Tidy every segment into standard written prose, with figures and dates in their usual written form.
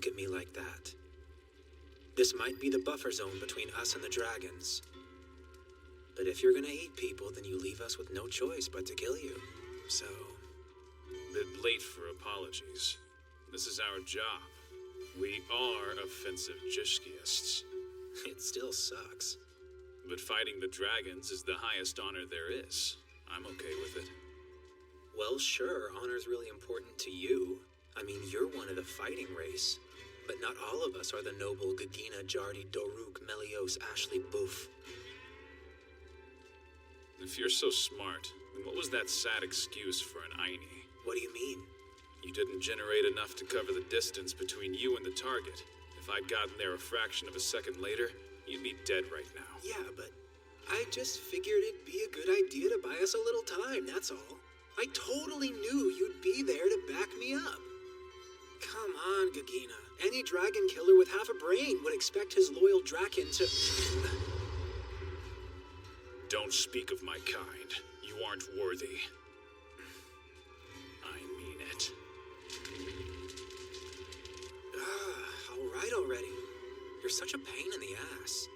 look at me like that. This might be the buffer zone between us and the dragons. But if you're gonna eat people, then you leave us with no choice but to kill you. So... Bit late for apologies. This is our job. We are offensive Jushkiists. It still sucks. But fighting the dragons is the highest honor there is. I'm okay with it. Well, sure, honor's really important to you. I mean, you're one of the fighting race. But not all of us are the noble Gagina, Jardi, Doruk, Melios, Ashley, Boof. If you're so smart, then what was that sad excuse for an Aini? What do you mean? You didn't generate enough to cover the distance between you and the target. If I'd gotten there a fraction of a second later, you'd be dead right now. Yeah, but I just figured it'd be a good idea to buy us a little time, that's all. I totally knew you'd be there to back me up. Come on, Gagina. Any dragon killer with half a brain would expect his loyal Draken to... Don't speak of my kind. You aren't worthy. I mean it. All right already. You're such a pain in the ass.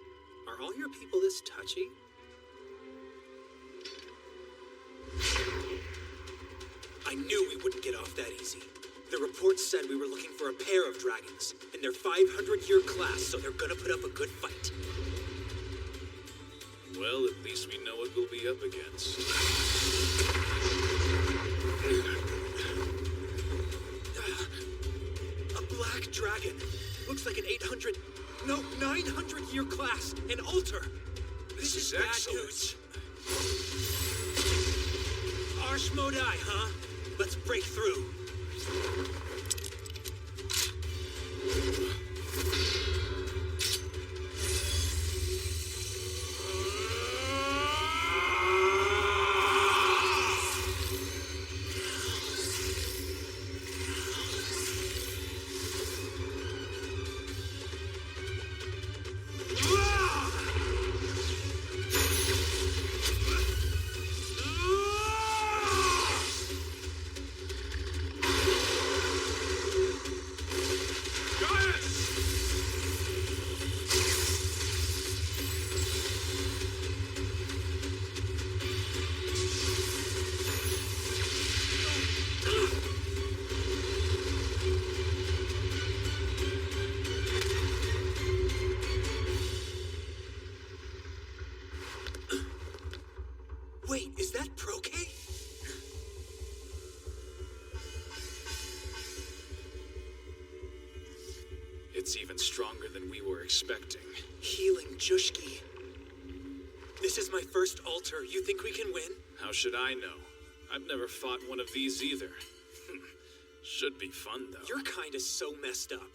Are all your people this touchy? I knew we wouldn't get off that easy. The reports said we were looking for a pair of dragons in their 500-year class, so they're gonna put up a good fight. Well, at least we know what we'll be up against. A black dragon. Looks like an 900-year class. An altar. This is bad news. Arshmodai, huh? Let's break through. Wait, is that Proke? It's even stronger than we were expecting. Healing Jushki. This is my first altar. You think we can win? How should I know? I've never fought one of these either. Should be fun, though. Your kind is so messed up.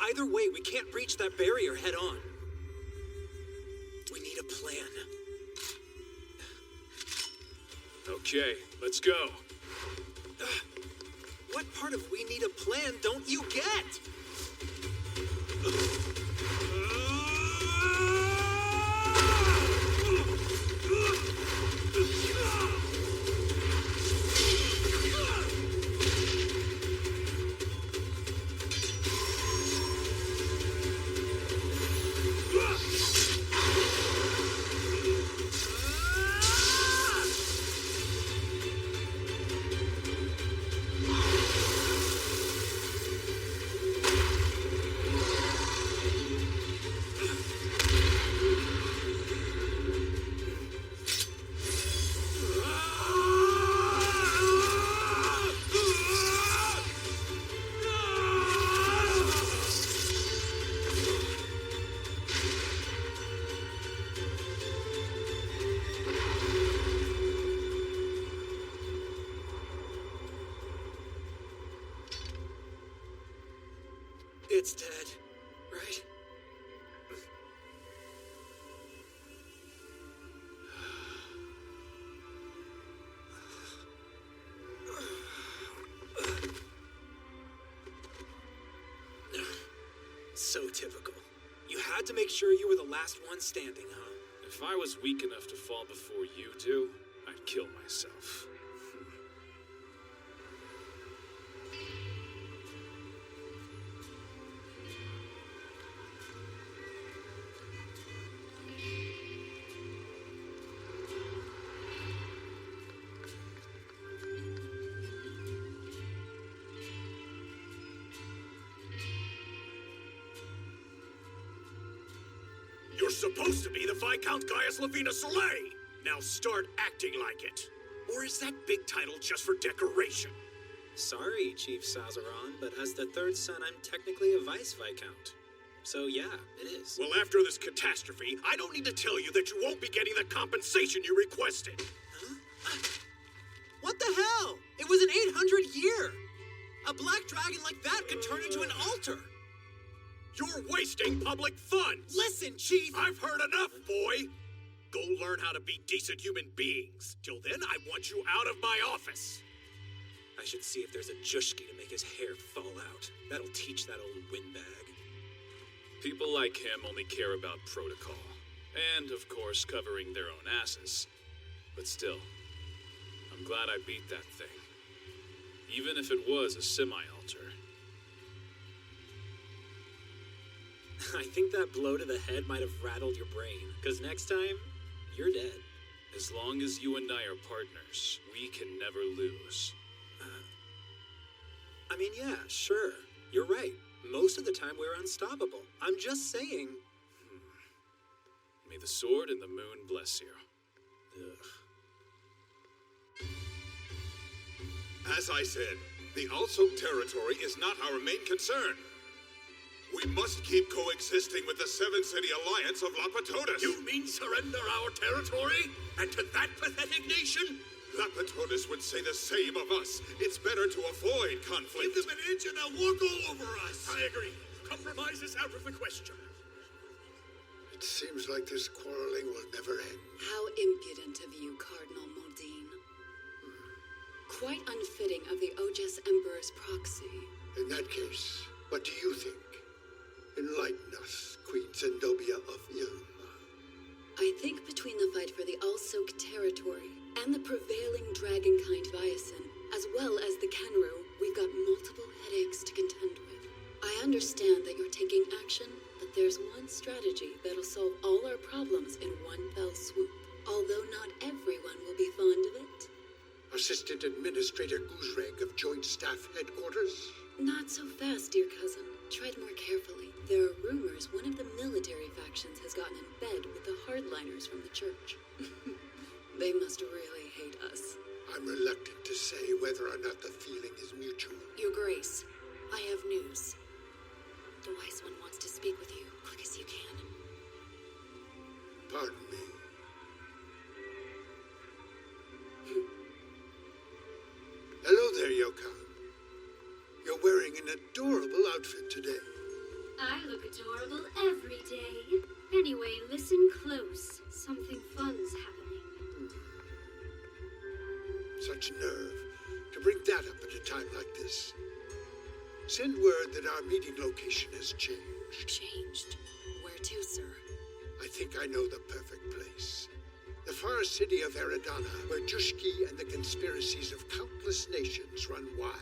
Either way, we can't breach that barrier head on. We need a plan. Okay, let's go. What part of we need a plan don't you get? It's dead, right? So typical. You had to make sure you were the last one standing, huh? If I was weak enough to fall before you two, I'd kill myself. You're supposed to be the Viscount Gaius Lavina Soleil! Now start acting like it. Or is that big title just for decoration? Sorry, Chief Sazaron, but as the third son, I'm technically a Vice Viscount. So yeah, it is. Well, after this catastrophe, I don't need to tell you that you won't be getting the compensation you requested. Huh? What the hell? It was an 800 year! A black dragon like that could turn into an altar! You're wasting public funds! Listen, Chief! I've heard enough, boy! Go learn how to be decent human beings. Till then, I want you out of my office. I should see if there's a Jushki to make his hair fall out. That'll teach that old windbag. People like him only care about protocol. And, of course, covering their own asses. But still, I'm glad I beat that thing. Even if it was a semi-altar. I think that blow to the head might have rattled your brain, because next time, you're dead. As long as you and I are partners, we can never lose. I mean, yeah, sure. You're right. Most of the time we're unstoppable. I'm just saying. May the sword and the moon bless you. Ugh. As I said, the Alsok territory is not our main concern. We must keep coexisting with the Seven-City Alliance of Lapatotus. You mean surrender our territory? And to that pathetic nation? Lapatotus would say the same of us. It's better to avoid conflict. Give them an inch and they'll walk all over us. I agree. Compromise is out of the question. It seems like this quarreling will never end. How impudent of you, Cardinal Moldine. Quite unfitting of the Ojes Emperor's proxy. In that case, what do you think? Enlighten us, Queen Zendobia of Ilma. I think between the fight for the Alsok territory and the prevailing dragonkind Viacin, as well as the Kenru, we've got multiple headaches to contend with. I understand that you're taking action, but there's one strategy that'll solve all our problems in one fell swoop. Although not everyone will be fond of it. Assistant Administrator Guzreg of Joint Staff Headquarters? Not so fast, dear cousin. Tread more carefully. There are rumors one of the military factions has gotten in bed with the hardliners from the church. They must really hate us. I'm reluctant to say whether or not the feeling is mutual. Your Grace, I have news. The Wise One wants to speak with you, quick as you can. Pardon me. Hello there, Yokan. You're wearing an adorable outfit today. I look adorable every day. Anyway, listen close. Something fun's happening. Such nerve to bring that up at a time like this. Send word that our meeting location has changed. Changed? Where to, sir? I think I know the perfect place. The far city of Eridana, where Jushki and the conspiracies of countless nations run wild.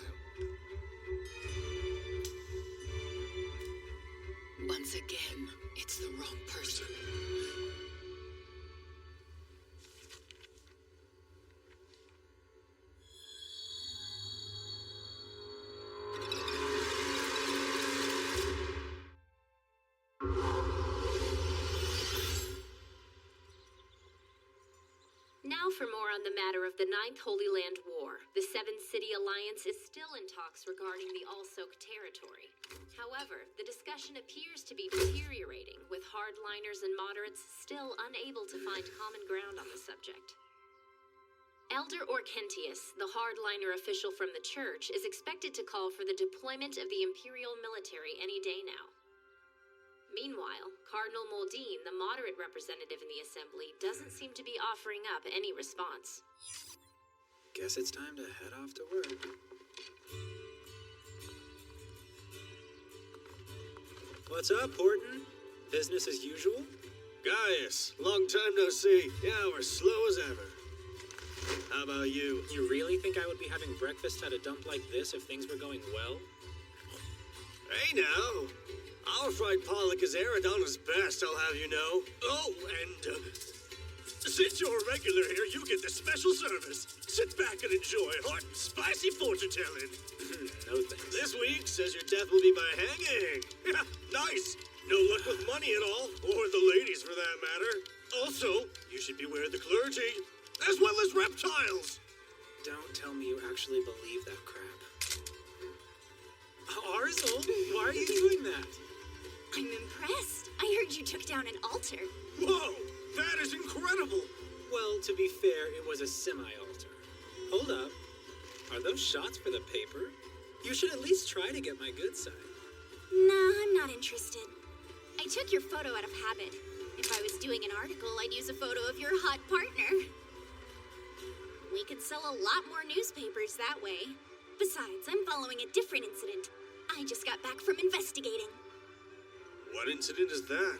Once again, it's the wrong person. Now for more on the matter of the Ninth Holy Land War. The Seven-City Alliance is still in talks regarding the Alsok territory. However, the discussion appears to be deteriorating, with hardliners and moderates still unable to find common ground on the subject. Elder Orkentius, the hardliner official from the church, is expected to call for the deployment of the Imperial military any day now. Meanwhile, Cardinal Moldine, the moderate representative in the assembly, doesn't seem to be offering up any response. Guess it's time to head off to work. What's up, Horton? Business as usual? Gaius, long time no see. Yeah, we're slow as ever. How about you? You really think I would be having breakfast at a dump like this if things were going well? Hey now, our fried pollock is Eridana's best, I'll have you know. Oh, and since you're a regular here, you get the special service. Sit back and enjoy hot and spicy fortune telling. No thanks. This week says your death will be by hanging. Yeah, nice. No luck with money at all, or the ladies for that matter. Also, you should beware the clergy, as well as reptiles. Don't tell me you actually believe that crap. Arzel, why are you doing that? I'm impressed. I heard you took down an altar. Whoa, that is incredible. Well, to be fair, it was a semi-altar. Hold up. Are those shots for the paper? You should at least try to get my good side. Nah, I'm not interested. I took your photo out of habit. If I was doing an article, I'd use a photo of your hot partner. We could sell a lot more newspapers that way. Besides, I'm following a different incident. I just got back from investigating. What incident is that?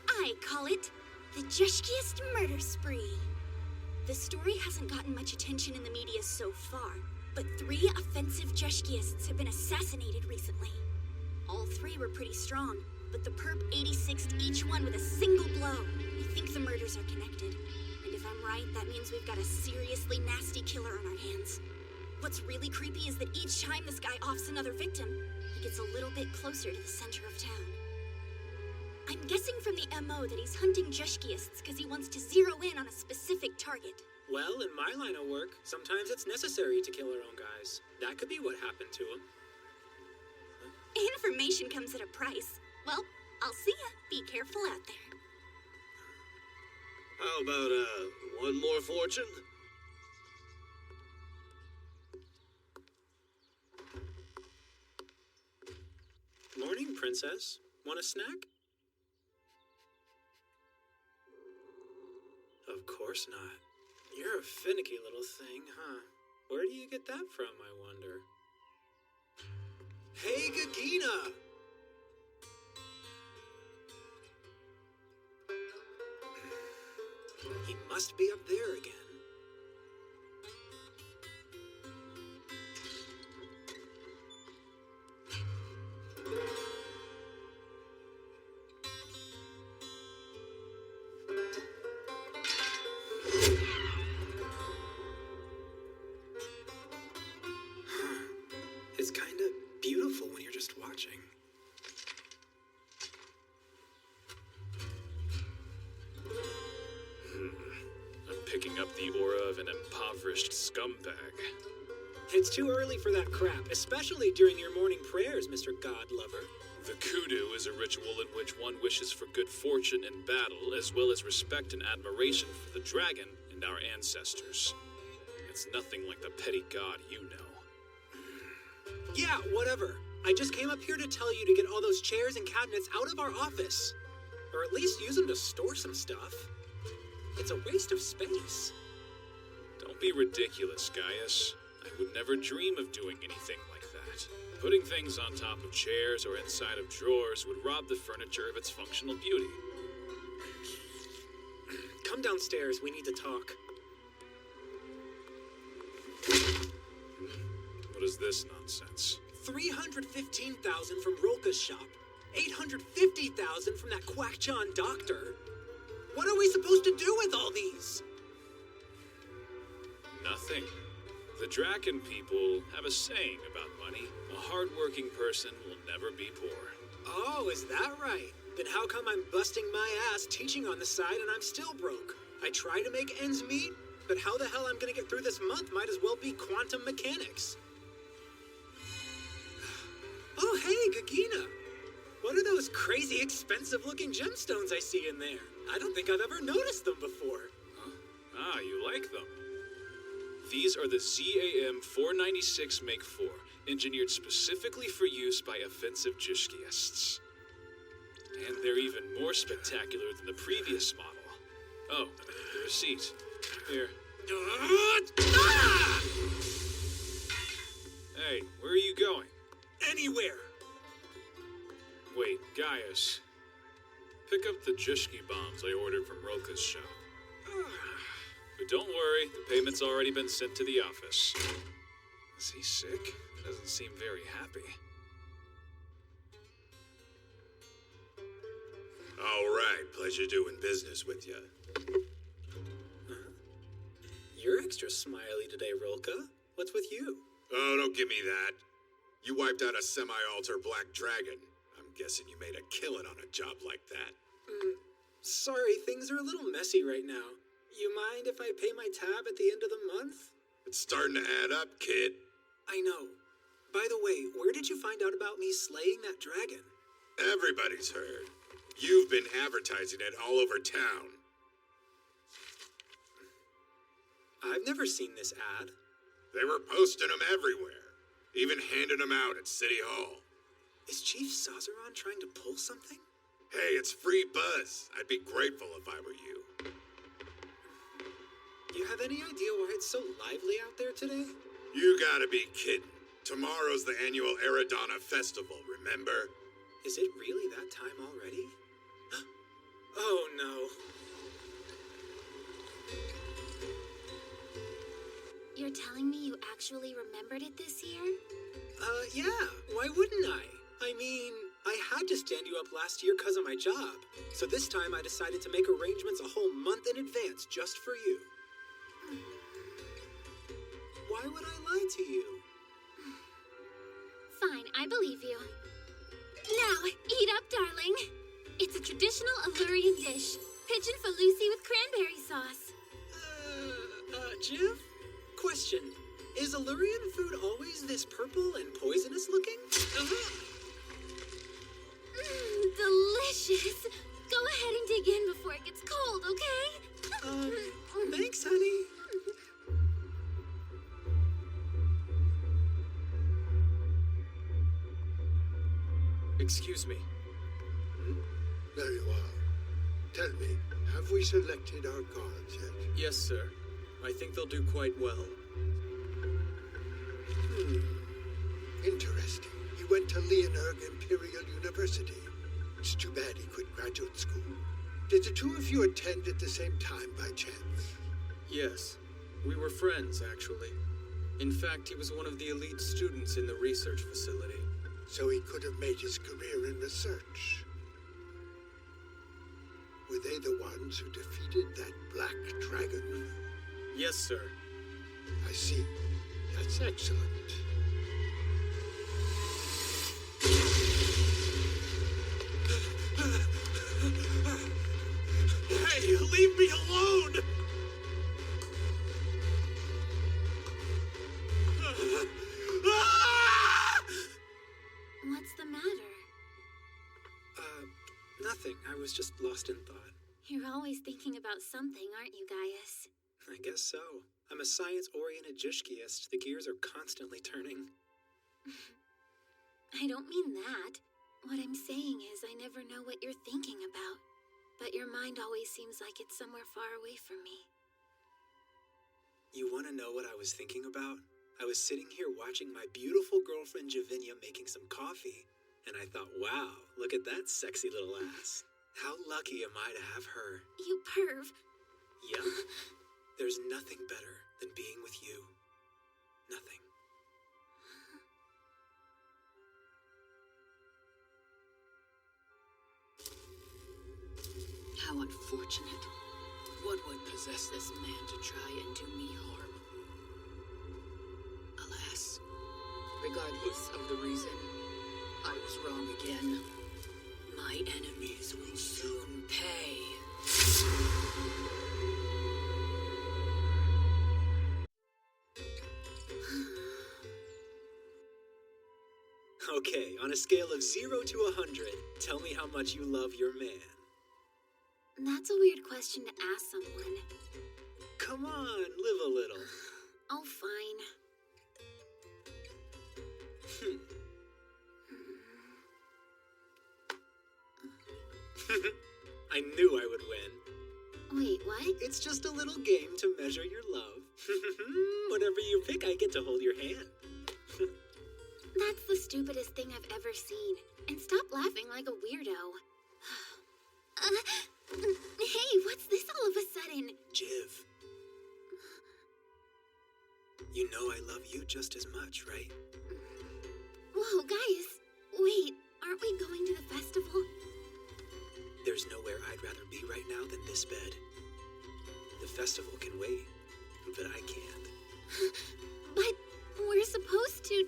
I call it the Jushkiest murder spree. The story hasn't gotten much attention in the media so far, but 3 offensive Jushkiists have been assassinated recently. All 3 were pretty strong, but the perp 86'd each one with a single blow. I think the murders are connected. And if I'm right, that means we've got a seriously nasty killer on our hands. What's really creepy is that each time this guy offs another victim, he gets a little bit closer to the center of town. I'm guessing from the MO that he's hunting Jushkiists because he wants to zero in on a specific target. Well, in my line of work, sometimes it's necessary to kill our own guys. That could be what happened to him. Information comes at a price. Well, I'll see ya. Be careful out there. How about, one more fortune? Morning, princess. Want a snack? Of course not. You're a finicky little thing, huh? Where do you get that from, I wonder? Hey, Gagina! He must be up there again. It's kind of beautiful when you're just watching. I'm picking up the aura of an impoverished scumbag. It's too early for that crap, especially during your morning prayers, Mr. God Lover. The kudu is a ritual in which one wishes for good fortune in battle, as well as respect and admiration for the dragon and our ancestors. It's nothing like the petty god you know. Yeah, whatever. I just came up here to tell you to get all those chairs and cabinets out of our office. Or at least use them to store some stuff. It's a waste of space. Don't be ridiculous, Gaius. I would never dream of doing anything like that. Putting things on top of chairs or inside of drawers would rob the furniture of its functional beauty. Come downstairs, we need to talk. What is this nonsense? 315,000 from Rolka's shop. 850,000 from that Quack John doctor. What are we supposed to do with all these? Nothing. The Draken people have a saying about money. A hard-working person will never be poor. Oh, is that right? Then how come I'm busting my ass teaching on the side and I'm still broke? I try to make ends meet, but how the hell I'm gonna get through this month might as well be quantum mechanics. Oh, hey, Gagina. What are those crazy expensive-looking gemstones I see in there? I don't think I've ever noticed them before. Huh? Ah, you like them. These are the ZAM 496 Make 4, engineered specifically for use by offensive Jushkiists. And they're even more spectacular than the previous model. Oh, the receipt. Here. Hey, where are you going? Anywhere. Wait, Gaius. Pick up the Jushki bombs I ordered from Rolka's shop. But don't worry, the payment's already been sent to the office. Is he sick? Doesn't seem very happy. All right, pleasure doing business with you. You're extra smiley today, Rolka. What's with you? Oh, don't give me that. You wiped out a semi-altar black dragon. I'm guessing you made a killing on a job like that. Sorry, things are a little messy right now. You mind if I pay my tab at the end of the month? It's starting to add up, kid. I know. By the way, where did you find out about me slaying that dragon? Everybody's heard. You've been advertising it all over town. I've never seen this ad. They were posting them everywhere, even handing them out at City Hall. Is Chief Sazaron trying to pull something? Hey, it's free buzz. I'd be grateful if I were you. You have any idea why it's so lively out there today? You gotta be kidding. Tomorrow's the annual Eridana Festival, remember? Is it really that time already? Oh no. You're telling me you actually remembered it this year? Yeah. Why wouldn't I? I mean, I had to stand you up last year because of my job. So this time I decided to make arrangements a whole month in advance just for you. Why would I lie to you? Fine, I believe you. Now, eat up, darling. It's a traditional Allurian dish. Pigeon falusi with cranberry sauce. Jiv? Question. Is Allurian food always this purple and poisonous looking? Delicious. Go ahead and dig in before it gets cold, okay? Thanks, honey. Excuse me. There you are. Tell me, have we selected our guards yet? Yes, sir. I think they'll do quite well. Interesting. He went to Leonberg Imperial University. It's too bad he quit graduate school. Did the two of you attend at the same time by chance? Yes. We were friends, actually. In fact, he was one of the elite students in the research facility. So he could have made his career in research. Were they the ones who defeated that black dragon? Yes, sir. I see. That's excellent. Hey, leave me alone! What's the matter? Nothing. I was just lost in thought. You're always thinking about something, aren't you, Gaius? I guess so. I'm a science-oriented Jishkiist. The gears are constantly turning. I don't mean that. What I'm saying is I never know what you're thinking about. But your mind always seems like it's somewhere far away from me. You want to know what I was thinking about? I was sitting here watching my beautiful girlfriend Javinia making some coffee, and I thought, wow, look at that sexy little ass. How lucky am I to have her? You perv. Yep. There's nothing better than being with you. Nothing. How unfortunate. What would possess this man to try and do me harm? Alas, regardless of the reason, I was wrong again. My enemies will soon pay. Okay, on a scale of 0 to 100, tell me how much you love your man. That's a weird question to ask someone. Come on, live a little. Oh, fine. I knew I would win. Wait, what? It's just a little game to measure your love. Whatever you pick, I get to hold your hand. That's the stupidest thing I've ever seen. And stop laughing like a weirdo. Hey, what's this all of a sudden? Jiv. You know I love you just as much, right? Whoa, guys. Wait, aren't we going to the festival? There's nowhere I'd rather be right now than this bed. The festival can wait, but I can't. But we're supposed to...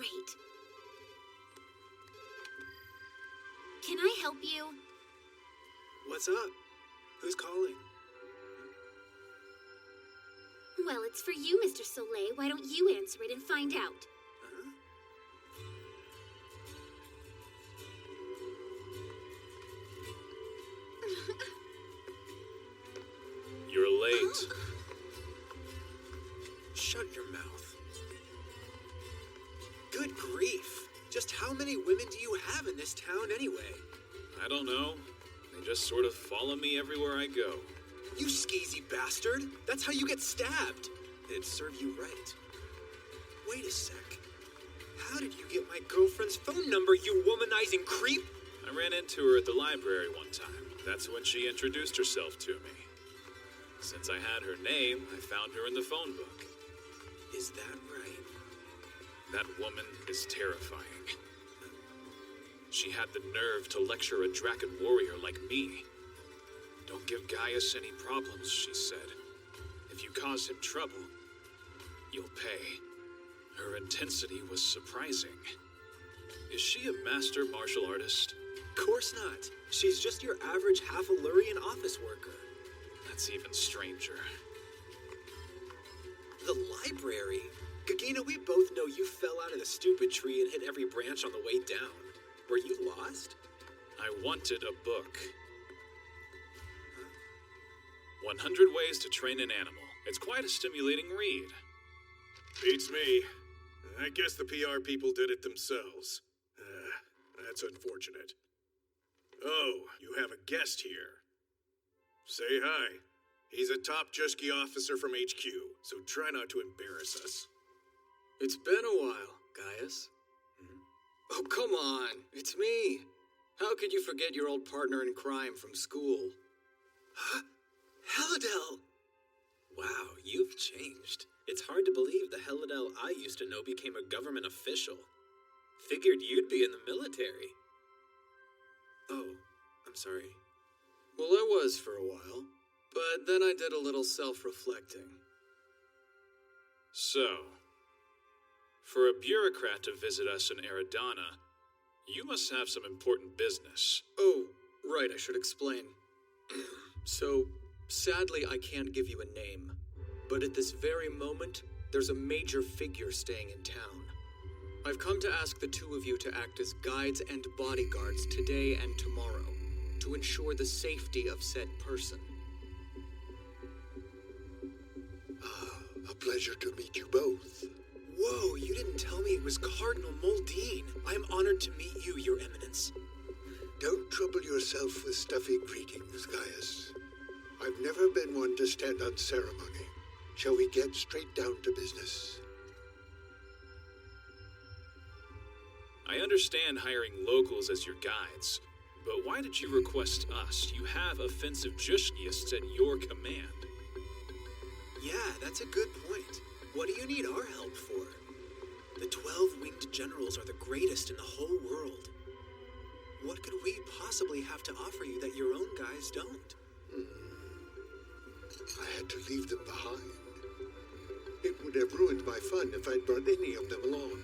Great. Can I help you? What's up? Who's calling? Well, it's for you, Mr. Soleil. Why don't you answer it and find out? Huh? You're late. Shut your mouth. Good grief. Just how many women do you have in this town anyway? I don't know. They just sort of follow me everywhere I go. You skeezy bastard! That's how you get stabbed! It'd serve you right. Wait a sec. How did you get my girlfriend's phone number, you womanizing creep? I ran into her at the library one time. That's when she introduced herself to me. Since I had her name, I found her in the phone book. Is that right? That woman is terrifying. She had the nerve to lecture a Draken warrior like me. Don't give Gaius any problems, she said. If you cause him trouble, you'll pay. Her intensity was surprising. Is she a master martial artist? Course not. She's just your average half-Illyrian office worker. That's even stranger. The library? Gagina, we both know you fell out of the stupid tree and hit every branch on the way down. Were you lost? I wanted a book. 100 Ways to Train an Animal. It's quite a stimulating read. Beats me. I guess the PR people did it themselves. That's unfortunate. Oh, you have a guest here. Say hi. He's a top Jushki officer from HQ, so try not to embarrass us. It's been a while, Gaius. Oh, come on. It's me. How could you forget your old partner in crime from school? Huh? Helidel! Wow, you've changed. It's hard to believe the Helidel I used to know became a government official. Figured you'd be in the military. Oh, I'm sorry. Well, I was for a while, but then I did a little self-reflecting. So, for a bureaucrat to visit us in Eridana, you must have some important business. Oh, right, I should explain. So, sadly, I can't give you a name, but at this very moment, there's a major figure staying in town. I've come to ask the two of you to act as guides and bodyguards today and tomorrow, to ensure the safety of said person. A pleasure to meet you both. Whoa, you didn't tell me it was Cardinal Moldine. I am honored to meet you, Your Eminence. Don't trouble yourself with stuffy greetings, Gaius. I've never been one to stand on ceremony. Shall we get straight down to business? I understand hiring locals as your guides, but why did you request us? You have offensive Jushkiists at your command. Yeah, that's a good point. What do you need our help for? The 12-winged generals are the greatest in the whole world. What could we possibly have to offer you that your own guys don't? I had to leave them behind. It would have ruined my fun if I'd brought any of them along.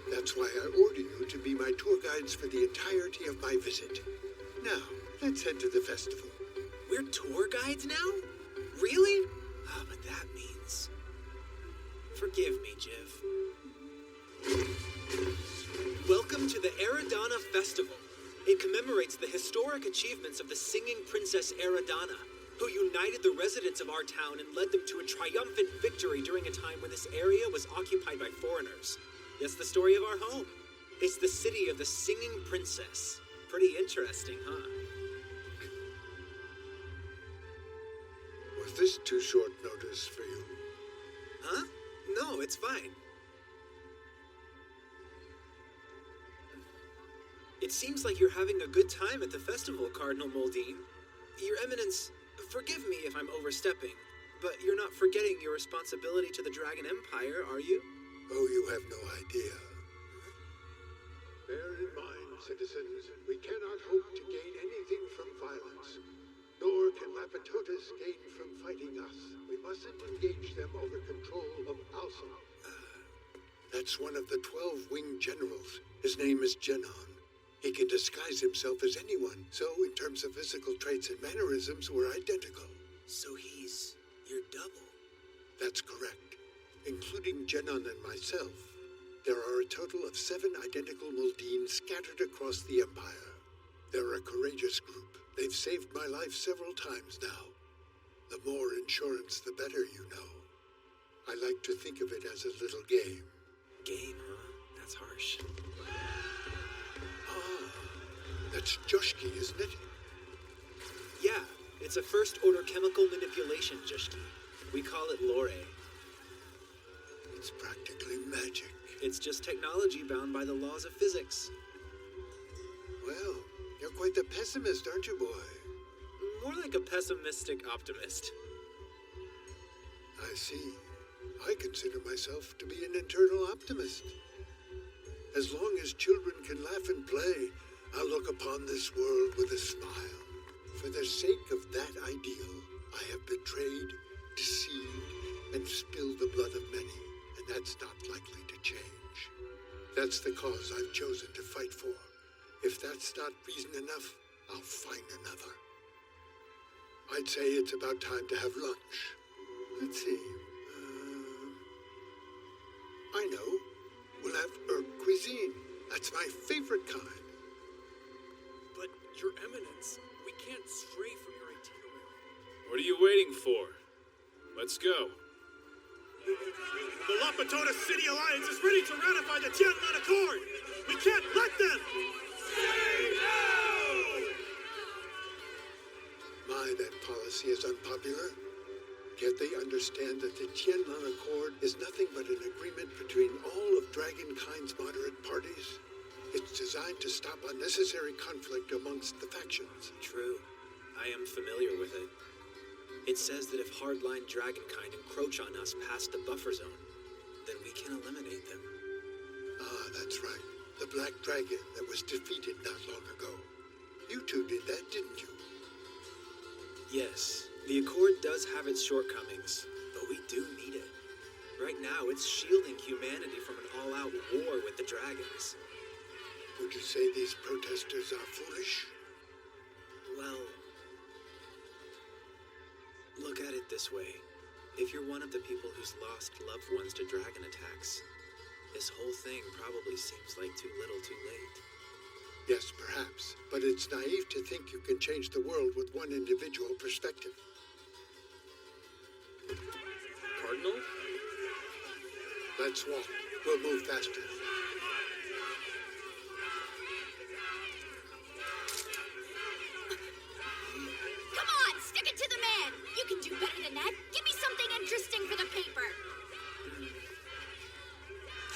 That's why I order you to be my tour guides for the entirety of my visit. Now, let's head to the festival. We're tour guides now? Really? Ah, but that means... Forgive me, Jiv. Welcome to the Eridana Festival. It commemorates the historic achievements of the singing princess Eridana, who united the residents of our town and led them to a triumphant victory during a time when this area was occupied by foreigners. That's the story of our home. It's the city of the singing princess. Pretty interesting, huh? Was this too short notice for you? Huh? No, it's fine. It seems like you're having a good time at the festival, Cardinal Moldine. Your Eminence, forgive me if I'm overstepping, but you're not forgetting your responsibility to the Dragon Empire, are you? Oh, you have no idea. Bear in mind, citizens, we cannot hope to gain anything from violence, nor can Lapitotas gain from fighting us. We mustn't engage them over control of Alsa. That's one of the 12 winged generals. His name is Genon. He can disguise himself as anyone, so in terms of physical traits and mannerisms, we're identical. So he's your double? That's correct. Including Genon and myself, there are a total of 7 identical Muldeans scattered across the Empire. They're a courageous group. They've saved my life several times now. The more insurance, the better, you know. I like to think of it as a little game. Game, huh? That's harsh. That's Jushki, isn't it? Yeah, it's a first-order chemical manipulation, Jushki. We call it Lore. It's practically magic. It's just technology bound by the laws of physics. Well, you're quite the pessimist, aren't you, boy? More like a pessimistic optimist. I see. I consider myself to be an internal optimist. As long as children can laugh and play, I'll look upon this world with a smile. For the sake of that ideal, I have betrayed, deceived, and spilled the blood of many, and that's not likely to change. That's the cause I've chosen to fight for. If that's not reason enough, I'll find another. I'd say it's about time to have lunch. Let's see. I know. We'll have herb cuisine. That's my favorite kind. But, Your Eminence, we can't stray from your itinerary. What are you waiting for? Let's go. The Lapatona City Alliance is ready to ratify the Tianlan Accord! We can't let them! Say no! My, that policy is unpopular. Yet they understand that the Tianlan Accord is nothing but an agreement between all of Dragonkind's moderate parties. It's designed to stop unnecessary conflict amongst the factions. True. I am familiar with it. It says that if hardline Dragonkind encroach on us past the buffer zone, then we can eliminate them. Ah, that's right. The Black Dragon that was defeated not long ago. You two did that, didn't you? Yes, the Accord does have its shortcomings, but we do need it. Right now, it's shielding humanity from an all-out war with the dragons. Would you say these protesters are foolish? Well, look at it this way. If you're one of the people who's lost loved ones to dragon attacks, this whole thing probably seems like too little too late. Yes, perhaps. But it's naive to think you can change the world with one individual perspective. Cardinal? Let's walk. We'll move faster. Come on, stick it to the man! You can do better than that. Give me something interesting for the paper.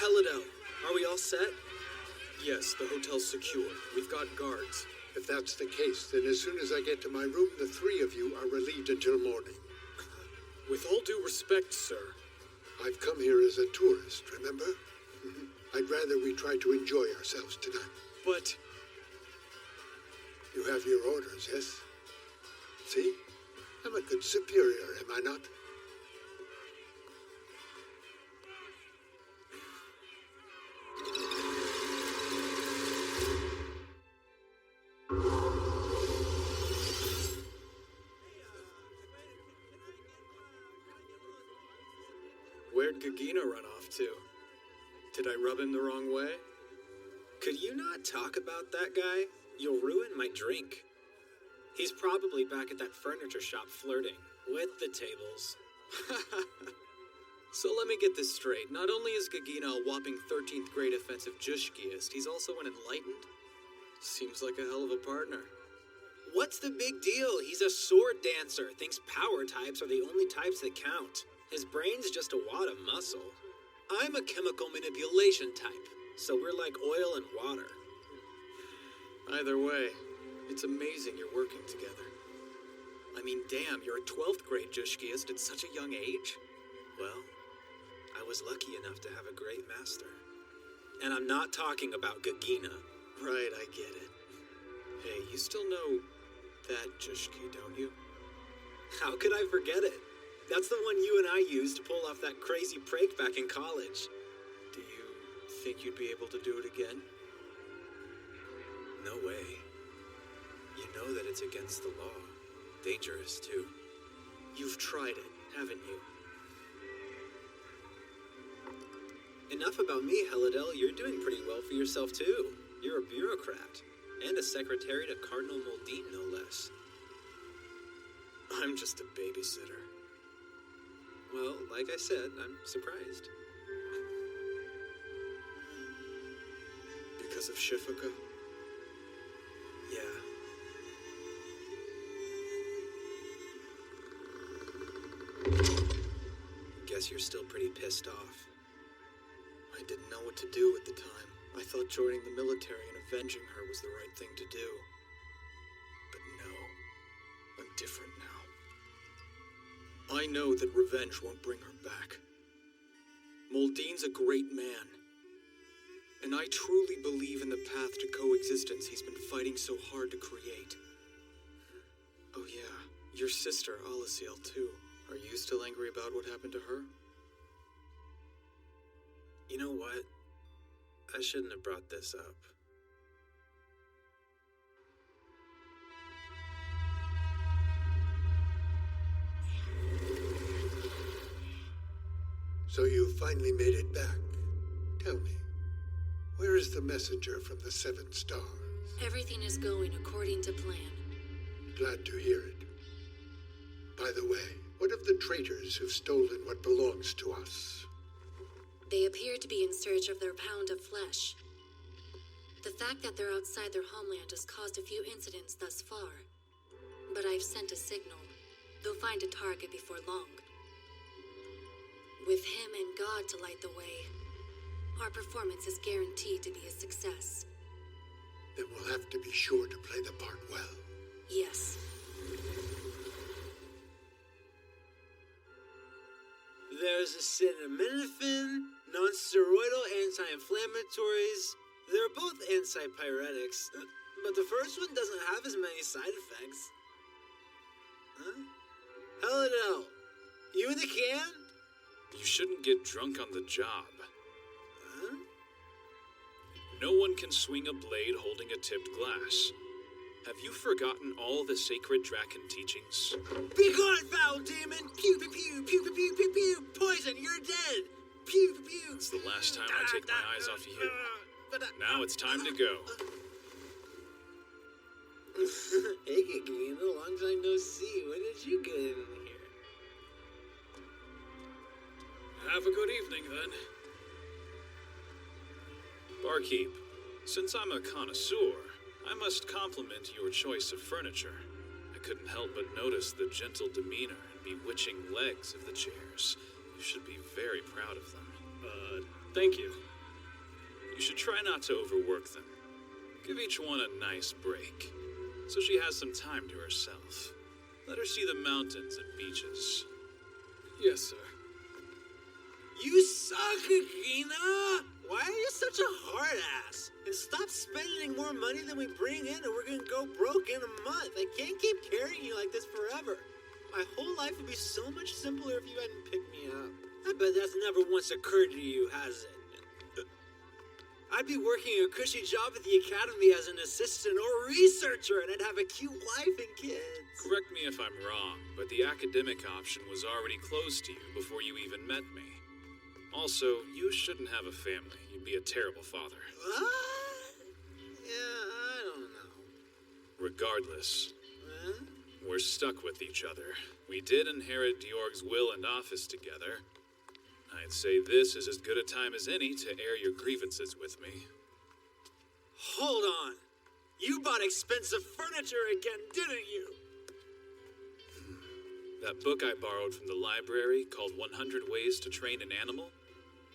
Helido, are we all set? Yes, the hotel's secure. We've got guards. If that's the case, then as soon as I get to my room, the 3 of you are relieved until morning. With all due respect, sir. I've come here as a tourist, remember? I'd rather we try to enjoy ourselves tonight. But... You have your orders, yes? See? I'm a good superior, am I not? Where'd Gagina run off to? Did I rub him the wrong way? Could you not talk about that guy? You'll ruin my drink. He's probably back at that furniture shop flirting with the tables. So let me get this straight. Not only is Gagina a whopping 13th grade offensive Jushkiist, he's also an enlightened? Seems like a hell of a partner. What's the big deal? He's a sword dancer. Thinks power types are the only types that count. His brain's just a wad of muscle. I'm a chemical manipulation type, so we're like oil and water. Either way, it's amazing you're working together. I mean, damn, you're a 12th grade Jushkiist at such a young age. Well, I was lucky enough to have a great master. And I'm not talking about Gagina. Right, I get it. Hey, you still know that Jushki, don't you? How could I forget it? That's the one you and I used to pull off that crazy prank back in college. Do you think you'd be able to do it again? No way. You know that it's against the law. Dangerous, too. You've tried it, haven't you? Enough about me, Helidel. You're doing pretty well for yourself, too. You're a bureaucrat. And a secretary to Cardinal Moldine, no less. I'm just a babysitter. Well, like I said, I'm surprised. Because of Shifuka? Yeah. Guess you're still pretty pissed off. I didn't know what to do at the time. I thought joining the military and avenging her was the right thing to do. But no, I'm different now. I know that revenge won't bring her back. Moldine's a great man. And I truly believe in the path to coexistence he's been fighting so hard to create. Oh yeah, your sister, Aliciel, too. Are you still angry about what happened to her? You know what? I shouldn't have brought this up. So you finally made it back. Tell me, where is the messenger from the Seven Stars? Everything is going according to plan. Glad to hear it. By the way, what of the traitors who've stolen what belongs to us? They appear to be in search of their pound of flesh. The fact that they're outside their homeland has caused a few incidents thus far. But I've sent a signal. They'll find a target before long. With him and God to light the way, our performance is guaranteed to be a success. Then we'll have to be sure to play the part well. Yes. There's acetaminophen, non-steroidal anti-inflammatories. They're both antipyretics, but the first one doesn't have as many side effects. Huh? Helidel, you in the can? You shouldn't get drunk on the job. Huh? No one can swing a blade holding a tipped glass. Have you forgotten all the sacred Draken teachings? Be gone, foul demon! Pew pew pew pew pew pew pew pew! Poison, you're dead! Pew pew pew! It's the last time I take my eyes off of you. Now it's time to go. Hey, Gagina, long time no see. When did you get in here? Have a good evening, then. Barkeep, since I'm a connoisseur, I must compliment your choice of furniture. I couldn't help but notice the gentle demeanor and bewitching legs of the chairs. You should be very proud of them. Thank you. You should try not to overwork them. Give each one a nice break, so she has some time to herself. Let her see the mountains and beaches. Yes, sir. You suck, Gagina! Why are you such a hard ass? And stop spending more money than we bring in, or we're gonna go broke in a month. I can't keep carrying you like this forever. My whole life would be so much simpler if you hadn't picked me up. I bet that's never once occurred to you, has it? I'd be working a cushy job at the academy as an assistant or researcher, and I'd have a cute wife and kids. Correct me if I'm wrong, but the academic option was already closed to you before you even met me. Also, you shouldn't have a family. You'd be a terrible father. What? Yeah, I don't know. Regardless, Huh? we're stuck with each other. We did inherit Georg's will and office together. I'd say this is as good a time as any to air your grievances with me. Hold on. You bought expensive furniture again, didn't you? That book I borrowed from the library called 100 Ways to Train an Animal,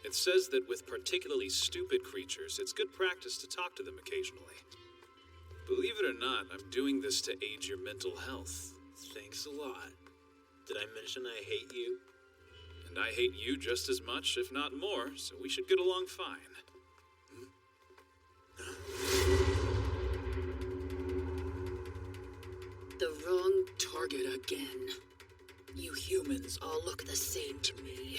it says that with particularly stupid creatures, it's good practice to talk to them occasionally. Believe it or not, I'm doing this to aid your mental health. Thanks a lot. Did I mention I hate you? And I hate you just as much, if not more, so we should get along fine. The wrong target again. You humans all look the same to me.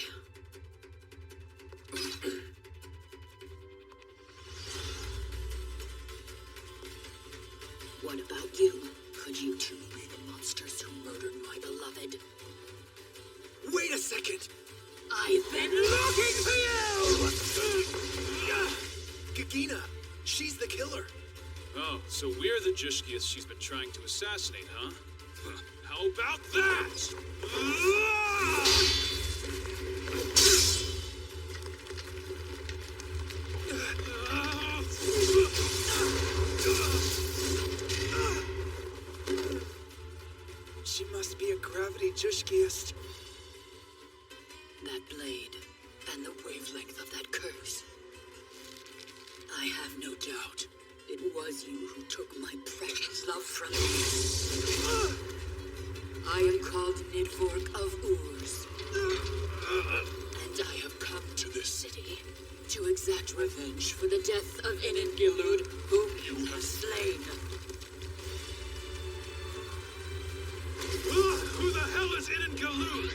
Could you two be the monsters who murdered my beloved? Wait a second! I've been looking for you! Gagina! She's the killer! Oh, so we're the Jushkias she's been trying to assassinate, huh? How about that? She must be a gravity Jushkiist. That blade and the wavelength of that curse. I have no doubt it was you who took my precious love from me. I am called Nidvork of Urs, and I have come to this city to exact revenge for the death of Enengilud, whom you have slain. Who the hell is Enengilud?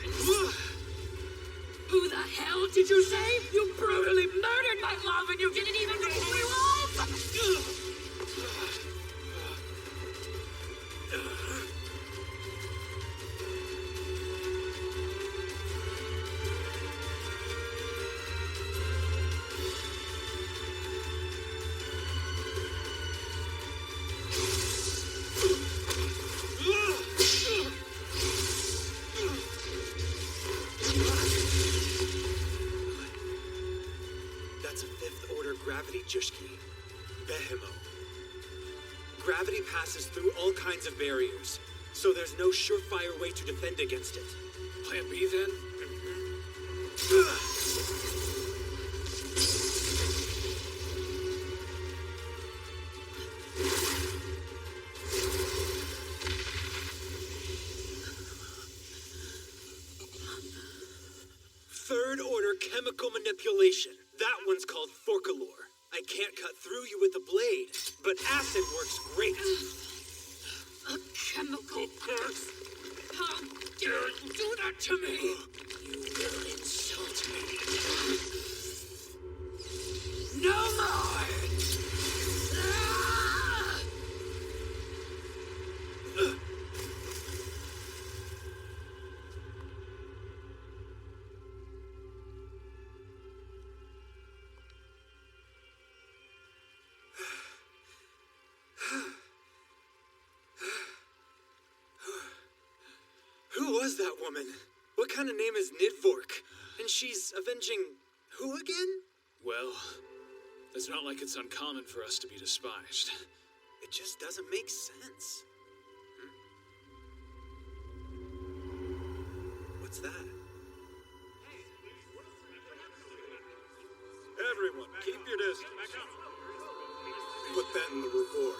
Who the hell did you say? You brutally murdered my love and you didn't even know who he was! That's a fifth-order gravity Jushki. Behemo. Gravity passes through all kinds of barriers, so there's no surefire way to defend against it. Plan B, then? Third-order chemical manipulation. That one's called Forkalore. I can't cut through you with a blade, but acid works great. A chemical curse? How dare you do that to me? You will insult me. No more! Ah! Who was that woman? What kind of name is Nidvork? And she's avenging who again? Well, it's not like it's uncommon for us to be despised. It just doesn't make sense. What's that? Everyone, keep your distance. Put that in the report.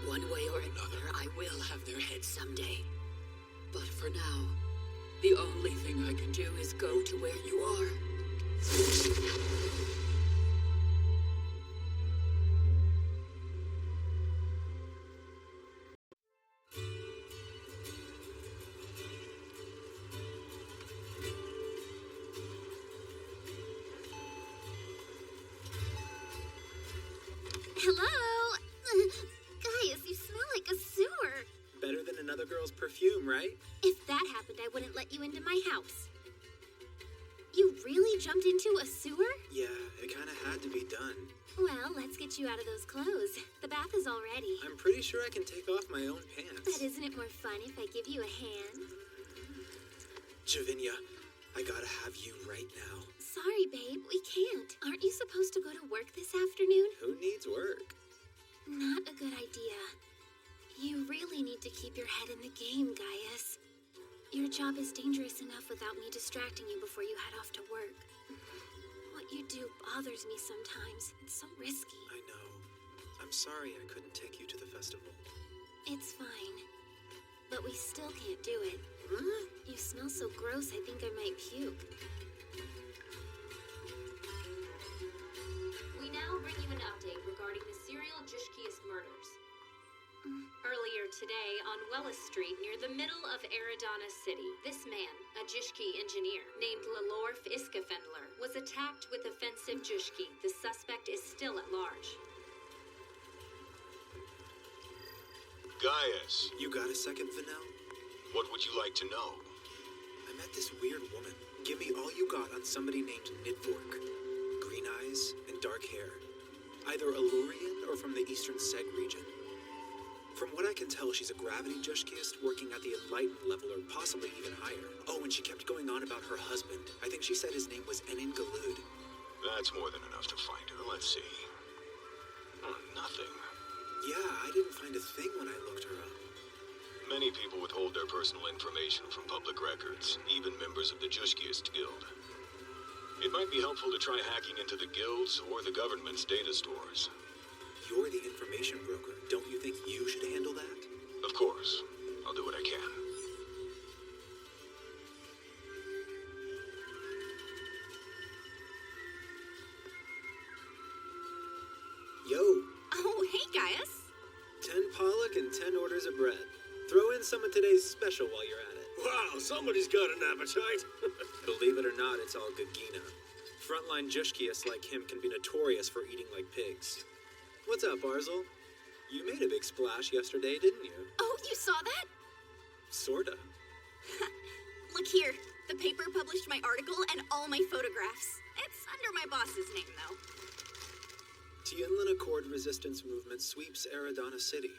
One way or another, I will have their heads someday. But for now, the only thing I can do is go to where you are. Hello? Guys, you smell like a sewer. Better than another girl's perfume, right? If that happened, I wouldn't let you into my house. You really jumped into a sewer? Yeah, it kind of had to be done. Well, let's get you out of those clothes. The bath is all ready. I'm pretty sure I can take off my own pants. But isn't it more fun if I give you a hand? Javinia, I gotta have you right now. Sorry, babe, we can't. Aren't you supposed to go to work this afternoon? Who needs work? Not a good idea. You really need to keep your head in the game, Gaius. Your job is dangerous enough without me distracting you before you head off to work. What you do bothers me sometimes. It's so risky. I know. I'm sorry I couldn't take you to the festival. It's fine. But we still can't do it. You smell so gross, I think I might puke. We now bring you an update regarding the serial Jushkiist murders. today on Wellis Street near the middle of Eridana City. This man, a Jishki engineer named Lelorf Iskafendler, was attacked with offensive Jishki. The suspect is still at large. Gaius, You got a second, Vanel? what would you like to know? I met this weird woman. Give me all you got on somebody named Nidvork. Green eyes and dark hair. Either Allurian or from the Eastern Seg region. From what I can tell, she's a gravity Jushkiist working at the Enlightened level or possibly even higher. Oh, and she kept going on about her husband. I think she said his name was Enin Galud. That's more than enough to find her. Let's see. Nothing. Yeah, I didn't find a thing when I looked her up. Many people withhold their personal information from public records, even members of the Jushkiist Guild. It might be helpful to try hacking into the guilds or the government's data stores. You're the information broker. Don't you think you should handle that? Of course. I'll do what I can. Yo, Oh, hey, Gaius. 10 Pollock and 10 orders of bread. Throw in some of today's special while you're at it. Wow, somebody's got an appetite. Believe it or not, it's all Gagina. Frontline Jushkiists like him can be notorious for eating like pigs. What's up, Arzel? You made a big splash yesterday, didn't you? Oh, you saw that? Sorta. Look here. The paper published my article and all my photographs. It's under my boss's name, though. Tianlin Accord resistance movement sweeps Eridana City.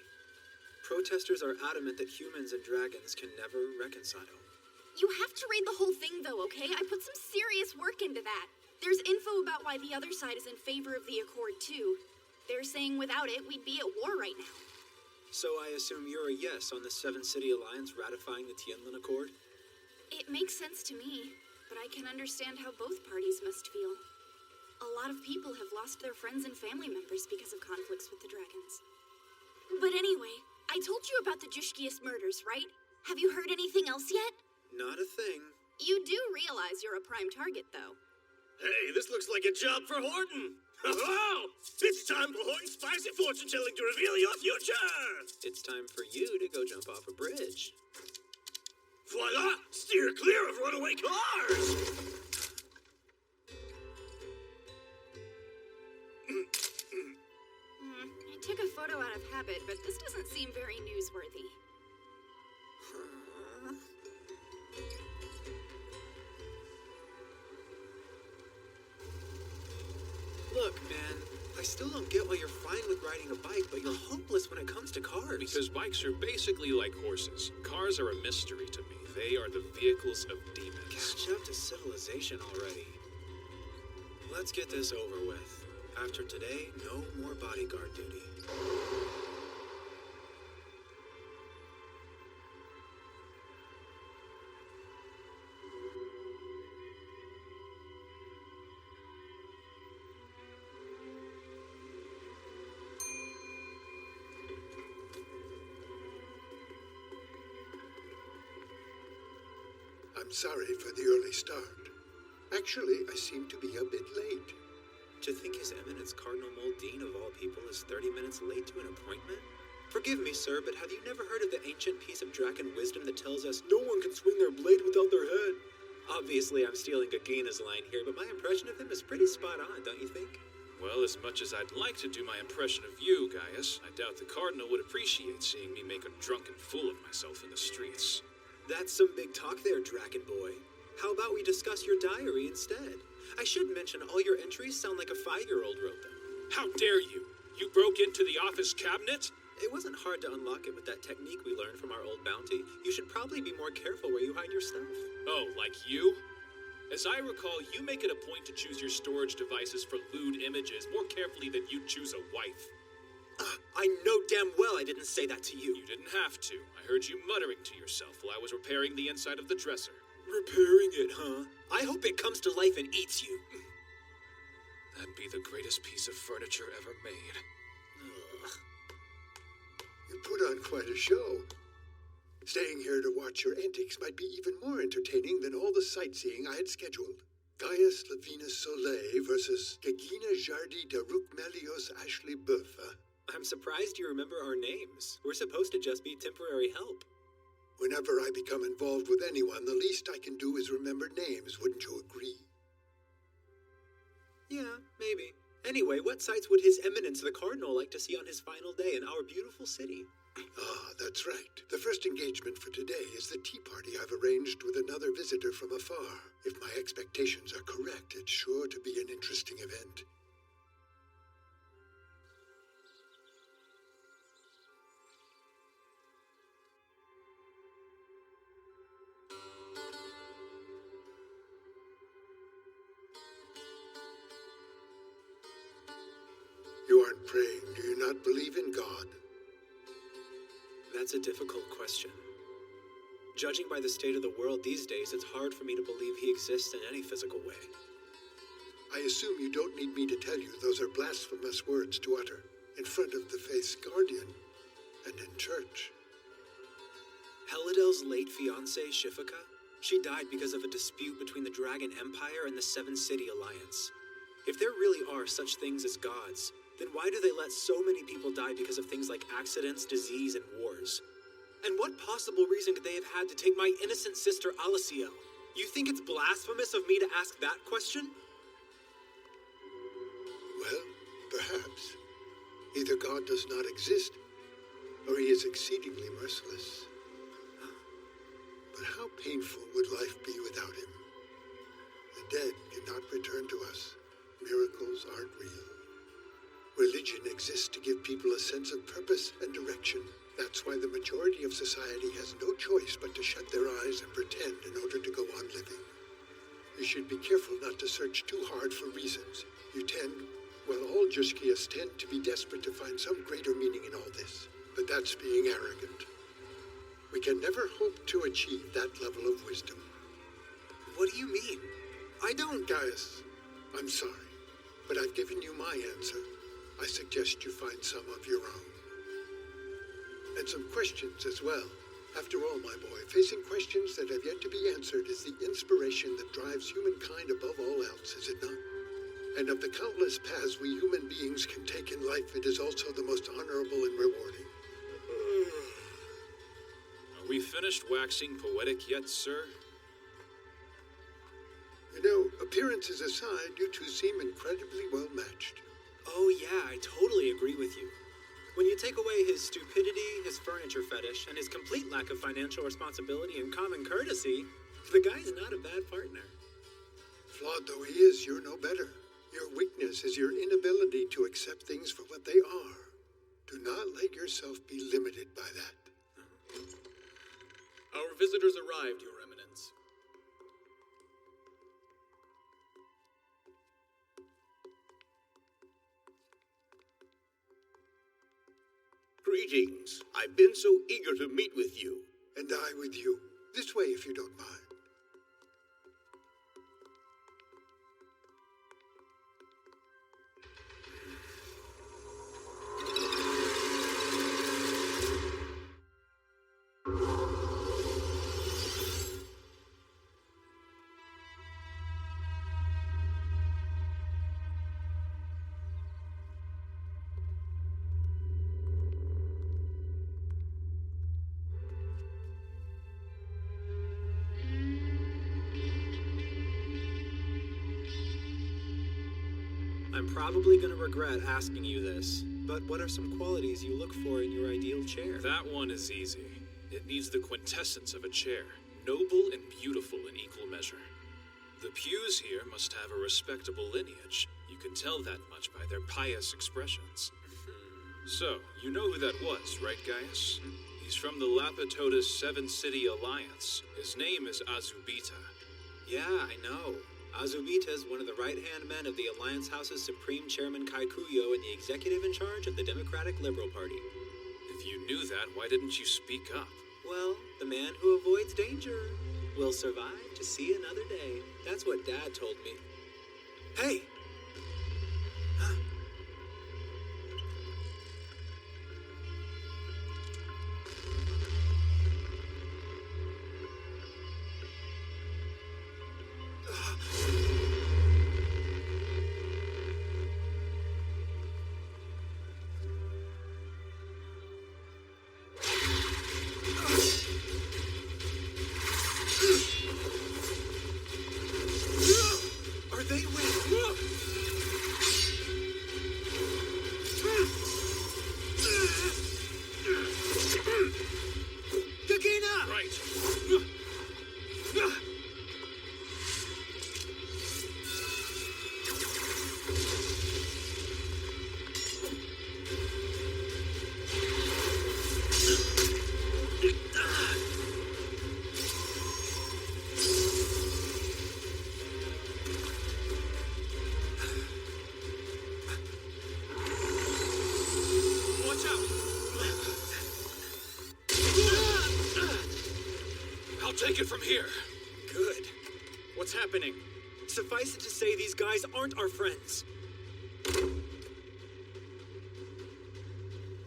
Protesters are adamant that humans and dragons can never reconcile. You have to read the whole thing, though, okay? I put some serious work into that. There's info about why the other side is in favor of the Accord, too. They're saying without it, we'd be at war right now. So I assume you're a yes on the Seven City Alliance ratifying the Tianlin Accord? It makes sense to me, but I can understand how both parties must feel. A lot of people have lost their friends and family members because of conflicts with the dragons. But anyway, I told you about the Jushkiist murders, right? Have you heard anything else yet? Not a thing. You do realize you're a prime target, though. Hey, this looks like a job for Horton. Oh, it's time for Horton's spicy fortune telling to reveal your future. It's time for you to go jump off a bridge. Voila! Steer clear of runaway cars. I took a photo out of habit, but this doesn't seem very newsworthy. Look, man, I still don't get why you're fine with riding a bike, but you're hopeless when it comes to cars. Because bikes are basically like horses. Cars are a mystery to me. They are the vehicles of demons. Catch up to civilization already. Let's get this over with. After today, no more bodyguard duty. I'm sorry for the early start. Actually, I seem to be a bit late. To think His Eminence Cardinal Moldine, of all people, is 30 minutes late to an appointment? Forgive me, sir, but have you never heard of the ancient piece of Draken wisdom that tells us no one can swing their blade without their head? Obviously, I'm stealing Gagina's line here, but my impression of him is pretty spot on, don't you think? Well, as much as I'd like to do my impression of you, Gaius, I doubt the Cardinal would appreciate seeing me make a drunken fool of myself in the streets. That's some big talk there, Draken boy. How about we discuss your diary instead? I should mention all your entries sound like a 5-year-old wrote them. How dare you! You broke into the office cabinet? It wasn't hard to unlock it with that technique we learned from our old bounty. You should probably be more careful where you hide your stuff. Oh, like you? As I recall, you make it a point to choose your storage devices for lewd images more carefully than you'd choose a wife. I know damn well I didn't say that to you. You didn't have to. I heard you muttering to yourself while I was repairing the inside of the dresser. Repairing it, huh? I hope it comes to life and eats you. That'd be the greatest piece of furniture ever made. Ugh. You put on quite a show. Staying here to watch your antics might be even more entertaining than all the sightseeing I had scheduled. Gaius Levinus Soleil versus Gagina Jardi de Rucmelios Ashley Buffa. I'm surprised you remember our names. We're supposed to just be temporary help. Whenever I become involved with anyone, the least I can do is remember names, wouldn't you agree? Yeah, maybe. Anyway, what sights would His Eminence the Cardinal like to see on his final day in our beautiful city? Ah, that's right. The first engagement for today is the tea party I've arranged with another visitor from afar. If my expectations are correct, it's sure to be an interesting event. You aren't praying. Do you not believe in God? That's a difficult question. Judging by the state of the world these days, it's hard for me to believe He exists in any physical way. I assume you don't need me to tell you those are blasphemous words to utter in front of the faith's guardian and in church. Helidel's late fiancée, Shifaka, she died because of a dispute between the Dragon Empire and the Seven City Alliance. If there really are such things as gods, then why do they let so many people die because of things like accidents, disease, and wars? And what possible reason could they have had to take my innocent sister Alessiel? You think it's blasphemous of me to ask that question? Well, perhaps. Either God does not exist, or He is exceedingly merciless. But how painful would life be without Him? The dead cannot return to us. Miracles aren't real. Religion exists to give people a sense of purpose and direction. That's why the majority of society has no choice but to shut their eyes and pretend in order to go on living. You should be careful not to search too hard for reasons. All Jushkias tend to be desperate to find some greater meaning in all this. But that's being arrogant. We can never hope to achieve that level of wisdom. What do you mean? I don't... Gaius, I'm sorry, but I've given you my answer. I suggest you find some of your own. And some questions as well. After all, my boy, facing questions that have yet to be answered is the inspiration that drives humankind above all else, is it not? And of the countless paths we human beings can take in life, it is also the most honorable and rewarding. Are we finished waxing poetic yet, sir? You know, appearances aside, you two seem incredibly well matched. Oh yeah, I totally agree with you. When you take away his stupidity, his furniture fetish, and his complete lack of financial responsibility and common courtesy, the guy's not a bad partner. Flawed though he is, you're no better. Your weakness is your inability to accept things for what they are. Do not let yourself be limited by that. Our visitors arrived, Your Eminence. Greetings. I've been so eager to meet with you. And I with you. This way, if you don't mind. I'm probably going to regret asking you this, but what are some qualities you look for in your ideal chair? That one is easy. It needs the quintessence of a chair, noble and beautiful in equal measure. The pews here must have a respectable lineage. You can tell that much by their pious expressions. So, you know who that was, right, Gaius? He's from the Lapitotus Seven City Alliance. His name is Azubita. Yeah, I know. Azubita is one of the right-hand men of the Alliance House's Supreme Chairman Kaikuyo and the executive in charge of the Democratic Liberal Party. If you knew that, why didn't you speak up? Well, the man who avoids danger will survive to see another day. That's what Dad told me. Hey! take it from here. Good. What's happening? Suffice it to say, these guys aren't our friends.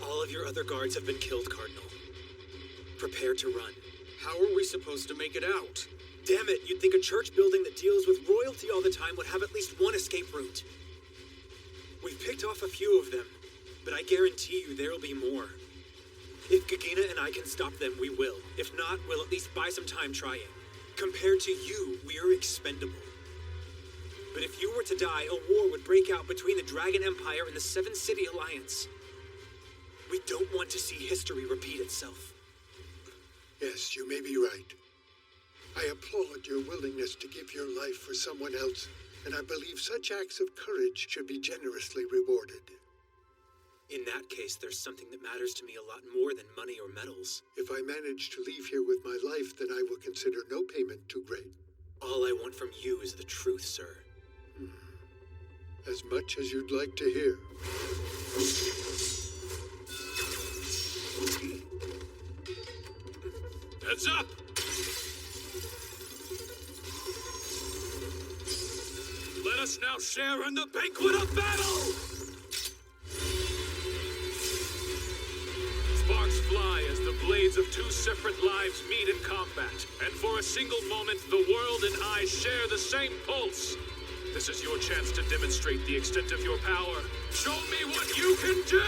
All of your other guards have been killed, Cardinal. Prepare to run. How are we supposed to make it out? Damn it, you'd think a church building that deals with royalty all the time would have at least one escape route. We've picked off a few of them, but I guarantee you there'll be more. If Gagina and I can stop them, we will. If not, we'll at least buy some time trying. Compared to you, we're expendable. But if you were to die, a war would break out between the Dragon Empire and the Seven City Alliance. We don't want to see history repeat itself. Yes, you may be right. I applaud your willingness to give your life for someone else, and I believe such acts of courage should be generously rewarded. In that case, there's something that matters to me a lot more than money or medals. If I manage to leave here with my life, then I will consider no payment too great. All I want from you is the truth, sir. As much as you'd like to hear. Heads up! Let us now share in the banquet of battle! Sparks fly as the blades of two separate lives meet in combat, and for a single moment, the world and I share the same pulse. This is your chance to demonstrate the extent of your power. Show me what you can do!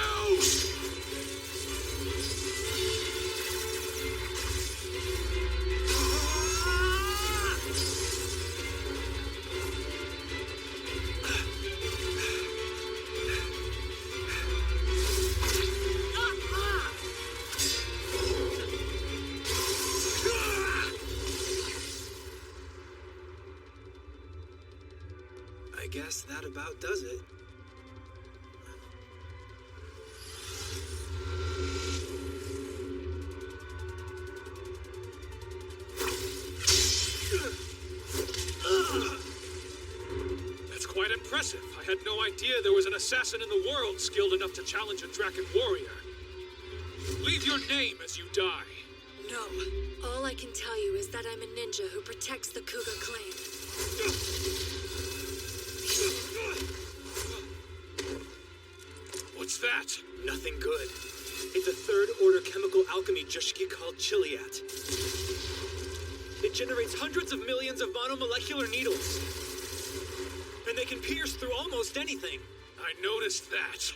I guess that about does it. That's quite impressive. I had no idea there was an assassin in the world skilled enough to challenge a Draken warrior. Leave your name as you die. No. All I can tell you is that I'm a ninja who protects the Kuga clan. What's that? Nothing good. It's a third-order chemical alchemy Jushki called Chiliat. It generates hundreds of millions of monomolecular needles. And they can pierce through almost anything. I noticed that.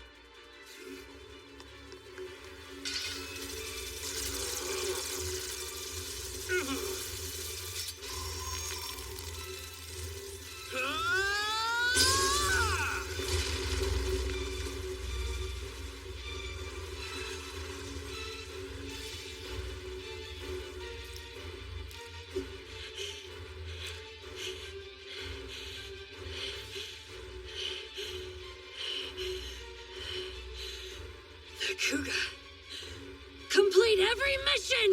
The Kuga. Complete every mission!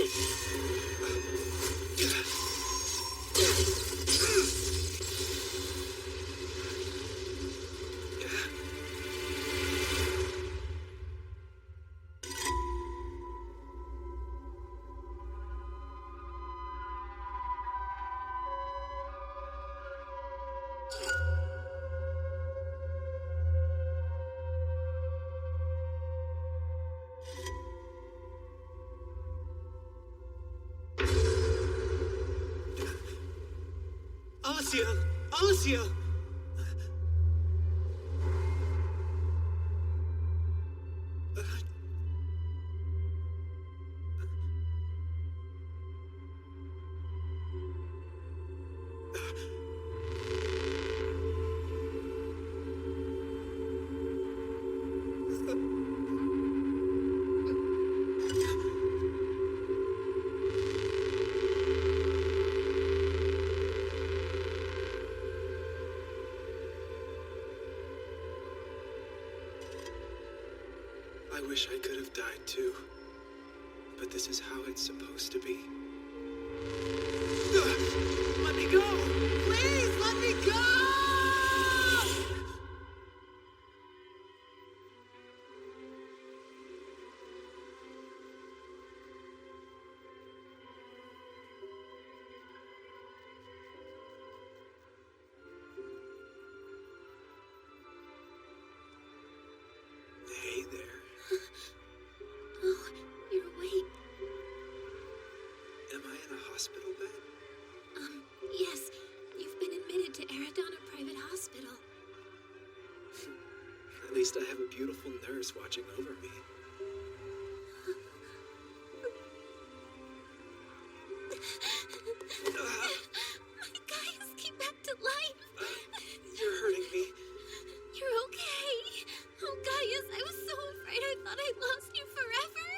Alicia! Alicia! I wish I could have died too. But this is how it's supposed to be. Let me go! Please, let me go! Hey there. Oh, you're awake. Am I in a hospital bed? Yes. You've been admitted to Eridana Private Hospital. At least I have a beautiful nurse watching over me. My Gaius came back to life. You're hurting me. You're okay. Oh, Gaius, I was so afraid I thought I'd lost you forever.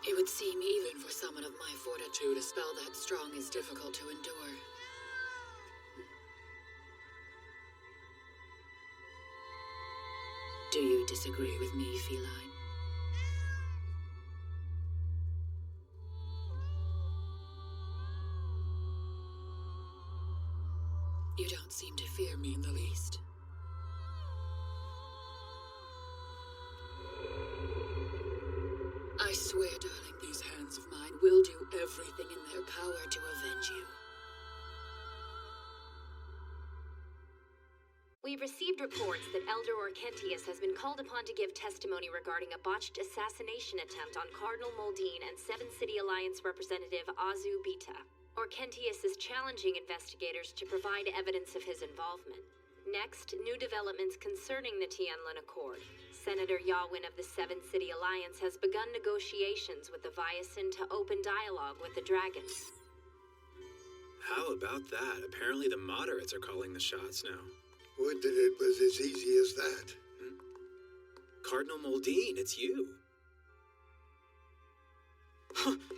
It would seem even for someone of my fortitude, a spell that strong is difficult to endure. Do you disagree with me, Feline? You don't seem to fear me in the least. I swear, darling, these hands of mine will do everything in their power to avenge you. We received reports that Elder Orkentius has been called upon to give testimony regarding a botched assassination attempt on Cardinal Moldine and Seven City Alliance representative Azu Bita. Orkentius is challenging investigators to provide evidence of his involvement. Next, new developments concerning the Tianlin Accord. Senator Yawin of the Seven City Alliance has begun negotiations with the Viacin to open dialogue with the dragons. How about that? Apparently the moderates are calling the shots now. Would that it was as easy as that. Cardinal Moldine, it's you.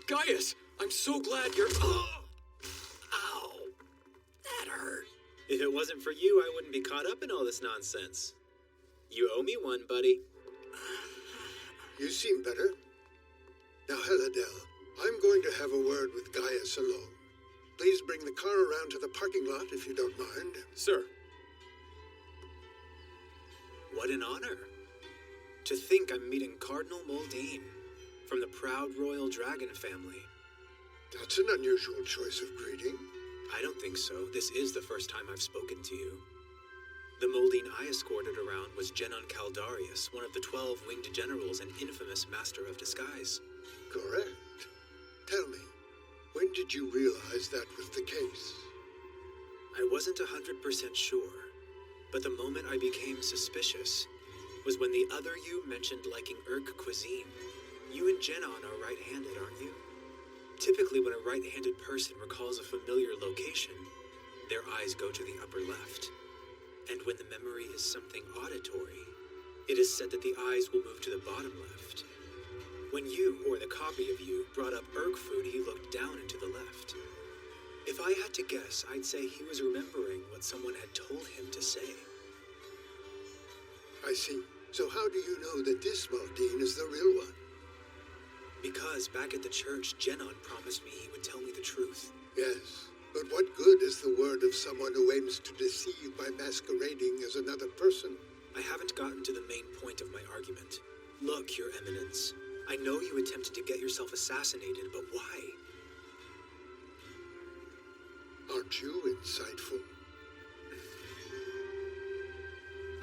Gaius, I'm so glad you're... Oh! Ow! That hurt. If it wasn't for you, I wouldn't be caught up in all this nonsense. You owe me one, buddy. You seem better. Now, Heladel, I'm going to have a word with Gaius alone. Please bring the car around to the parking lot if you don't mind. Sir. What an honor. To think I'm meeting Cardinal Moldine from the proud royal dragon family. That's an unusual choice of greeting. I don't think so. This is the first time I've spoken to you. The Moldine I escorted around was Genon Caldarius, one of the 12 winged generals and infamous master of disguise. Correct. Tell me, when did you realize that was the case? I wasn't 100% sure, but the moment I became suspicious was when the other you mentioned liking Urk cuisine. You and Genon are right-handed, aren't you? Typically, when a right-handed person recalls a familiar location, their eyes go to the upper left. And when the memory is something auditory, it is said that the eyes will move to the bottom left. When you, or the copy of you, brought up Urk food, he looked down and to the left. If I had to guess, I'd say he was remembering what someone had told him to say. I see. So how do you know that this Moldine is the real one? Because back at the church, Genon promised me he would tell me the truth. Yes, but what good is the word of someone who aims to deceive by masquerading as another person? I haven't gotten to the main point of my argument. Look, Your Eminence, I know you attempted to get yourself assassinated, but why? Aren't you insightful?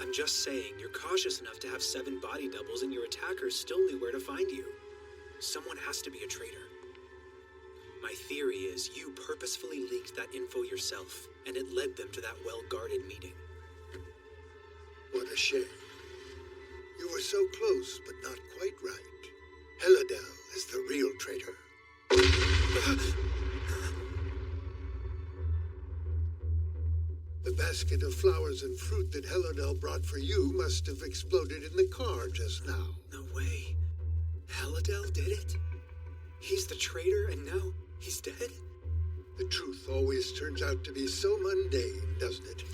I'm just saying, you're cautious enough to have 7 body doubles and your attackers still knew where to find you. Someone has to be a traitor. My theory is you purposefully leaked that info yourself, and it led them to that well-guarded meeting. What a shame. You were so close, but not quite right. Heladel is the real traitor. The basket of flowers and fruit that Heladel brought for you must have exploded in the car just now. No way. Heladel did it? He's the traitor and now he's dead? The truth always turns out to be so mundane, doesn't it?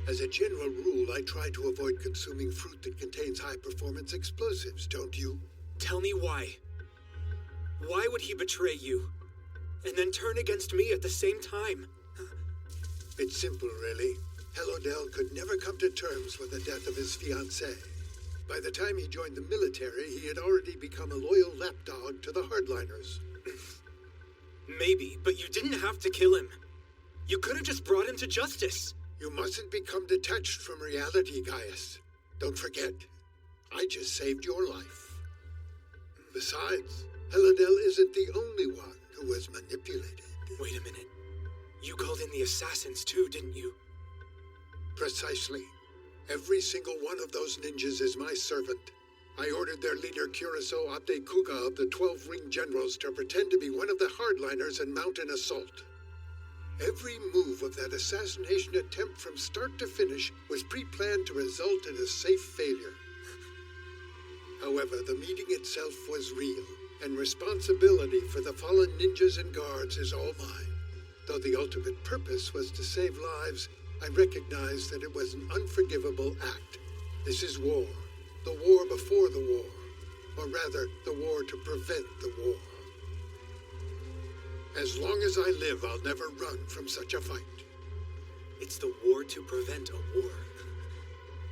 As a general rule, I try to avoid consuming fruit that contains high-performance explosives, don't you? Tell me why. Why would he betray you? And then turn against me at the same time? It's simple, really. Helodell could never come to terms with the death of his fiancée. By the time he joined the military, he had already become a loyal lapdog to the hardliners. Maybe, but you didn't have to kill him. You could have just brought him to justice. You mustn't become detached from reality, Gaius. Don't forget, I just saved your life. Besides, Helodell isn't the only one who was manipulated. Wait a minute. You called in the assassins too, didn't you? Precisely. Every single one of those ninjas is my servant. I ordered their leader Curaçao Abde Kuga of the 12 Ring Generals to pretend to be one of the hardliners and mount an assault. Every move of that assassination attempt from start to finish was pre-planned to result in a safe failure. However, the meeting itself was real, and responsibility for the fallen ninjas and guards is all mine. Though the ultimate purpose was to save lives, I recognize that it was an unforgivable act. This is war. The war before the war. Or rather, the war to prevent the war. As long as I live, I'll never run from such a fight. It's the war to prevent a war.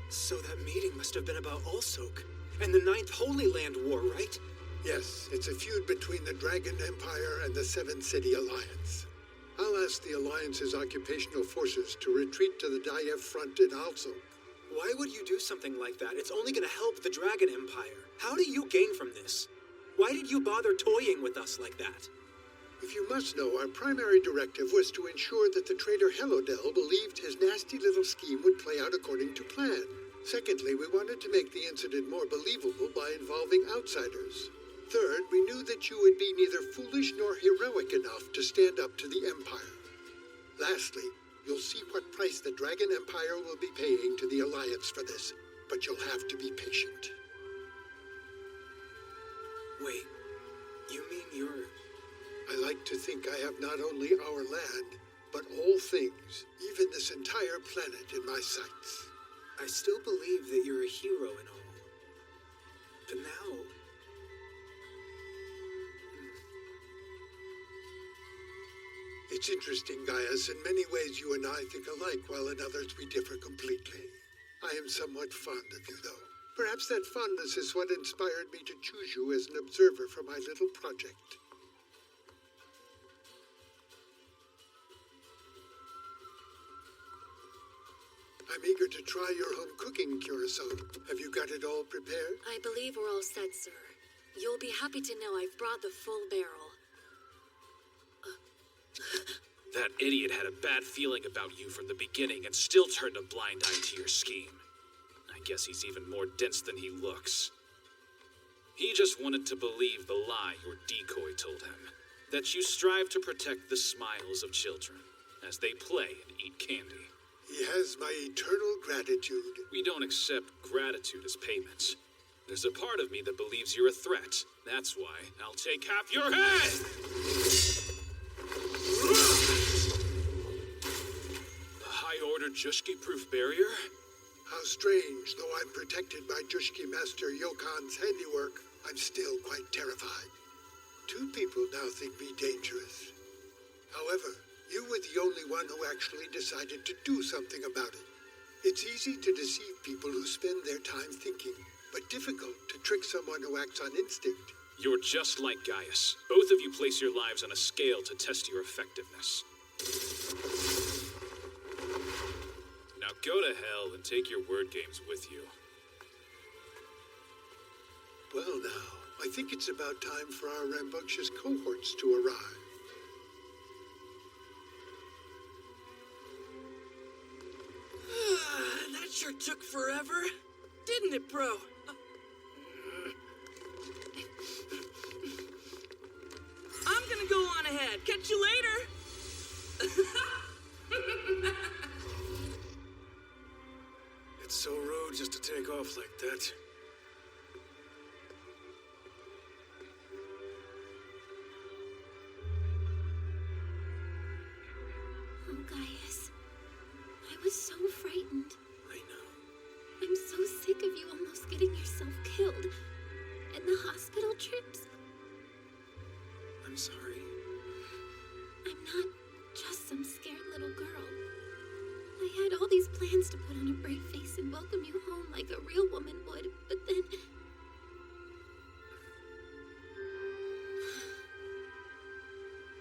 So that meeting must have been about Ulsoak and the Ninth Holy Land War, right? Yes, it's a feud between the Dragon Empire and the Seven City Alliance. I'll ask the Alliance's occupational forces to retreat to the Diev front in Ulsoak. Why would you do something like that? It's only going to help the Dragon Empire. How do you gain from this? Why did you bother toying with us like that? If you must know, our primary directive was to ensure that the traitor Helodell believed his nasty little scheme would play out according to plan. Secondly, we wanted to make the incident more believable by involving outsiders. Third, we knew that you would be neither foolish nor heroic enough to stand up to the Empire. Lastly, you'll see what price the Dragon Empire will be paying to the Alliance for this, but you'll have to be patient. Wait, you mean you're... I like to think I have not only our land, but all things, even this entire planet in my sights. I still believe that you're a hero and all. But now... It's interesting, Gaius. In many ways, you and I think alike, while in others we differ completely. I am somewhat fond of you, though. Perhaps that fondness is what inspired me to choose you as an observer for my little project. I'm eager to try your home cooking, Curaçao. Have you got it all prepared? I believe we're all set, sir. You'll be happy to know I've brought the full barrel. That idiot had a bad feeling about you from the beginning and still turned a blind eye to your scheme. I guess he's even more dense than he looks. He just wanted to believe the lie your decoy told him, that you strive to protect the smiles of children as they play and eat candy. He has my eternal gratitude. We don't accept gratitude as payment. There's a part of me that believes you're a threat. That's why I'll take half your head! The high-order Jushki-proof barrier? How strange. Though I'm protected by Jushki Master Yokan's handiwork, I'm still quite terrified. 2 people now think me dangerous. However, you were the only one who actually decided to do something about it. It's easy to deceive people who spend their time thinking, but difficult to trick someone who acts on instinct. You're just like Gaius. Both of you place your lives on a scale to test your effectiveness. Now go to hell and take your word games with you. Well now, I think it's about time for our rambunctious cohorts to arrive. That sure took forever, didn't it, bro? I'm gonna go on ahead. Catch you later. It's so rude just to take off like that. Oh, Gaius. I was so frightened. I know. I'm so sick of you almost getting yourself killed. And the hospital trips. I'm sorry. I'm not just some scared little girl. I had all these plans plans to put on a brave face and welcome you home like a real woman would, but then...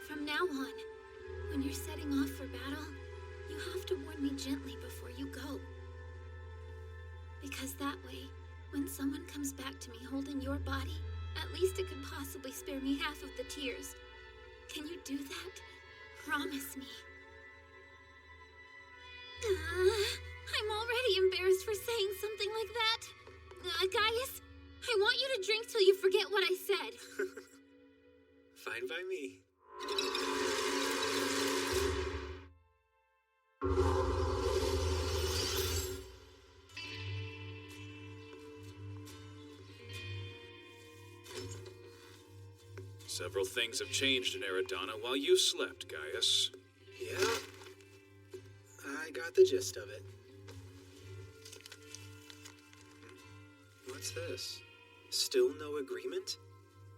From now on, when you're setting off for battle, you have to warn me gently before you go. Because that way, when someone comes back to me holding your body, at least it could possibly spare me half of the tears. Can you do that? Promise me. I'm already embarrassed for saying something like that. Gaius, I want you to drink till you forget what I said. Fine by me. Several things have changed in Eridana while you slept, Gaius. Yeah, I got the gist of it. What's this? Still no agreement?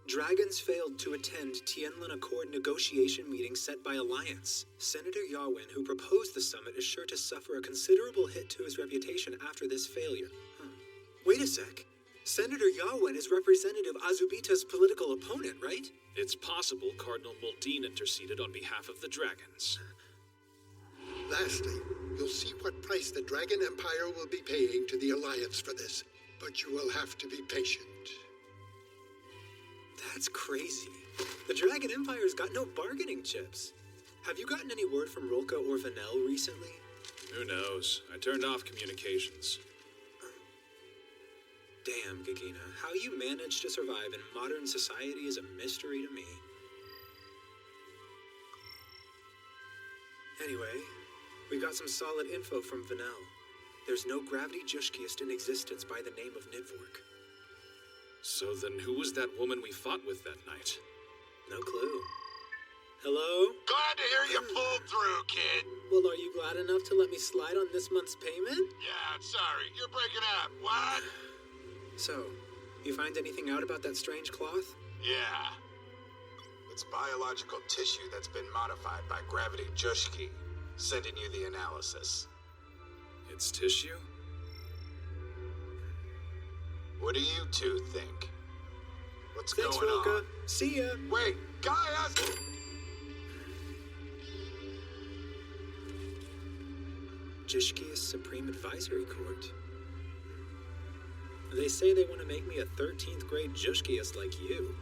Dragons failed to attend Tianlin Accord negotiation meeting set by Alliance. Senator Yawin, who proposed the summit, is sure to suffer a considerable hit to his reputation after this failure. Wait a sec. Senator Yawin is Representative Azubita's political opponent, right? It's possible Cardinal Muldean interceded on behalf of the dragons. Lastly, you'll see what price the Dragon Empire will be paying to the Alliance for this, but you will have to be patient. That's crazy. The Dragon Empire's got no bargaining chips. Have you gotten any word from Rolka or Vanel recently? Who knows? I turned off communications. Damn, Gagina, how you managed to survive in modern society is a mystery to me. Anyway, we got some solid info from Vanel. There's no gravity Jushkiist in existence by the name of Nidvork. So then who was that woman we fought with that night? No clue. Hello? Glad to hear you pulled through, kid. Well, are you glad enough to let me slide on this month's payment? Yeah, sorry. You're breaking up. What? So, you find anything out about that strange cloth? Yeah. It's biological tissue that's been modified by Gravity Jushki. Sending you the analysis. It's tissue? What do you two think? What's Thanks, going Rolka. on? See ya. Wait, Gaius! Jushkiist Supreme Advisory Court. They say they want to make me a 13th grade Jushkiist like you.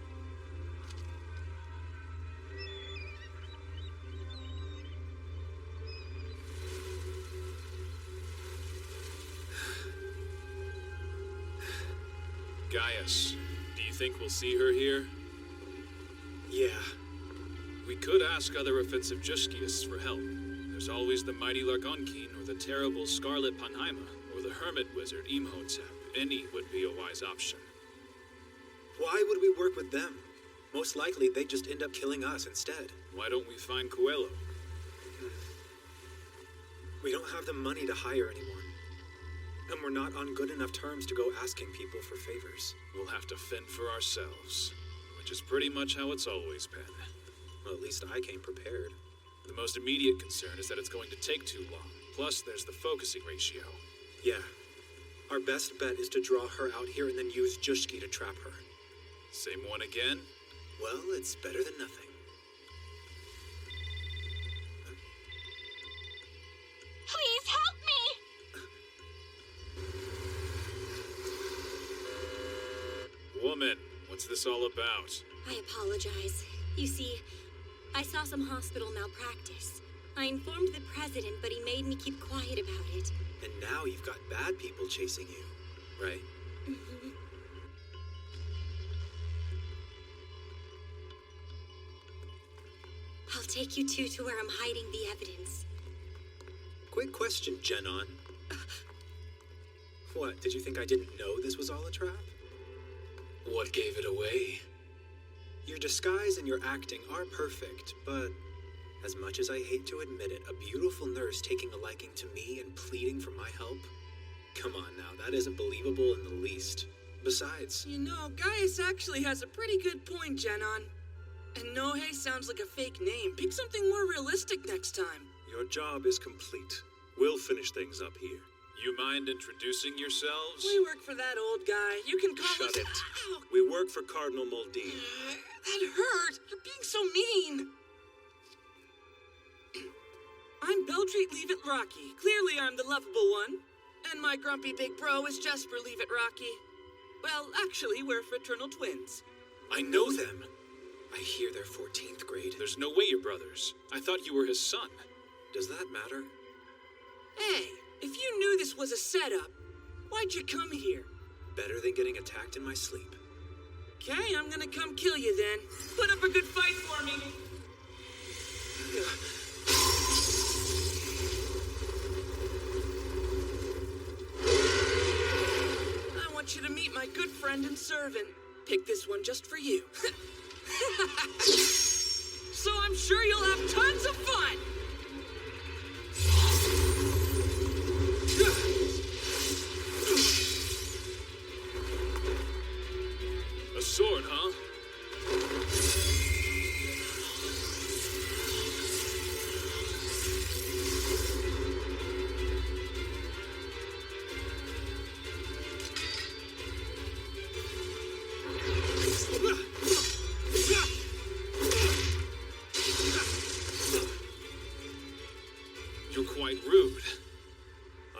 Gaius, do you think we'll see her here? Yeah. We could ask other offensive Jushkiists for help. There's always the mighty Largonkeen, or the terrible Scarlet Panhaima, or the hermit wizard Imhotep. Any would be a wise option. Why would we work with them? Most likely they'd just end up killing us instead. Why don't we find Coelho? We don't have the money to hire anyone. And we're not on good enough terms to go asking people for favors. We'll have to fend for ourselves, which is pretty much how it's always been. Well, at least I came prepared. The most immediate concern is that it's going to take too long. Plus, there's the focusing ratio. Yeah. Our best bet is to draw her out here and then use Jushki to trap her. Same one again? Well, it's better than nothing. Please help me! Woman, what's this all about? I apologize. You see, I saw some hospital malpractice. I informed the president, but he made me keep quiet about it. And now you've got bad people chasing you, right? Mm-hmm. I'll take you two to where I'm hiding the evidence. Quick question, Genon. What, did you think I didn't know this was all a trap? What gave it away? Your disguise and your acting are perfect, but as much as I hate to admit it, a beautiful nurse taking a liking to me and pleading for my help? Come on now, that isn't believable in the least. Besides... You know, Gaius actually has a pretty good point, Genon. And Nohei sounds like a fake name. Pick something more realistic next time. Your job is complete. We'll finish things up here. You mind introducing yourselves? We work for that old guy. You can call Shut us... it. Ow! We work for Cardinal Muldean. That hurt. You're being so mean. I'm Beldreet Leavitt Rocky. Clearly I'm the lovable one. And my grumpy big bro is Jesper Leavitt Rocky. Well, actually, we're fraternal twins. I know them. I hear they're 14th grade. There's no way you're brothers. I thought you were his son. Does that matter? Hey, if you knew this was a setup, why'd you come here? Better than getting attacked in my sleep. Okay, I'm gonna come kill you then. Put up a good fight for me. I want you to meet my good friend and servant. Pick this one just for you. So I'm sure you'll have tons of fun. A sword, huh? You're quite rude.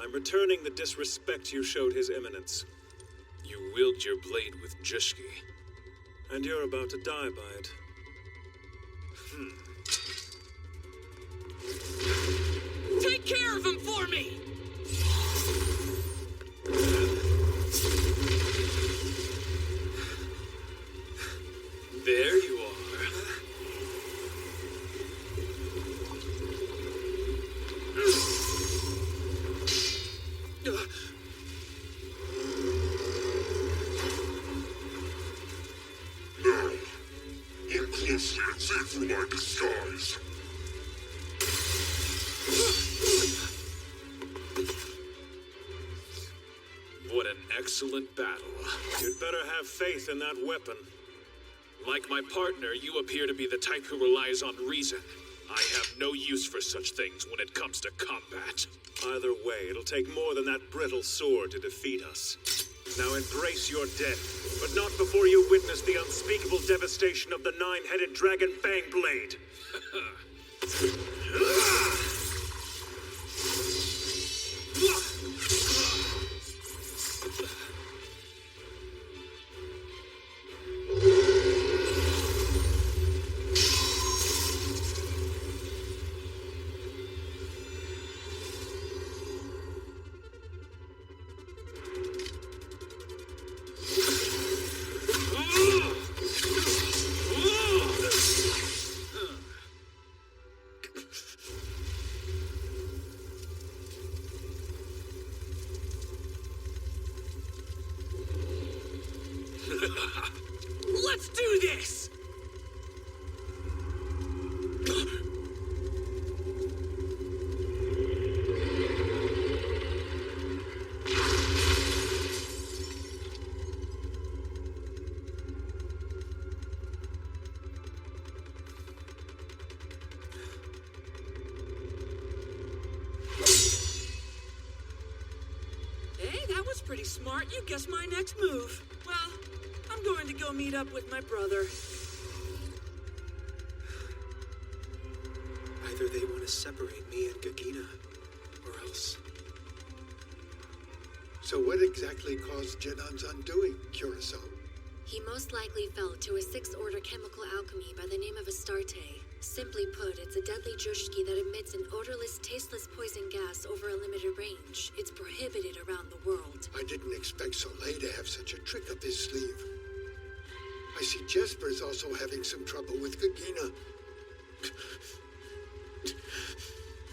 I'm returning the disrespect you showed His Eminence. You wield your blade with Jushki. And you're about to die by it. Take care of him for me! There you are. Now, look closely and see through my disguise. What an excellent battle. You'd better have faith in that weapon. Like my partner, you appear to be the type who relies on reason. I have no use for such things when it comes to combat. Either way, it'll take more than that brittle sword to defeat us. Now embrace your death, but not before you witness the unspeakable devastation of the nine-headed dragon Fang Blade. Let's do this! Hey, that was pretty smart. You guessed my next move. Well, I'm going to go meet up with my brother. Either they want to separate me and Gagina, or else. So what exactly caused Genon's undoing, Curacao? He most likely fell to a sixth order chemical alchemy by the name of Astarte. Simply put, it's a deadly Jushki that emits an odorless, tasteless poison gas over a limited range. It's prohibited around the world. I didn't expect Soleil to have such a trick up his sleeve. I see Jesper's also having some trouble with Gagina.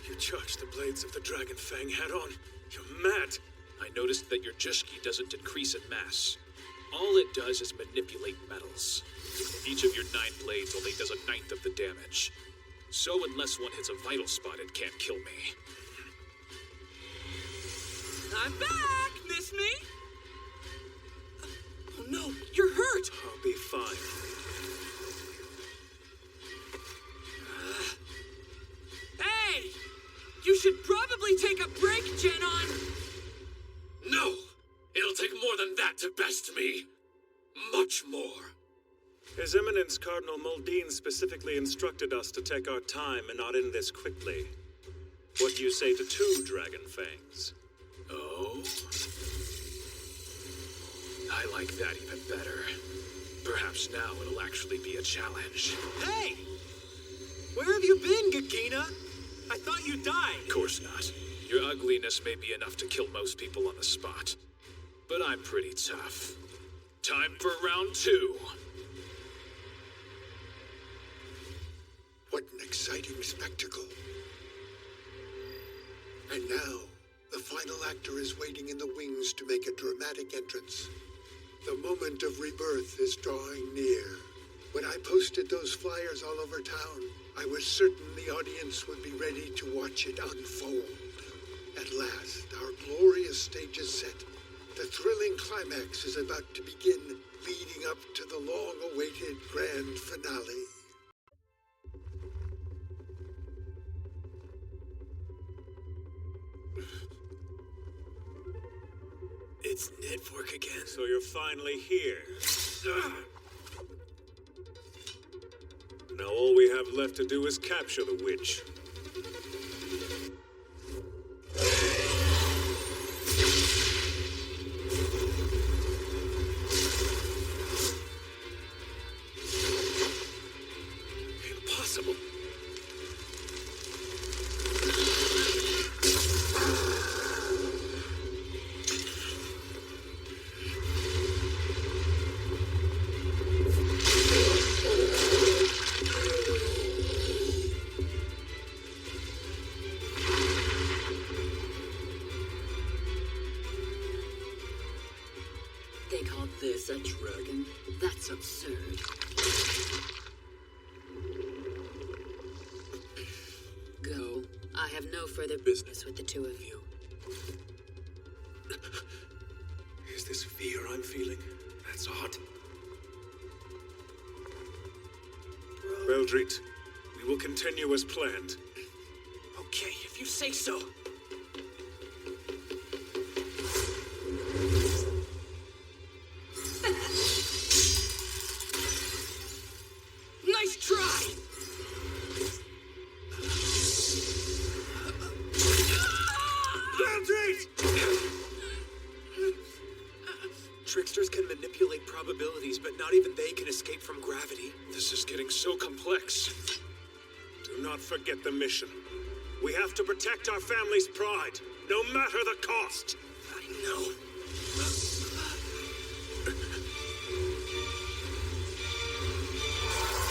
You charged the blades of the Dragon Fang head-on. You're mad. I noticed that your Jushki doesn't increase in mass. All it does is manipulate metals. Each of your 9 blades only does 1/9 of the damage. So unless one hits a vital spot, it can't kill me. I'm back! Miss me? Oh no, you're hurt! I'll be fine. Hey! You should probably take a break, Genon. No! It'll take more than that to best me. Much more. His Eminence Cardinal Muldean specifically instructed us to take our time and not end this quickly. What do you say to 2 Dragon Fangs? Oh? I like that even better. Perhaps now it'll actually be a challenge. Hey! Where have you been, Gagina? I thought you died. Of course not. Your ugliness may be enough to kill most people on the spot. But I'm pretty tough. Time for round 2. What an exciting spectacle. And now, the final actor is waiting in the wings to make a dramatic entrance. The moment of rebirth is drawing near. When I posted those flyers all over town, I was certain the audience would be ready to watch it unfold. At last, our glorious stage is set. The thrilling climax is about to begin, leading up to the long-awaited grand finale. It's Nidfork again. So you're finally here. Now all we have left to do is capture the witch. Impossible. They called this a dragon? That's absurd. Go. I have no further business with the 2 of you. Is this fear I'm feeling? That's odd. Beldreet, we will continue as planned. Okay, if you say so. Nice try! Tricksters can manipulate probabilities, but not even they can escape from gravity. This is getting so complex. Do not forget the mission. We have to protect our family's pride, no matter the cost. I know.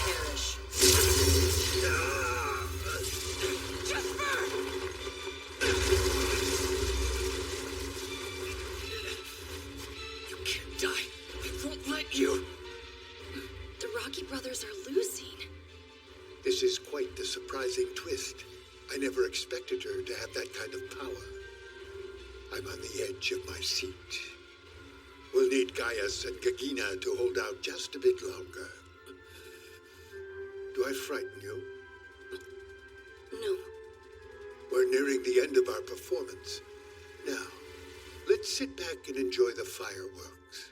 Perish. You can't die. I won't let you. The Rocky brothers are losing. This is quite the surprising twist. I never expected her to have that kind of power. I'm on the edge of my seat. We'll need Gaius and Gagina to hold out just a bit longer. Do I frighten you? No. We're nearing the end of our performance. Now, let's sit back and enjoy the fireworks.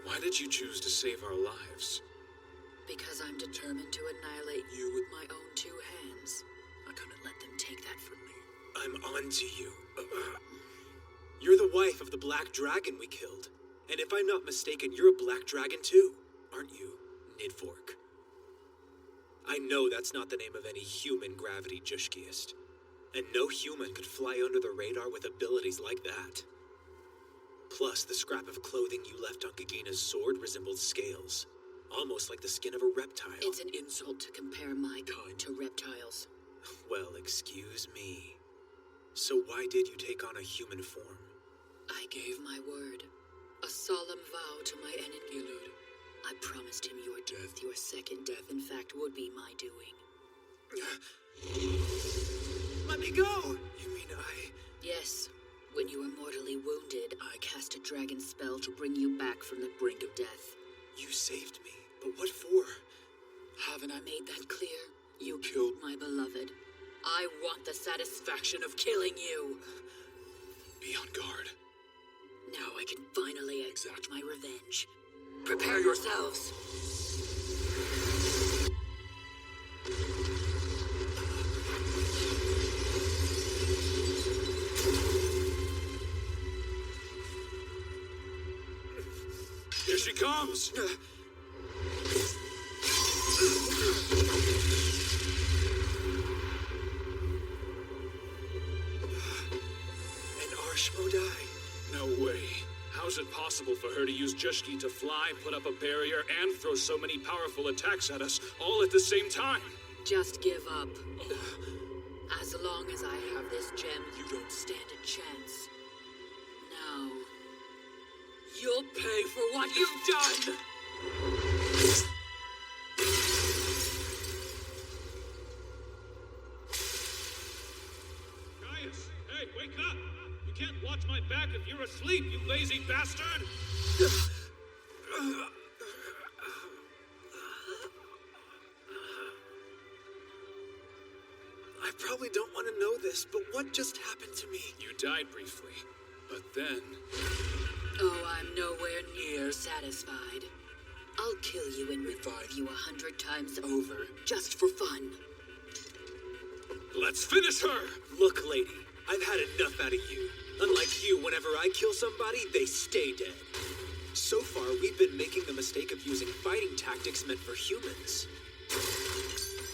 Why did you choose to save our lives? Because I'm determined to annihilate you with my own 2 hands. I couldn't let them take that from me. I'm onto you. You're the wife of the Black Dragon we killed. And if I'm not mistaken, you're a Black Dragon too, aren't you, Nidfork? I know that's not the name of any human gravity Jushkiist. And no human could fly under the radar with abilities like that. Plus, the scrap of clothing you left on Gagina's sword resembled scales. Almost like the skin of a reptile. It's an insult to compare my kind to reptiles. Well, excuse me. So why did you take on a human form? I gave my word. A solemn vow to my Enengilud. I promised him your death, your second death, in fact, would be my doing. Let me go! You mean Yes. When you were mortally wounded, I cast a dragon spell to bring you back from the brink of death. You saved me, but what for? Haven't I made that clear? You killed my beloved. I want the satisfaction of killing you. Be on guard. Now I can finally exact my revenge. Prepare yourselves. Here she comes! And Ashmodai? No way. How's it possible for her to use Jushki to fly, put up a barrier, and throw so many powerful attacks at us, all at the same time? Just give up. As long as I have this gem, you don't stand a chance. Now, you'll pay for what you've done! Gaius! Hey, wake up! You can't watch my back if you're asleep, you lazy bastard! I probably don't want to know this, but what just happened to me? You died briefly, but then... Oh, I'm nowhere near satisfied. I'll kill you and revive you 100 times over, just for fun. Let's finish her! Look, lady, I've had enough out of you. Unlike you, whenever I kill somebody, they stay dead. So far, we've been making the mistake of using fighting tactics meant for humans.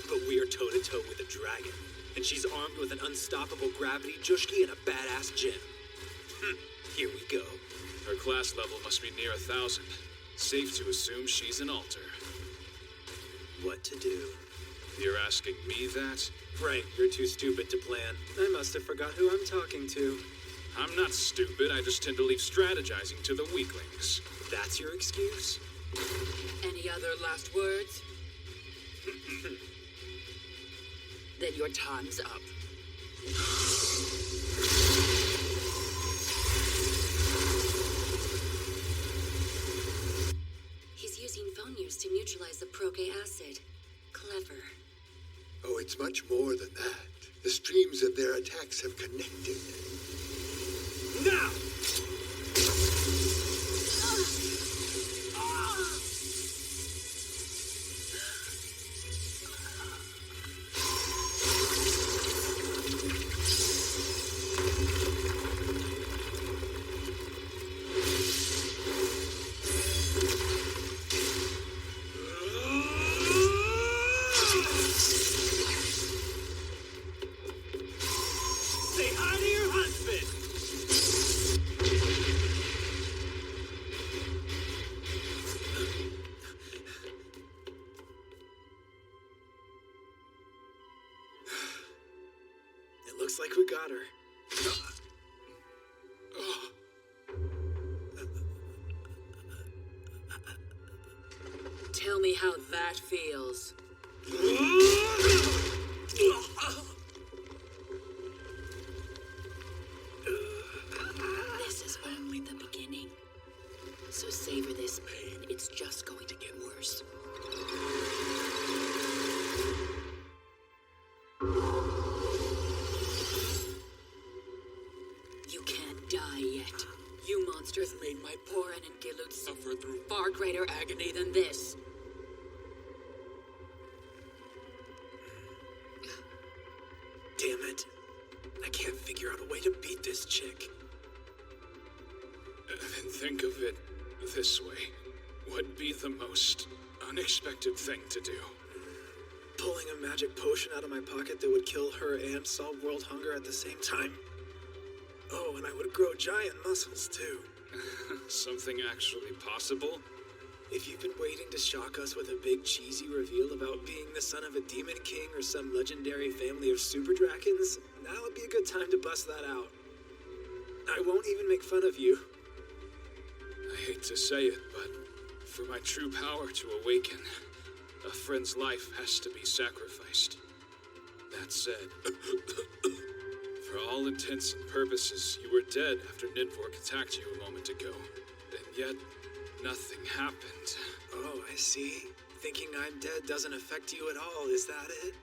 But we are toe-to-toe with a dragon, and she's armed with an unstoppable gravity Jushki and a badass gem. Here we go. Her class level must be near 1,000. Safe to assume she's an altar. What to do? You're asking me that? Right, you're too stupid to plan. I must have forgot who I'm talking to. I'm not stupid, I just tend to leave strategizing to the weaklings. That's your excuse? Any other last words? Then your time's up. He's using Phonius to neutralize the proke acid. Clever. Oh, it's much more than that. The streams of their attacks have connected. Now! Say hi to your husband! It looks like we got her. Tell me how that feels. This is only the beginning. So savor this pain. It's just going to get worse. You can't die yet. You monsters made my poor Enengilut suffer through far greater agony than this. Damn it. I can't figure out a way to beat this chick. Think of it this way. What'd be the most unexpected thing to do? Pulling a magic potion out of my pocket that would kill her and solve world hunger at the same time. Oh, and I would grow giant muscles too. Something actually possible? If you've been waiting to shock us with a big cheesy reveal about being the son of a demon king or some legendary family of super dragons, now would be a good time to bust that out. I won't even make fun of you. I hate to say it, but for my true power to awaken, a friend's life has to be sacrificed. That said, for all intents and purposes, you were dead after Nidvork attacked you a moment ago. And yet, nothing happened. Oh, I see. Thinking I'm dead doesn't affect you at all, is that it?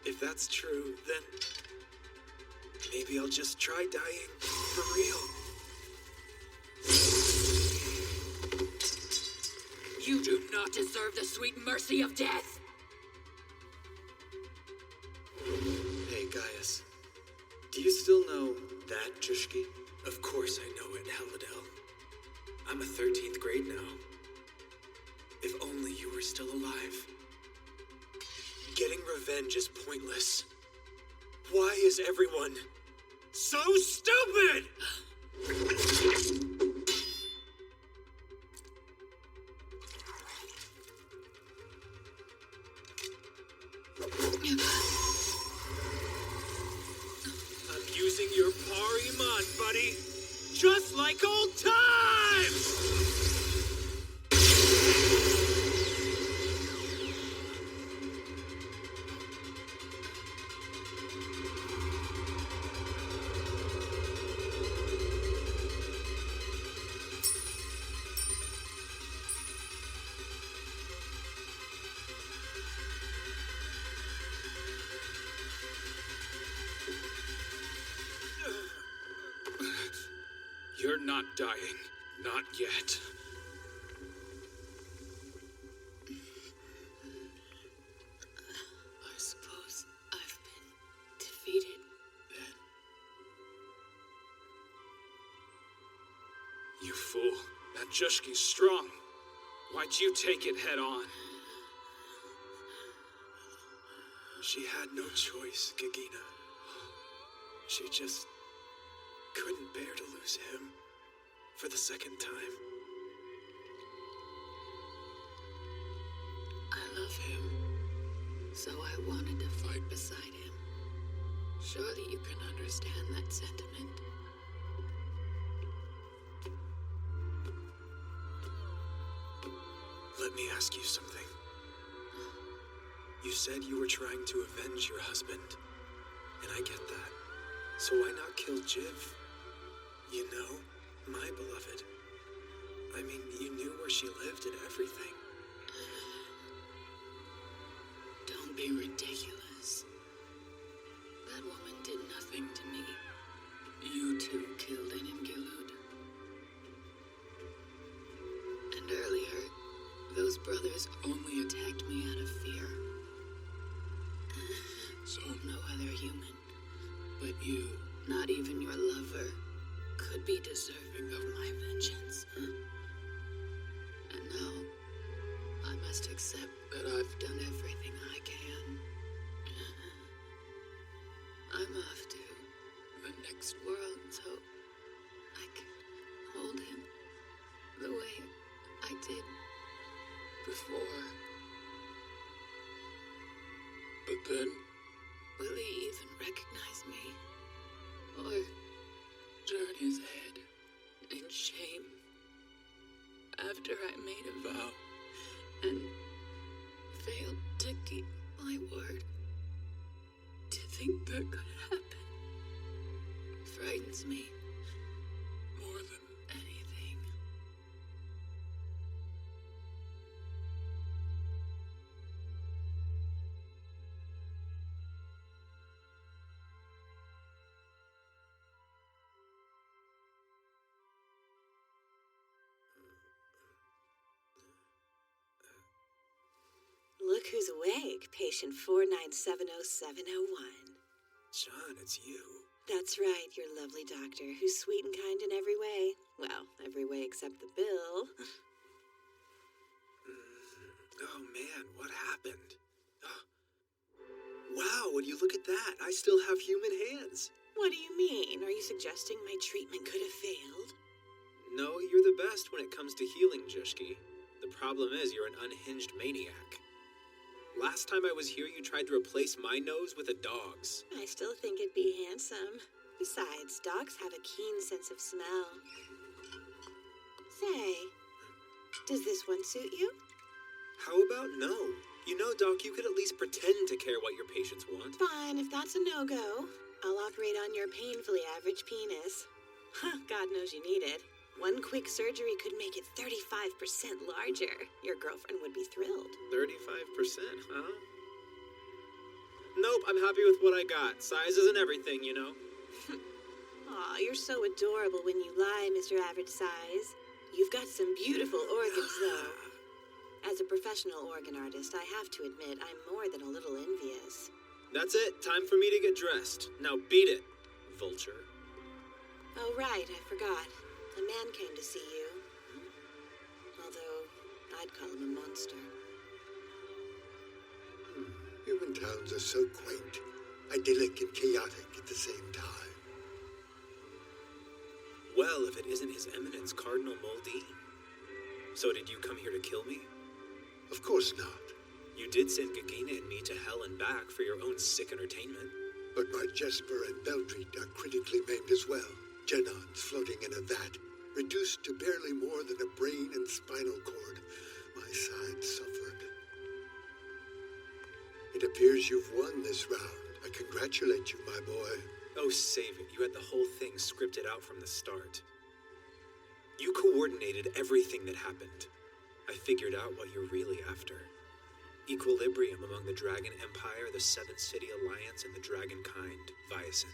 If that's true, then maybe I'll just try dying for real. You do not deserve the sweet mercy of death! Hey, Gaius. Do you still know that Jushki? Of course I know it, Haladel. I'm a 13th grade now. If only you were still alive. Getting revenge is pointless. Why is everyone so stupid? I'm using your Pariman, buddy. Just like old times! You're not dying. Not yet. I suppose I've been defeated then. You fool. That Jushki's strong. Why'd you take it head on? She had no choice, Gagina. She just couldn't bear to lose him for the second time. I love him, so I wanted to fight beside him. Surely you can understand that sentiment. Let me ask you something. You said you were trying to avenge your husband, and I get that. So why not kill Jiv? You know, my beloved. I mean, you knew where she lived and everything. Don't be ridiculous. That woman did nothing to me. You two killed Eningilud. And earlier, those brothers only attacked me out of fear. So no other human, but you, not even your lover, could be deserving of my vengeance. And now, I must accept that I've done everything I can. I'm off to the next world so I can hold him the way I did before. But then, will he even recognize me? Or turn his head in shame after I made a vow and failed to keep my word? To think that could happen frightens me more than anything. Look who's awake, patient 4970701. John, it's you. That's right, your lovely doctor, who's sweet and kind in every way. Well, every way except the bill. Oh man, what happened? Oh. Wow, would you look at that? I still have human hands. What do you mean? Are you suggesting my treatment could have failed? No, you're the best when it comes to healing, Jushki. The problem is you're an unhinged maniac. Last time I was here, you tried to replace my nose with a dog's. I still think it'd be handsome. Besides, dogs have a keen sense of smell. Say, does this one suit you? How about no? You know, Doc, you could at least pretend to care what your patients want. Fine, if that's a no-go, I'll operate on your painfully average penis. God knows you need it. One quick surgery could make it 35% larger. Your girlfriend would be thrilled. 35%, huh? Nope, I'm happy with what I got. Size isn't everything, you know. Aw, you're so adorable when you lie, Mr. Average Size. You've got some beautiful organs, though. As a professional organ artist, I have to admit I'm more than a little envious. That's it. Time for me to get dressed. Now beat it, vulture. Oh, right, I forgot. A man came to see you. Although, I'd call him a monster. Human towns are so quaint, idyllic and chaotic at the same time. Well, if it isn't His Eminence Cardinal Muldean. So did you come here to kill me? Of course not. You did send Gagina and me to hell and back for your own sick entertainment. But my Jesper and Beldreet are critically maimed as well. Genons floating in a vat, reduced to barely more than a brain and spinal cord. My side suffered. It appears you've won this round. I congratulate you, my boy. Oh, save it. You had the whole thing scripted out from the start. You coordinated everything that happened. I figured out what you're really after. Equilibrium among the Dragon Empire, the Seventh City Alliance, and the Dragonkind, Viacin.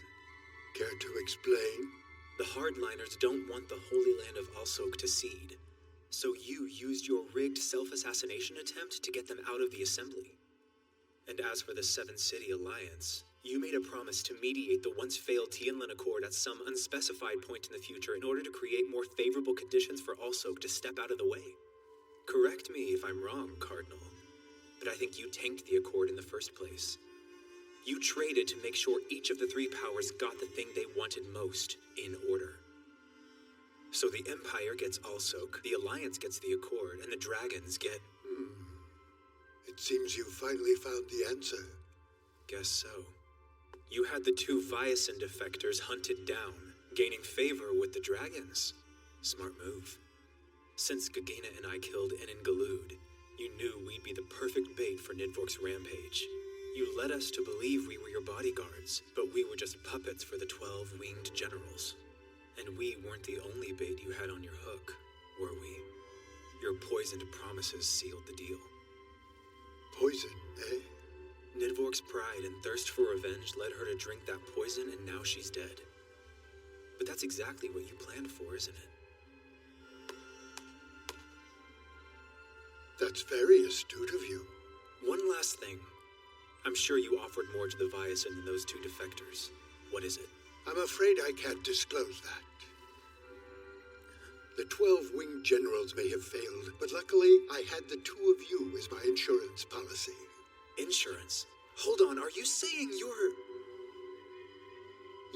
Care to explain? The hardliners don't want the Holy Land of Alsok to cede, so you used your rigged self-assassination attempt to get them out of the Assembly. And as for the Seventh City Alliance, you made a promise to mediate the once-failed Tianlin Accord at some unspecified point in the future in order to create more favorable conditions for Alsok to step out of the way. Correct me if I'm wrong, Cardinal, but I think you tanked the Accord in the first place. You traded to make sure each of the three powers got the thing they wanted most, in order. So the Empire gets Alsok, the Alliance gets the Accord, and the Dragons get... It seems you finally found the answer. Guess so. You had the two Viacin defectors hunted down, gaining favor with the Dragons. Smart move. Since Gagina and I killed Enin Galud, you knew we'd be the perfect bait for Nidvork's rampage. You led us to believe we were your bodyguards, but we were just puppets for the 12 winged generals. And we weren't the only bait you had on your hook, were we? Your poisoned promises sealed the deal. Poison, eh? Nidvork's pride and thirst for revenge led her to drink that poison, and now she's dead. But that's exactly what you planned for, isn't it? That's very astute of you. One last thing. I'm sure you offered more to the Viacin than those two defectors. What is it? I'm afraid I can't disclose that. The 12 winged generals may have failed, but luckily I had the two of you as my insurance policy. Insurance? Hold on, are you saying you're...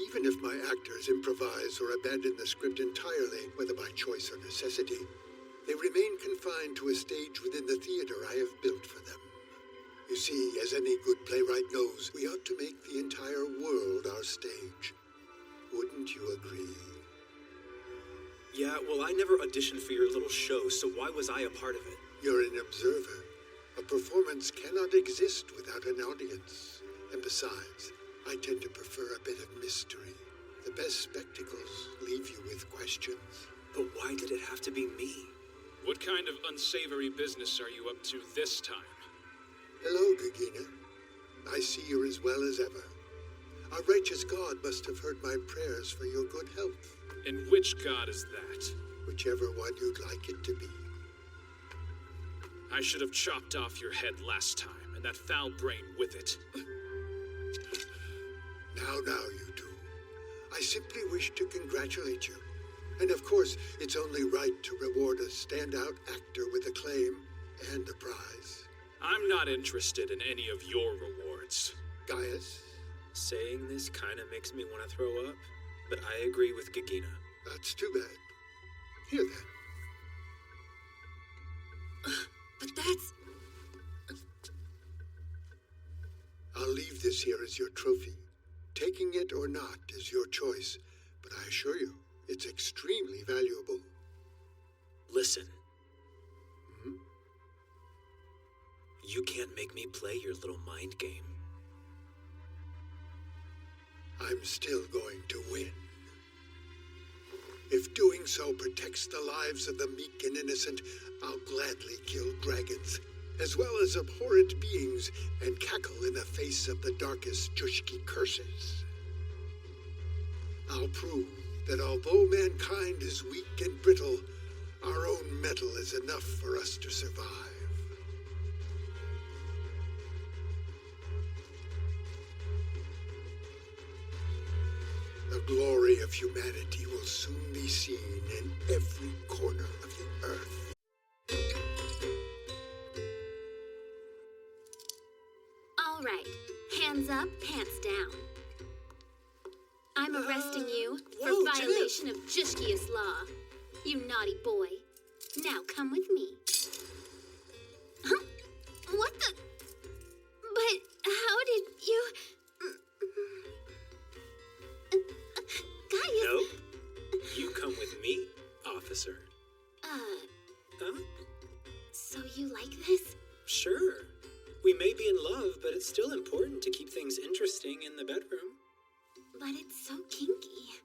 Even if my actors improvise or abandon the script entirely, whether by choice or necessity, they remain confined to a stage within the theater I have built for them. You see, as any good playwright knows, we ought to make the entire world our stage. Wouldn't you agree? Yeah, well, I never auditioned for your little show, so why was I a part of it? You're an observer. A performance cannot exist without an audience. And besides, I tend to prefer a bit of mystery. The best spectacles leave you with questions. But why did it have to be me? What kind of unsavory business are you up to this time? Hello, Gagina. I see you're as well as ever. Our righteous God must have heard my prayers for your good health. And which god is that? Whichever one you'd like it to be. I should have chopped off your head last time, and that foul brain with it. Now you do. I simply wish to congratulate you. And of course, it's only right to reward a standout actor with acclaim and a prize. I'm not interested in any of your rewards. Gaius? Saying this kind of makes me want to throw up, but I agree with Gagina. That's too bad. Here then. But that's... I'll leave this here as your trophy. Taking it or not is your choice, but I assure you, it's extremely valuable. Listen. You can't make me play your little mind game. I'm still going to win. If doing so protects the lives of the meek and innocent, I'll gladly kill dragons, as well as abhorrent beings, and cackle in the face of the darkest Jushki curses. I'll prove that although mankind is weak and brittle, our own metal is enough for us to survive. The glory of humanity will soon be seen in every corner of the earth. All right, hands up, pants down. I'm arresting you for whoa, violation of Jushkius law. You naughty boy. Now come with me. Huh? What the? But how did you... Gaius... No, you come with me, officer. Huh? So you like this? Sure. We may be in love, but it's still important to keep things interesting in the bedroom. But it's so kinky.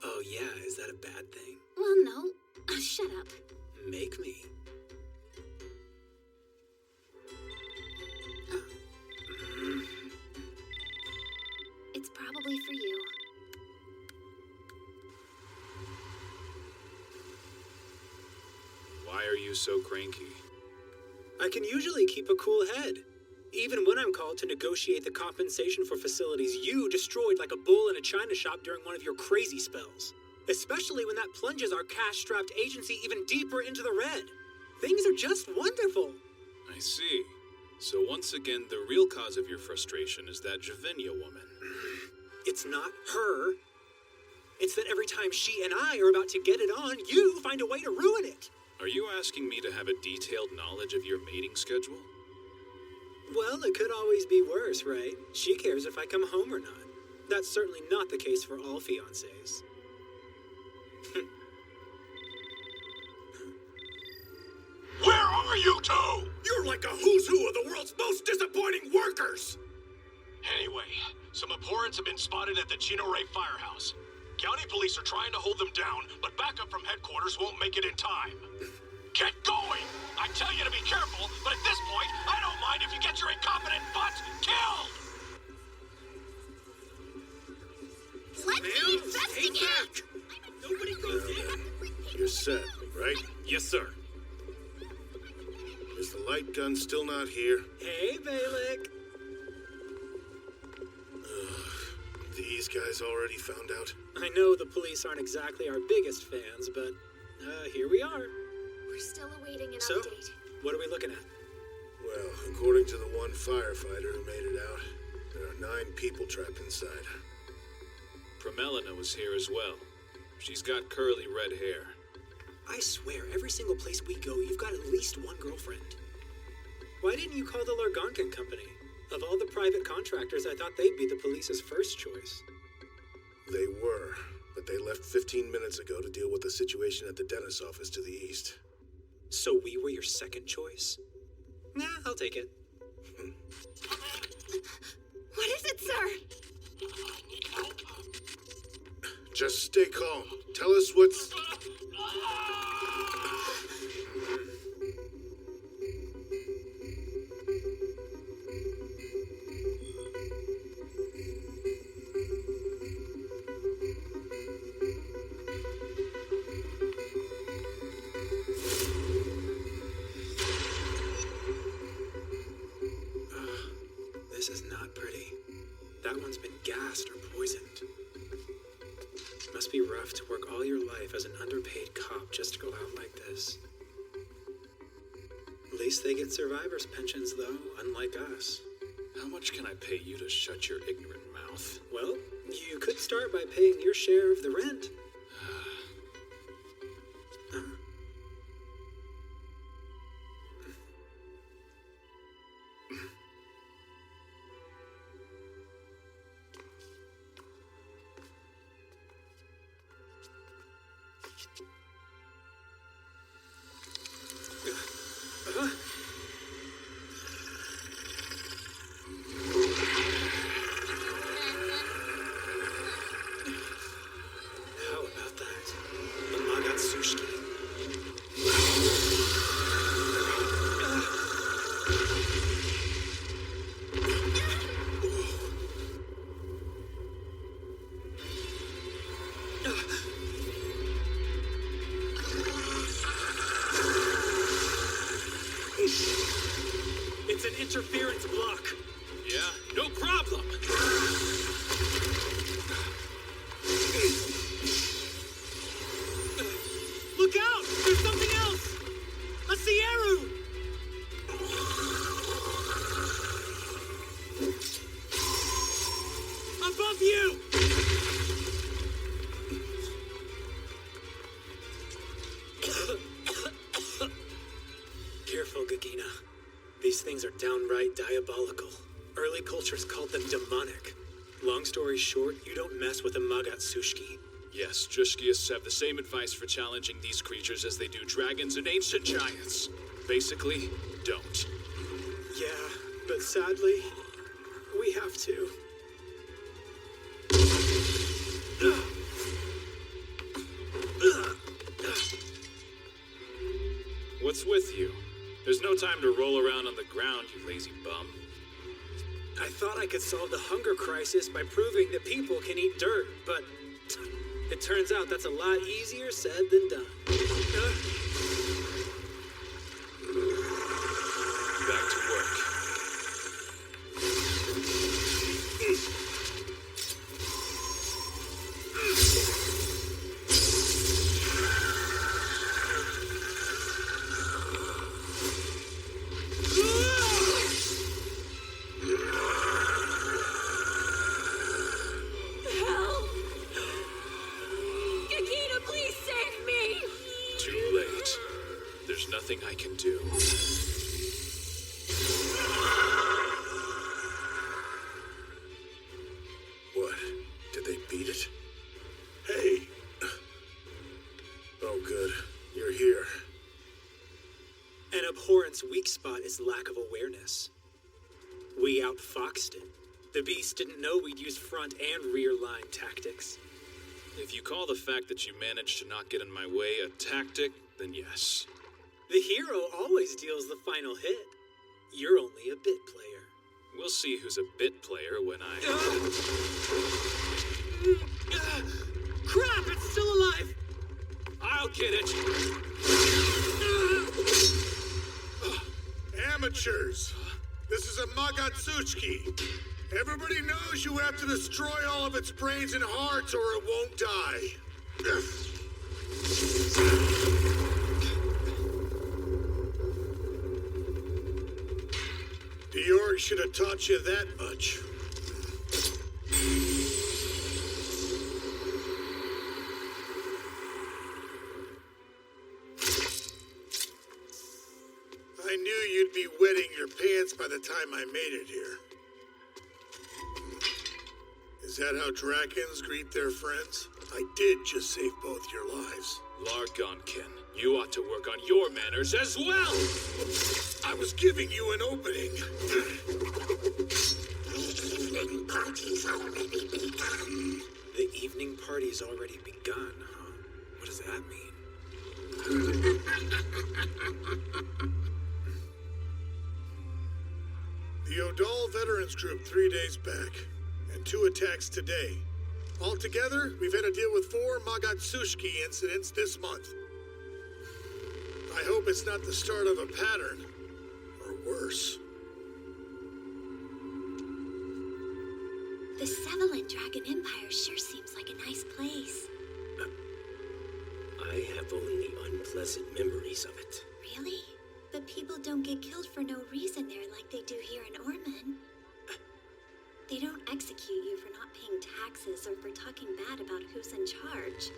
Oh yeah, is that a bad thing? Well, no. Shut up. Make me. It's probably for you. Why are you so cranky? I can usually keep a cool head. Even when I'm called to negotiate the compensation for facilities you destroyed like a bull in a china shop during one of your crazy spells. Especially when that plunges our cash-strapped agency even deeper into the red. Things are just wonderful. I see. So once again, the real cause of your frustration is that Javinia woman. It's not her. It's that every time she and I are about to get it on, you find a way to ruin it. Are you asking me to have a detailed knowledge of your mating schedule? Well, it could always be worse, right? She cares if I come home or not. That's certainly not the case for all fiancés. Where are you two? You're like a who's who of the world's most disappointing workers! Anyway, some abhorrents have been spotted at the Chino Ray firehouse. County police are trying to hold them down, but backup from headquarters won't make it in time. Get going! I tell you to be careful, but at this point, I don't mind if you get your incompetent butts killed! Let's investigate! Nobody goes in! You're set, right? Yes, sir. Is the light gun still not here? Hey, Balak. These guys already found out. I know the police aren't exactly our biggest fans, but here we are. We're still awaiting an So, update. what are we looking at? Well, according to the one firefighter who made it out, there are 9 people trapped inside. Promelina was here as well. She's got curly red hair. I swear, every single place we go, you've got at least one girlfriend. Why didn't you call the Largonkin Company? Of all the private contractors, I thought they'd be the police's first choice. They were, but they left 15 minutes ago to deal with the situation at the dentist's office to the east. So we were your second choice? Nah, I'll take it. What is it, sir? Just stay calm. Tell us what's... This is not pretty. That one's been gassed or poisoned. Must be rough to work all your life as an underpaid cop just to go out like this. At least they get survivors' pensions, though, unlike us. How much can I pay you to shut your ignorant mouth? Well, you could start by paying your share of the rent. interference block. Yeah, no problem. Look out! There's something else! A Sierra! Above you! Careful, Gagina. These things are downright diabolical. Early cultures called them demonic. Long story short, you don't mess with a Magatsushki. Yes, Jushkiists have the same advice for challenging these creatures as they do dragons and ancient giants. Basically, don't. Yeah, but sadly, we have to. What's with you? There's no time to roll around on the ground, you lazy bum. I thought I could solve the hunger crisis by proving that people can eat dirt, but it turns out that's a lot easier said than done. Back to work. Help! Gagina, please save me! Too late. There's nothing I can do. What? Did they beat it? Hey! Oh, good. You're here. An abhorrent's weak spot is lack of awareness. We outfoxed it. The beast didn't know we'd use front and rear line tactics. If you call the fact that you managed to not get in my way a tactic, then yes. The hero always deals the final hit. You're only a bit player. We'll see who's a bit player when I... Crap, it's still alive! I'll get it! Amateurs! This is a Magatsushki. Everybody knows you have to destroy all of its brains and hearts or it won't die. Georg should have taught you that much. I knew you'd be wetting your pants by the time I made it here. Is that how Drakons greet their friends? I did just save both your lives. Largonkin, you ought to work on your manners as well! I was giving you an opening. The evening party's already begun. The evening party's already begun, huh? What does that mean? The Odal Veterans Group 3 days back, and 2 attacks today. Altogether, we've had to deal with 4 Magatsushki incidents this month. I hope it's not the start of a pattern, or worse. The Sevalin Dragon Empire sure seems like a nice place. I have only unpleasant memories of it. Really? But people don't get killed for no reason there like they do here in Orman. They don't execute you for not paying taxes or for talking bad about who's in charge.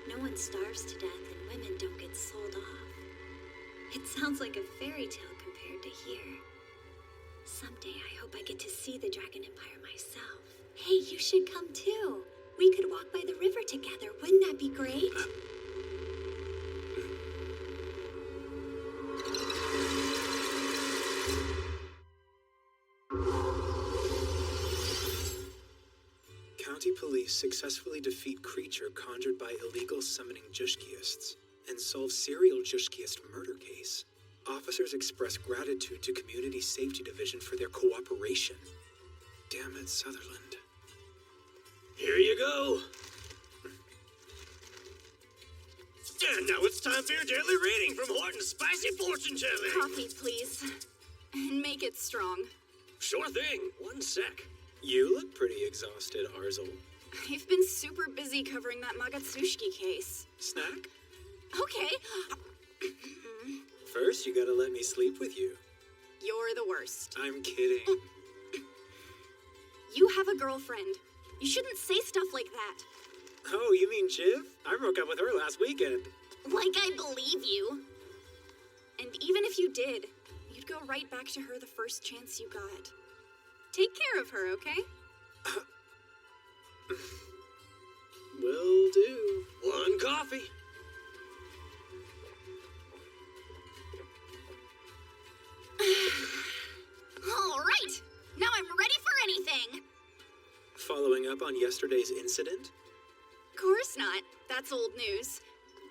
No one starves to death and women don't get sold off. It sounds like a fairy tale compared to here. Someday I hope I get to see the Dragon Empire myself. Hey, you should come too. We could walk by the river together. Wouldn't that be great? County police successfully defeat creature conjured by illegal summoning Jushkiists and solve serial Jushkiist murder case. Officers express gratitude to Community Safety Division for their cooperation. Damn it, Sutherland. Here you go. And now it's time for your daily reading from Horton's Spicy Fortune Jelly. Coffee, please. and make it strong. Sure thing. One sec. You look pretty exhausted, Arzel. I've been super busy covering that Magatsushiki case. Snack? Okay. First, you gotta let me sleep with you. You're the worst. I'm kidding. You have a girlfriend. You shouldn't say stuff like that. Oh, you mean Jiv? I broke up with her last weekend. Like I believe you. And even if you did, you'd go right back to her the first chance you got. Take care of her, okay? Will do. One coffee. All right. Now I'm ready for anything. Following up on yesterday's incident? Course not. That's old news.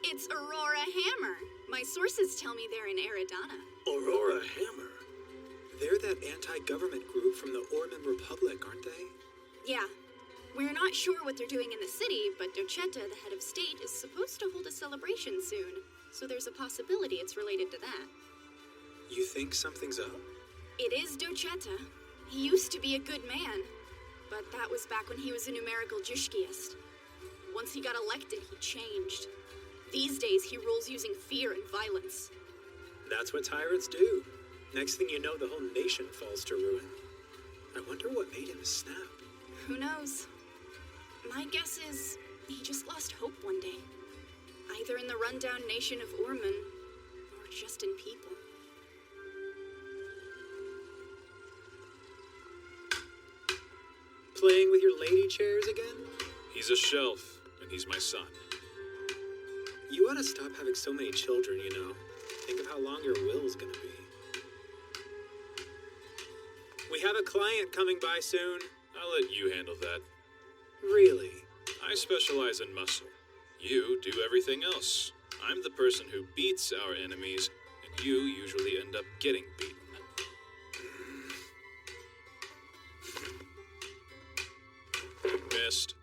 It's Aurora Hammer. My sources tell me they're in Eridana. Aurora Hammer? They're that anti-government group from the Orman Republic, aren't they? Yeah. We're not sure what they're doing in the city, but Dochetta, the head of state, is supposed to hold a celebration soon. So there's a possibility it's related to that. You think something's up? It is Dochetta. He used to be a good man. But that was back when he was a numerical Jushkiist. Once he got elected, he changed. These days, he rules using fear and violence. That's what tyrants do. Next thing you know, the whole nation falls to ruin. I wonder what made him snap. Who knows? My guess is he just lost hope one day. Either in the rundown nation of Orman, or just in people. Playing with your lady chairs again? He's a shelf, and he's my son. You ought to stop having so many children, you know. Think of how long your will's gonna be. We have a client coming by soon. I'll let you handle that. Really? I specialize in muscle. You do everything else. I'm the person who beats our enemies, and you usually end up getting beaten. Missed.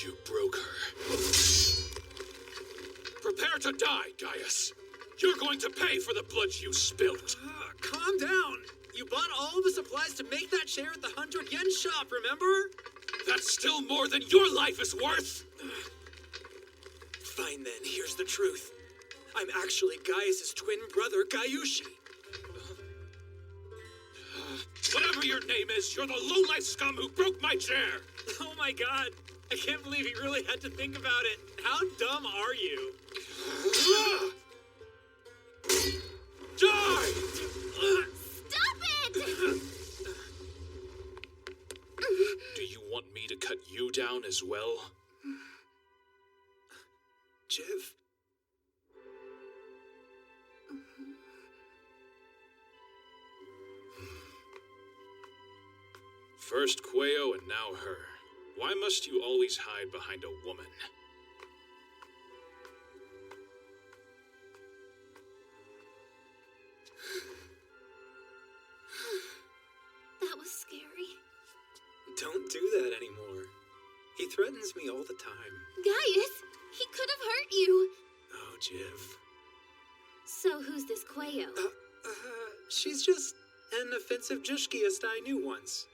You broke her. Prepare to die, Gaius. You're going to pay for the blood you spilled. Calm down. You bought all the supplies to make that chair at the 100-yen shop, remember? That's still more than your life is worth. Fine then, here's the truth. I'm actually Gaius's twin brother, Gayushi. Whatever your name is, you're the lowlife scum who broke my chair. Oh my god. I can't believe he really had to think about it. How dumb are you? Die! Stop it! Do you want me to cut you down as well? Jiv? First Quayo and now her. Why must you always hide behind a woman? That was scary. Don't do that anymore. He threatens me all the time. Gaius, he could have hurt you. Oh, Jiv. So who's this Quayo? She's just an offensive Jushkiist I knew once.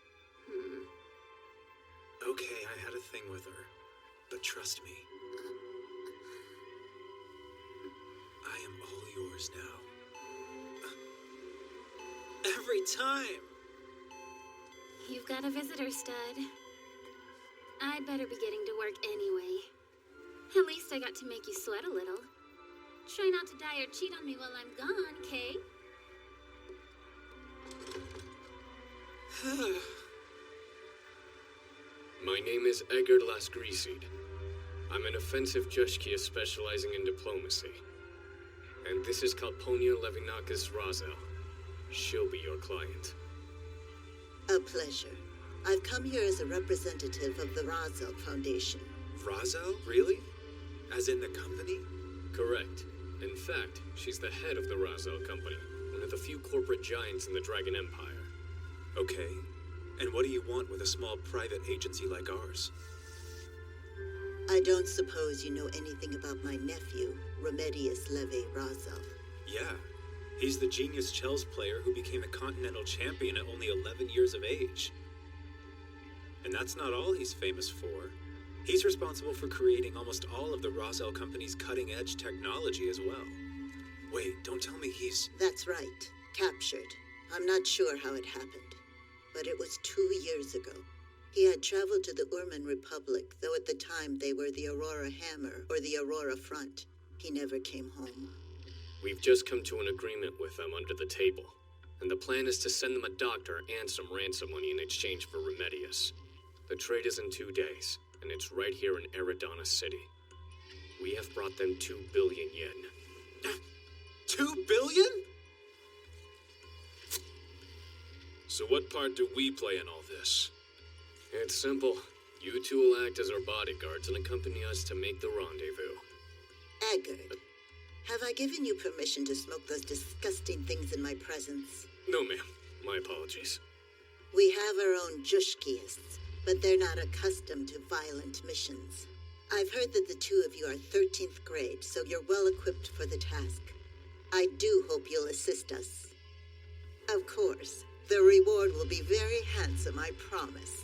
Okay, I had a thing with her. But trust me. I am all yours now. Every time! You've got a visitor, Stud. I'd better be getting to work anyway. At least I got to make you sweat a little. Try not to die or cheat on me while I'm gone, Kay? My name is Egger Lasgriseed. I'm an offensive Jushkia specializing in diplomacy. And this is Kalponia Levinakis Razel. She'll be your client. A pleasure. I've come here as a representative of the Razel Foundation. Razel? Really? As in the company? Correct. In fact, she's the head of the Razel Company, one of the few corporate giants in the Dragon Empire. Okay. And what do you want with a small private agency like ours? I don't suppose you know anything about my nephew, Remedius Leve Razel. Yeah, he's the genius chess player who became a continental champion at only 11 years of age. And that's not all he's famous for. He's responsible for creating almost all of the Razel Company's cutting-edge technology as well. Wait, don't tell me he's... That's right. Captured. I'm not sure how it happened, but it was 2 years ago. He had traveled to the Urman Republic, though at the time they were the Aurora Hammer or the Aurora Front. He never came home. We've just come to an agreement with them under the table, and the plan is to send them a doctor and some ransom money in exchange for Remedius. The trade is in 2 days, and it's right here in Eridana City. We have brought them 2 billion yen. 2 billion? So what part do we play in all this? It's simple. You two will act as our bodyguards and accompany us to make the rendezvous. Eggard, have I given you permission to smoke those disgusting things in my presence? No, ma'am. My apologies. We have our own Jushkiists, but they're not accustomed to violent missions. I've heard that the two of you are 13th grade, so you're well equipped for the task. I do hope you'll assist us. Of course, the reward will be very handsome, I promise.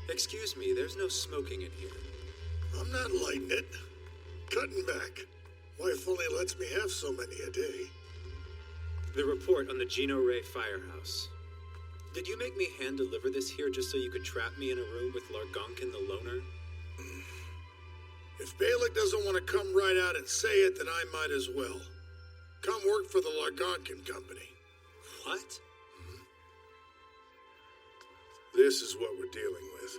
Excuse me, there's no smoking in here. I'm not lighting it. Cutting back. Wife only lets me have so many a day. The report on the Geno Ray Firehouse. Did you make me hand-deliver this here just so you could trap me in a room with Largonkin the Loner? If Balak doesn't want to come right out and say it, then I might as well. Come work for the Largonkin Company. What? This is what we're dealing with.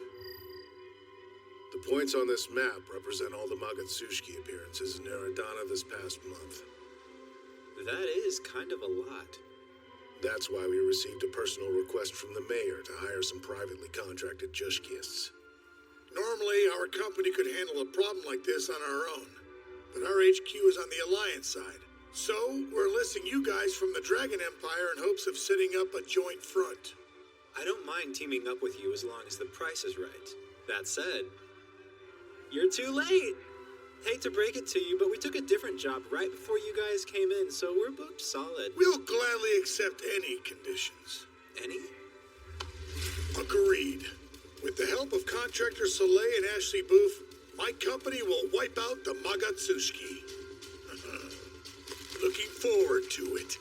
The points on this map represent all the Magatsushki appearances in Eridana this past month. That is kind of a lot. That's why we received a personal request from the mayor to hire some privately contracted Jushkiists. Normally, our company could handle a problem like this on our own, but our HQ is on the Alliance side. So, we're enlisting you guys from the Dragon Empire in hopes of setting up a joint front. I don't mind teaming up with you as long as the price is right. That said, you're too late. Hate to break it to you, but we took a different job right before you guys came in, so we're booked solid. We'll gladly accept any conditions. Any? Agreed. With the help of contractor Soleil and Ashley Booth, my company will wipe out the Magatsushki. Looking forward to it.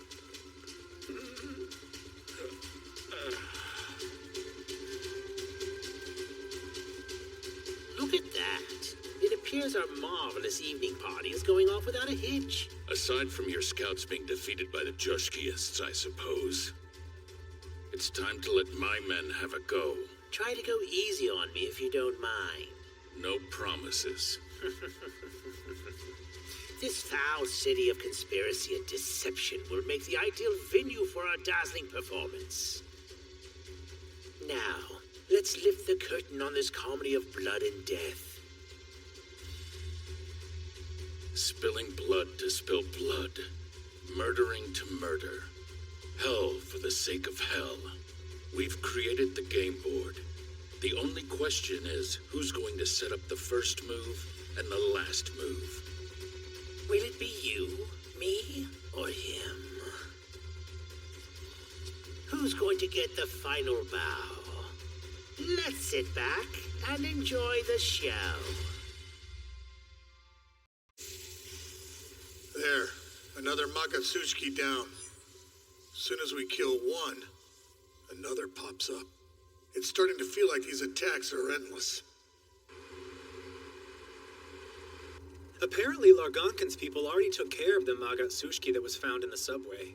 Look at that. It appears our marvelous evening party is going off without a hitch. Aside from your scouts being defeated by the Jushkiists, I suppose. It's time to let my men have a go. Try to go easy on me if you don't mind. No promises. This foul city of conspiracy and deception will make the ideal venue for our dazzling performance. Now, let's lift the curtain on this comedy of blood and death. Spilling blood to spill blood. Murdering to murder. Hell for the sake of hell. We've created the game board. The only question is, who's going to set up the first move and the last move? Will it be you, me, or him? Who's going to get the final bow? Let's sit back and enjoy the show. There, another Magatsushki down. As soon as we kill one, another pops up. It's starting to feel like these attacks are endless. Apparently, Largonkin's people already took care of the Magatsushki that was found in the subway.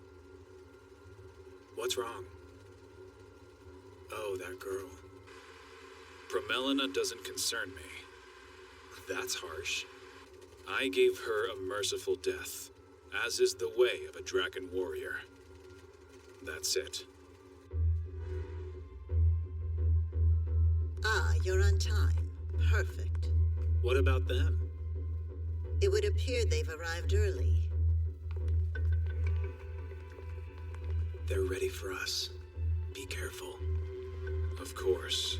What's wrong? Oh, that girl. Promelina doesn't concern me. That's harsh. I gave her a merciful death, as is the way of a dragon warrior. That's it. Ah, you're on time. Perfect. What about them? It would appear they've arrived early. They're ready for us. Be careful. Of course.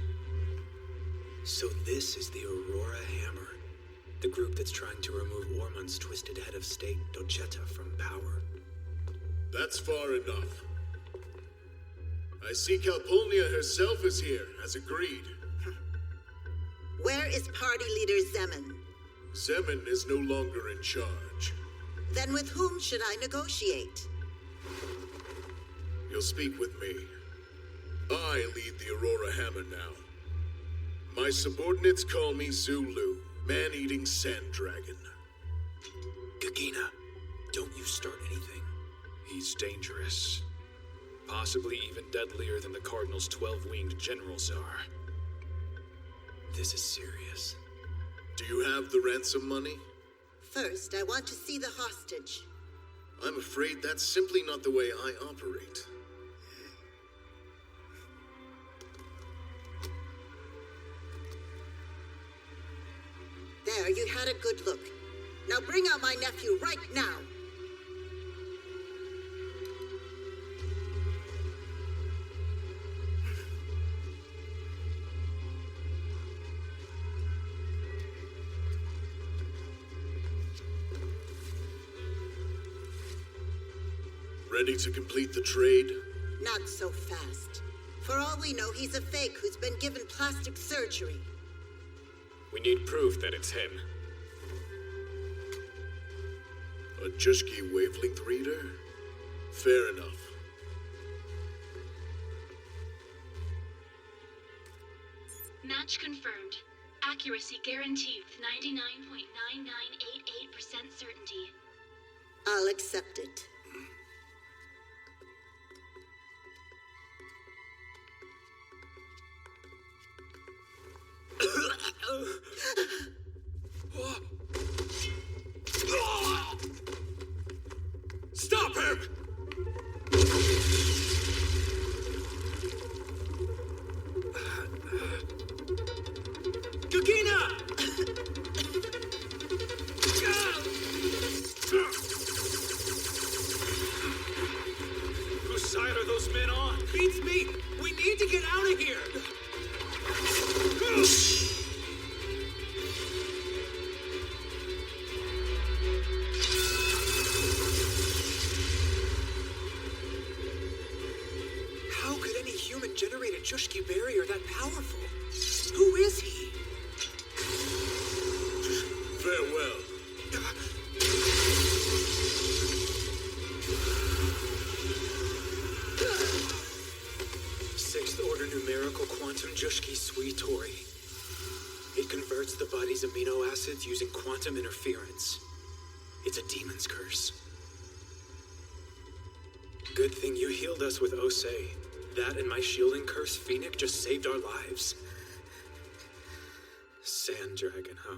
So this is the Aurora Hammer. The group that's trying to remove Ormond's twisted head of state, Dogetta, from power. That's far enough. I see Calpurnia herself is here, as agreed. Where is party leader Zemin? Zemin is no longer in charge. Then with whom should I negotiate? You'll speak with me. I lead the Aurora Hammer now. My subordinates call me Zulu, man-eating sand dragon. Gagina, don't you start anything. He's dangerous. Possibly even deadlier than the Cardinal's 12-winged generals are. This is serious. Do you have the ransom money? First, I want to see the hostage. I'm afraid that's simply not the way I operate. There, you had a good look. Now bring out my nephew right now. Ready to complete the trade? Not so fast. For all we know, he's a fake who's been given plastic surgery. We need proof that it's him. A Jushki wavelength reader? Fair enough. Match confirmed. Accuracy guaranteed with 99.9988% certainty. I'll accept it. Stop him! Gagina! Whose side are those men on? Beats me! We need to get out of here! How could any human generate a Jushki barrier that powerful? Who is he? Farewell. Sixth order numerical quantum Jushki Suitori. It converts the body's amino acids using quantum interference. It's a demon's curse. Good thing you healed us with Osei. That and my shielding curse, Phoenix, just saved our lives. Sand dragon, huh?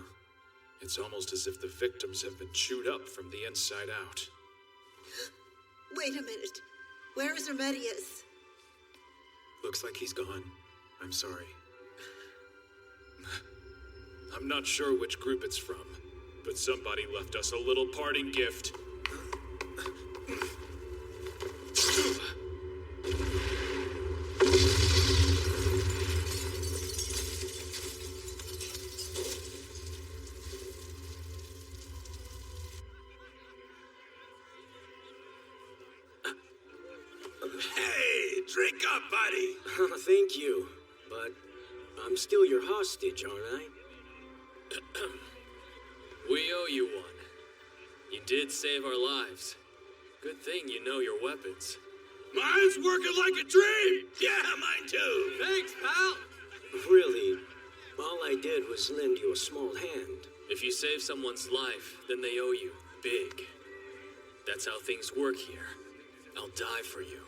It's almost as if the victims have been chewed up from the inside out. Wait a minute. Where is Remedius? Looks like he's gone. I'm sorry. I'm not sure which group it's from, but somebody left us a little parting gift. Hey, drink up, buddy. Thank you, but I'm still your hostage, aren't I? We owe you one. You did save our lives. Good thing you know your weapons. Mine's working like a dream. Yeah, mine too. Thanks, pal. Really, all I did was lend you a small hand. If you save someone's life, then they owe you big. That's how things work here. I'll die for you.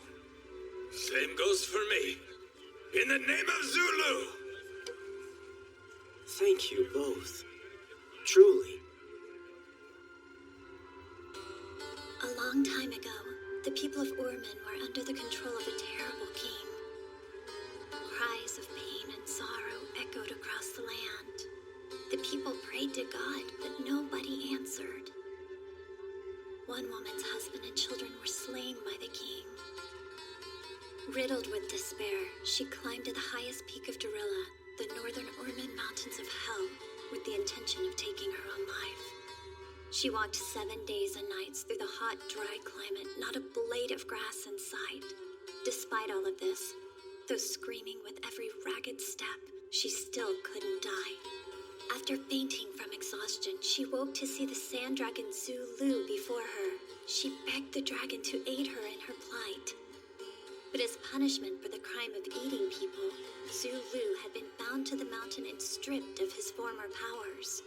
Same goes for me. In the name of Zulu. Thank you both. Truly. A long time ago, the people of Orman were under the control of a terrible king. Cries of pain and sorrow echoed across the land. The people prayed to God, but nobody answered. One woman's husband and children were slain by the king. Riddled with despair, she climbed to the highest peak of Darilla, the northern Orman Mountains of Hell, with the intention of taking her own life. She walked 7 days and nights through the hot, dry climate, not a blade of grass in sight. Despite all of this, though screaming with every ragged step, she still couldn't die. After fainting from exhaustion, she woke to see the sand dragon Zulu before her. She begged the dragon to aid her in her plight. But as punishment for the crime of eating people, Zulu had been bound to the mountain and stripped of his former powers.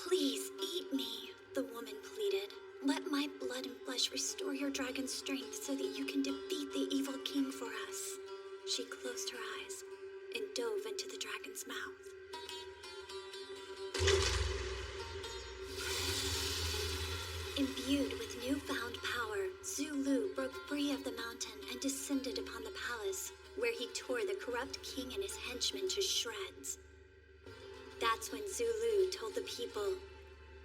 "Please eat me," the woman pleaded. "Let my blood and flesh restore your dragon's strength so that you can defeat the evil king for us." She closed her eyes and dove into the dragon's mouth. Imbued with newfound power, Zulu broke free of the mountain and descended upon the palace, where he tore the corrupt king and his henchmen to shreds. That's when Zulu told the people,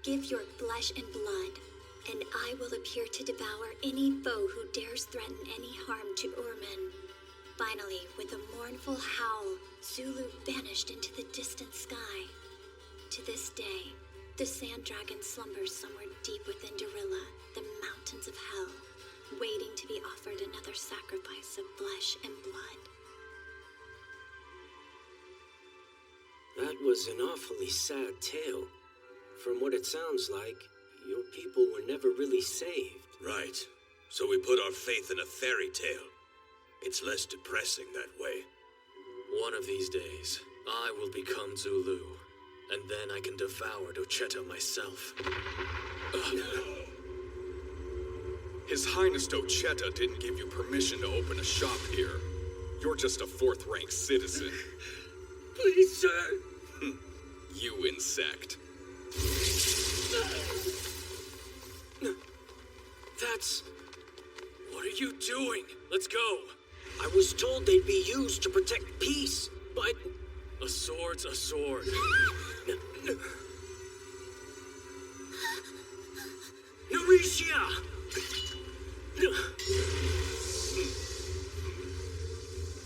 "Give your flesh and blood, and I will appear to devour any foe who dares threaten any harm to Orman." Finally, with a mournful howl, Zulu vanished into the distant sky. To this day, the sand dragon slumbers somewhere deep within Darilla, the mountains of hell, waiting to be offered another sacrifice of flesh and blood. That was an awfully sad tale. From what it sounds like, your people were never really saved. Right. So we put our faith in a fairy tale. It's less depressing that way. One of these days, I will become Zulu, and then I can devour Dochetta myself. His Highness Dochetta didn't give you permission to open a shop here. You're just a fourth-rank citizen. Please, sir. You insect. That's... What are you doing? Let's go. I was told they'd be used to protect peace, but... A sword's a sword. Nouricia!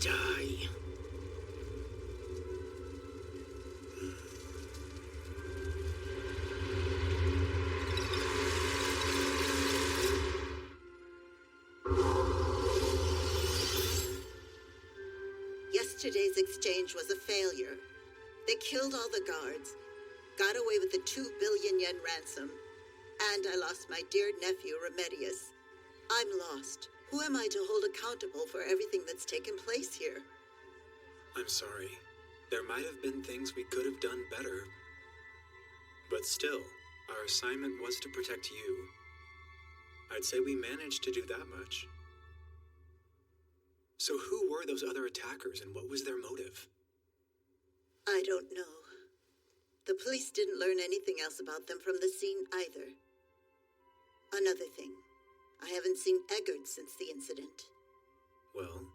Die. Yesterday's exchange was a failure. They killed all the guards, got away with the 2 billion yen ransom, and I lost my dear nephew, Remedius. I'm lost. Who am I to hold accountable for everything that's taken place here? I'm sorry. There might have been things we could have done better. But still, our assignment was to protect you. I'd say we managed to do that much. So who were those other attackers and what was their motive? I don't know. The police didn't learn anything else about them from the scene either. Another thing, I haven't seen Eggert since the incident. Well,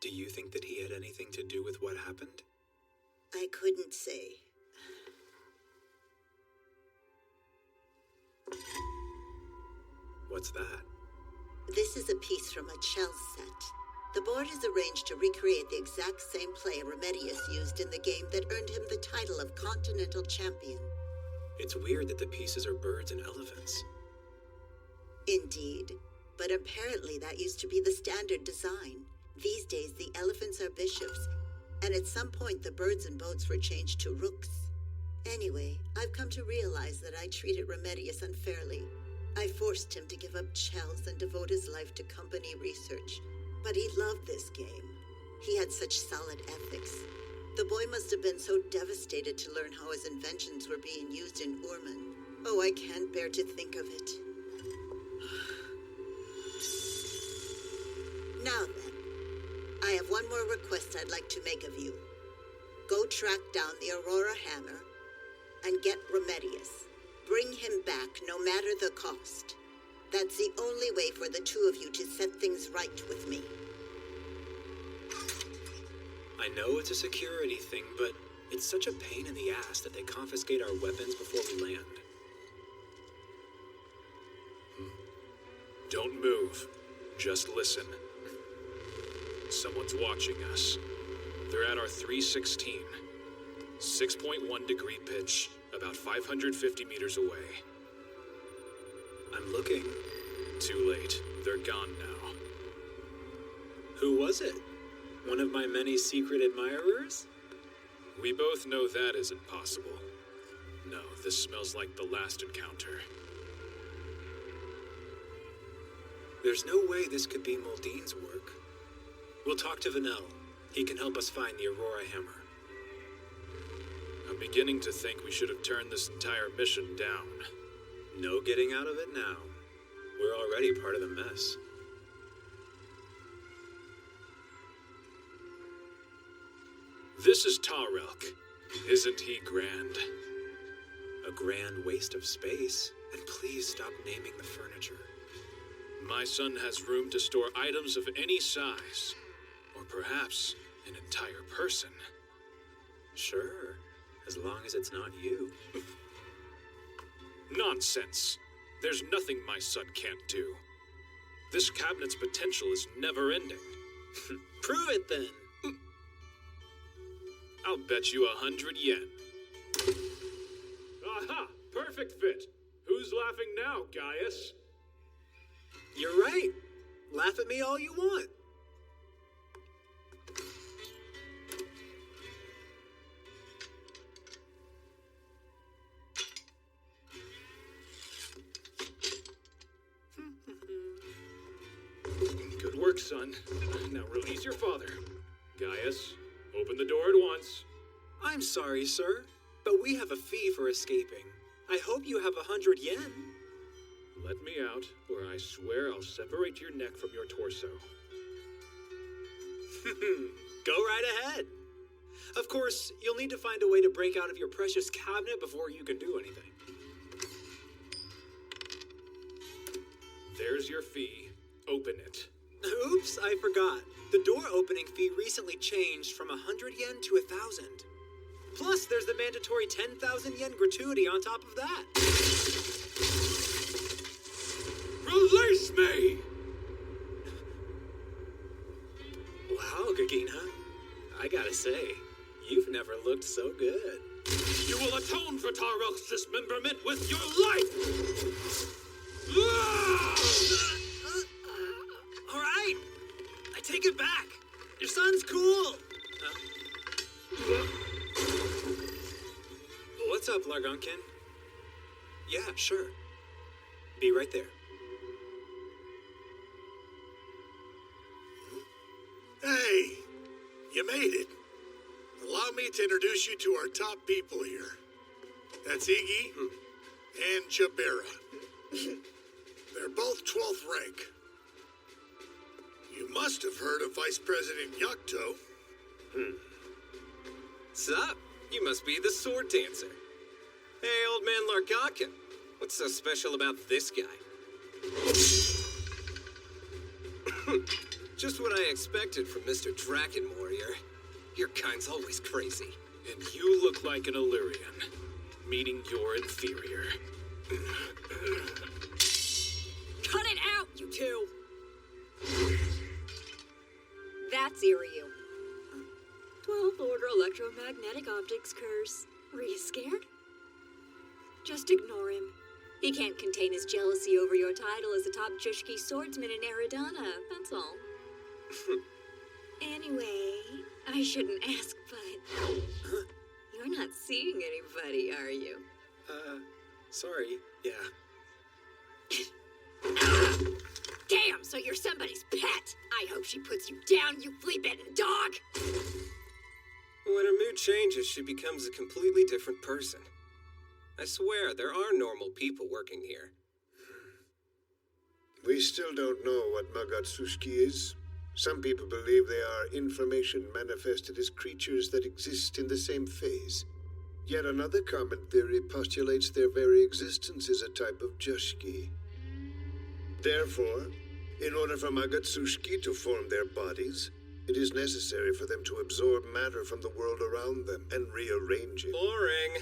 do you think that he had anything to do with what happened? I couldn't say. What's that? This is a piece from a Chell set. The board is arranged to recreate the exact same play Remedius used in the game that earned him the title of Continental Champion. It's weird that the pieces are birds and elephants. Indeed, but apparently that used to be the standard design. These days, the elephants are bishops, and at some point the birds and boats were changed to rooks. Anyway, I've come to realize that I treated Remedius unfairly. I forced him to give up Chels and devote his life to company research. But he loved this game. He had such solid ethics. The boy must have been so devastated to learn how his inventions were being used in Orman. Oh, I can't bear to think of it. Now then, I have one more request I'd like to make of you. Go track down the Aurora Hammer and get Remedius. Bring him back, no matter the cost. That's the only way for the two of you to set things right with me. I know it's a security thing, but it's such a pain in the ass that they confiscate our weapons before we land. Don't move. Just listen. someone's watching us. They're at our 316. 6.1 degree pitch, about 550 meters away. I'm looking. Too late. They're gone now. Who was it? One of my many secret admirers? We both know that isn't possible. No, this smells like the last encounter. There's no way this could be Muldine's work. We'll talk to Vanel. He can help us find the Aurora Hammer. I'm beginning to think we should have turned this entire mission down. No getting out of it now. We're already part of the mess. This is Tarelk. Isn't he grand? A grand waste of space. And please stop naming the furniture. My son has room to store items of any size. Or perhaps an entire person. Sure, as long as it's not you. Nonsense. There's nothing my son can't do. This cabinet's potential is never-ending. Prove it, then. I'll bet you 100 yen. Aha! Perfect fit. Who's laughing now, Gaius? You're right. Laugh at me all you want. Good work, son. Now release your father. Gaius, open the door at once. I'm sorry, sir, but we have a fee for escaping. I hope you have 100 yen. Let me out, or I swear I'll separate your neck from your torso. Go right ahead. Of course, you'll need to find a way to break out of your precious cabinet before you can do anything. There's your fee. Open it. Oops, I forgot. The door opening fee recently changed from 100 yen to 1,000. Plus, there's the mandatory 10,000 yen gratuity on top of that. Release me! Wow, Gagina. I gotta say, you've never looked so good. You will atone for Tarelk's dismemberment with your life! All right, I take it back. Your son's cool. What's up, Largonkin? Yeah, sure. Be right there. Hey, you made it. Allow me to introduce you to our top people here. That's Iggy and Jabera. They're both 12th rank. You must have heard of Vice President Yakuto. Sup? You must be the sword dancer. Hey, old man Largakin. What's so special about this guy? Just what I expected from Mr. Draken Warrior. Your kind's always crazy. And you look like an Illyrian, meaning you're inferior. Cut it out, you two! That's Iryu. 12th Order Electromagnetic Optics Curse. Were you scared? Just ignore him. He can't contain his jealousy over your title as a top Jushki swordsman in Eridana, that's all. Anyway, I shouldn't ask, but... You're not seeing anybody, are you? Sorry. Yeah. Damn, so you're somebody's pet! I hope she puts you down, you flea-bitten dog! When her mood changes, she becomes a completely different person. I swear, there are normal people working here. We still don't know what Magatsushiki is. Some people believe they are information manifested as creatures that exist in the same phase. Yet another common theory postulates their very existence is a type of Jushki. Therefore, in order for Magatsushiki to form their bodies, it is necessary for them to absorb matter from the world around them and rearrange it. Boring.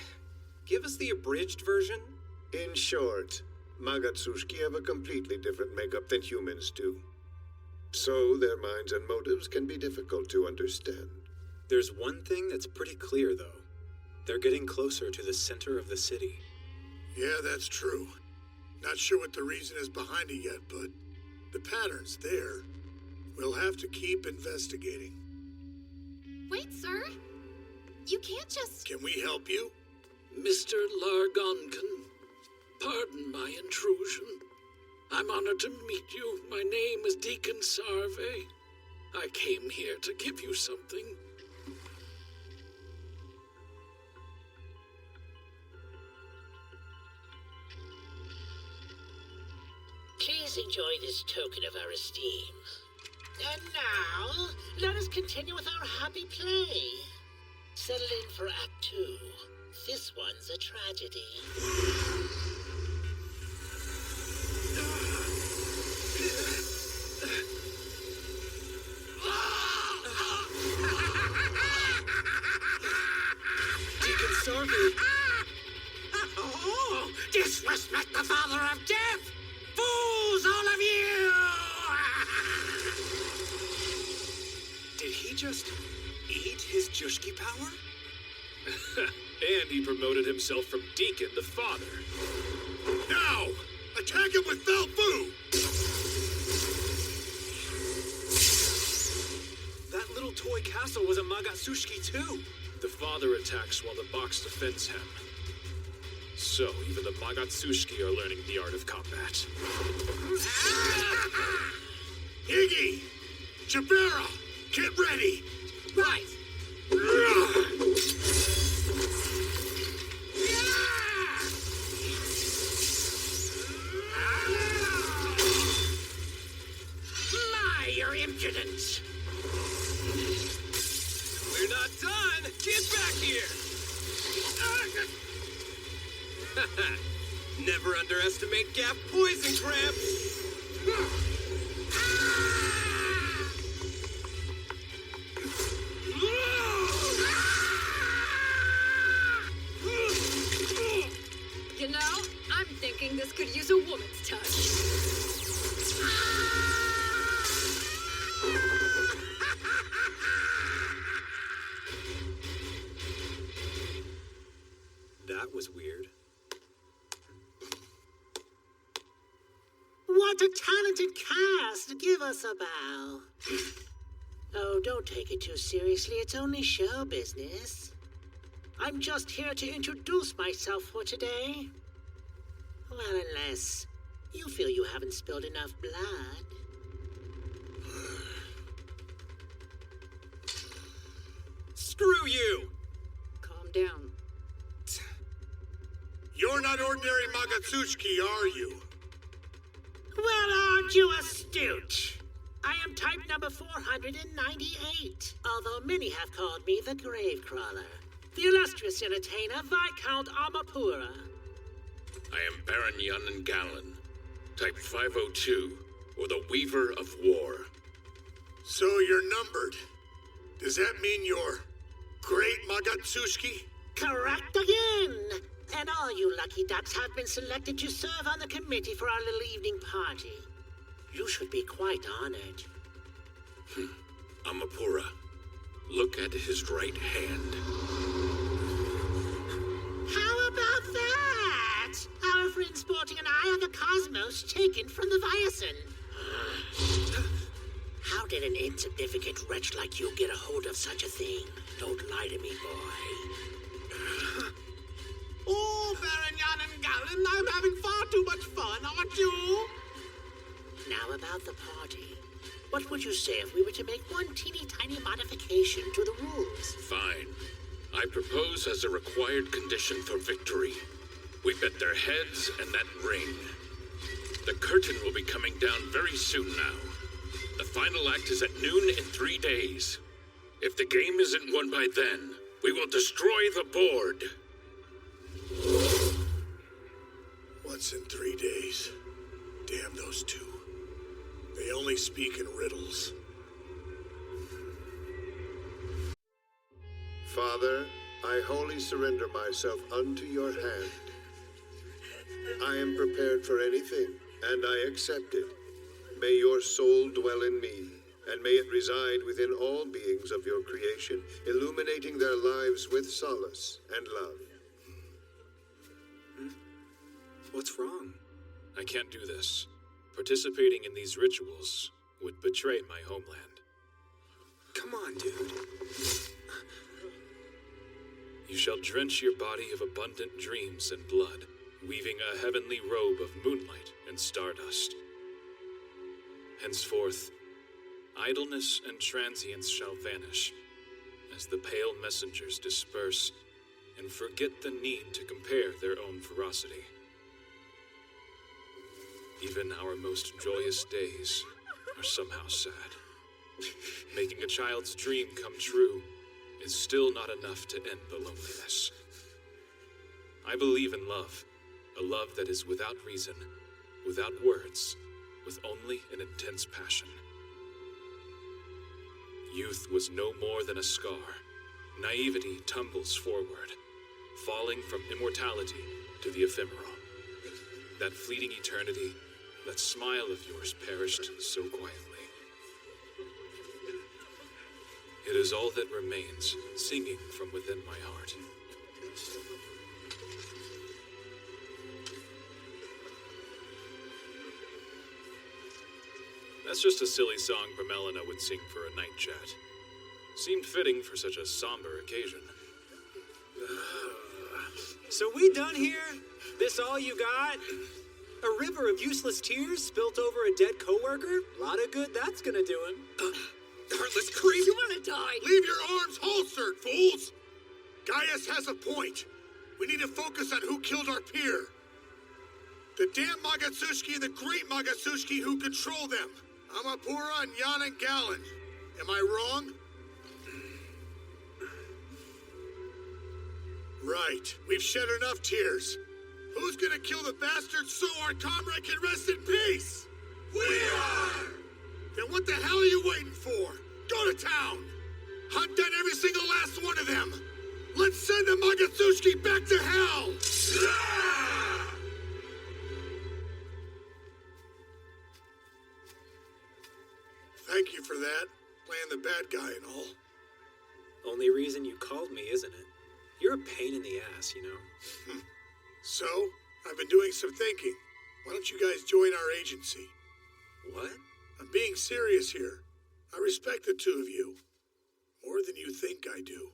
Give us the abridged version. In short, Magatsushiki have a completely different makeup than humans do. So their minds and motives can be difficult to understand. There's one thing that's pretty clear, though. They're getting closer to the center of the city. Yeah, that's true. Not sure what the reason is behind it yet, but the pattern's there. We'll have to keep investigating. Wait, sir. You can't just... Can we help you? Mr. Largonkin, pardon my intrusion. I'm honored to meet you. My name is Deacon Sarve. I came here to give you something. Please enjoy this token of our esteem. And now, let us continue with our happy play. Settle in for Act 2. This one's a tragedy. Deacon Sarve! Oh, disrespect the father of death! Fools, all of you! Did he just eat his Jushki power? And he promoted himself from Deacon to Father. Now! Attack him with Belfu! That little toy castle was a Magatsushki too. The Father attacks while the box defends him. So, even the Magatsushki are learning the art of combat. Iggy! Jabera! Get ready! Right! My, your impudence! We're not done! Get back here! Never underestimate Gap poison crabs! You know, I'm thinking this could use a woman's touch. That was weird. What a talented cast! Give us a bow. Oh, don't take it too seriously. It's only show business. I'm just here to introduce myself for today. Well, unless you feel you haven't spilled enough blood. Screw you! Calm down. You're not ordinary Magatsushki, are you? Well, aren't you astute? I am type number 498, although many have called me the Gravecrawler. The illustrious entertainer, Viscount Amapura. I am Baron Yunnan Gallon, type 502, or the Weaver of War. So you're numbered. Does that mean you're Great Magatsushki? Correct again! And all you lucky ducks have been selected to serve on the committee for our little evening party. You should be quite honored. Amapura, look at his right hand. How about that? Our friend sporting an eye on the cosmos taken from the Viacin. How did an insignificant wretch like you get a hold of such a thing? Don't lie to me, boy. Oh, Baron Yunnan Gallon, I'm having far too much fun, aren't you? Now about the party. What would you say if we were to make one teeny tiny modification to the rules? Fine. I propose as a required condition for victory. We bet their heads and that ring. The curtain will be coming down very soon now. The final act is at noon in 3 days. If the game isn't won by then, we will destroy the board. What's in 3 days? Damn those two. They only speak in riddles. Father, I wholly surrender myself unto your hand. I am prepared for anything, and I accept it. may your soul dwell in me, and may it reside within all beings of your creation, illuminating their lives with solace and love. What's wrong? I can't do this. Participating in these rituals would betray my homeland. Come on, dude. You shall drench your body of abundant dreams and blood, weaving a heavenly robe of moonlight and stardust. Henceforth, idleness and transience shall vanish, as the pale messengers disperse and forget the need to compare their own ferocity. Even our most joyous days are somehow sad. Making a child's dream come true is still not enough to end the loneliness. I believe in love, a love that is without reason, without words, with only an intense passion. Youth was no more than a scar. Naivety tumbles forward, falling from immortality to the ephemeral. That fleeting eternity, that smile of yours perished so quietly. It is all that remains, singing from within my heart. That's just a silly song Vermelina would sing for a night chat. Seemed fitting for such a somber occasion. So we done here? This all you got? A river of useless tears spilt over a dead coworker? Lot of good that's gonna do him. Heartless creep! You wanna die? Leave your arms holstered, fools! Gaius has a point. We need to focus on who killed our peer. The damn Magatsushki and the great Magatsushki who control them. Amapura and Yan and Galen. Am I wrong? Right. We've shed enough tears. Who's gonna kill the bastards so our comrade can rest in peace? We are! Then what the hell are you waiting for? Go to town! Hunt down every single last one of them! Let's send the Magatsushki back to hell! Thank you for that. Playing the bad guy and all. Only reason you called me, isn't it? You're a pain in the ass, you know. So, I've been doing some thinking. Why don't you guys join our agency? What? I'm being serious here. I respect the two of you. More than you think I do.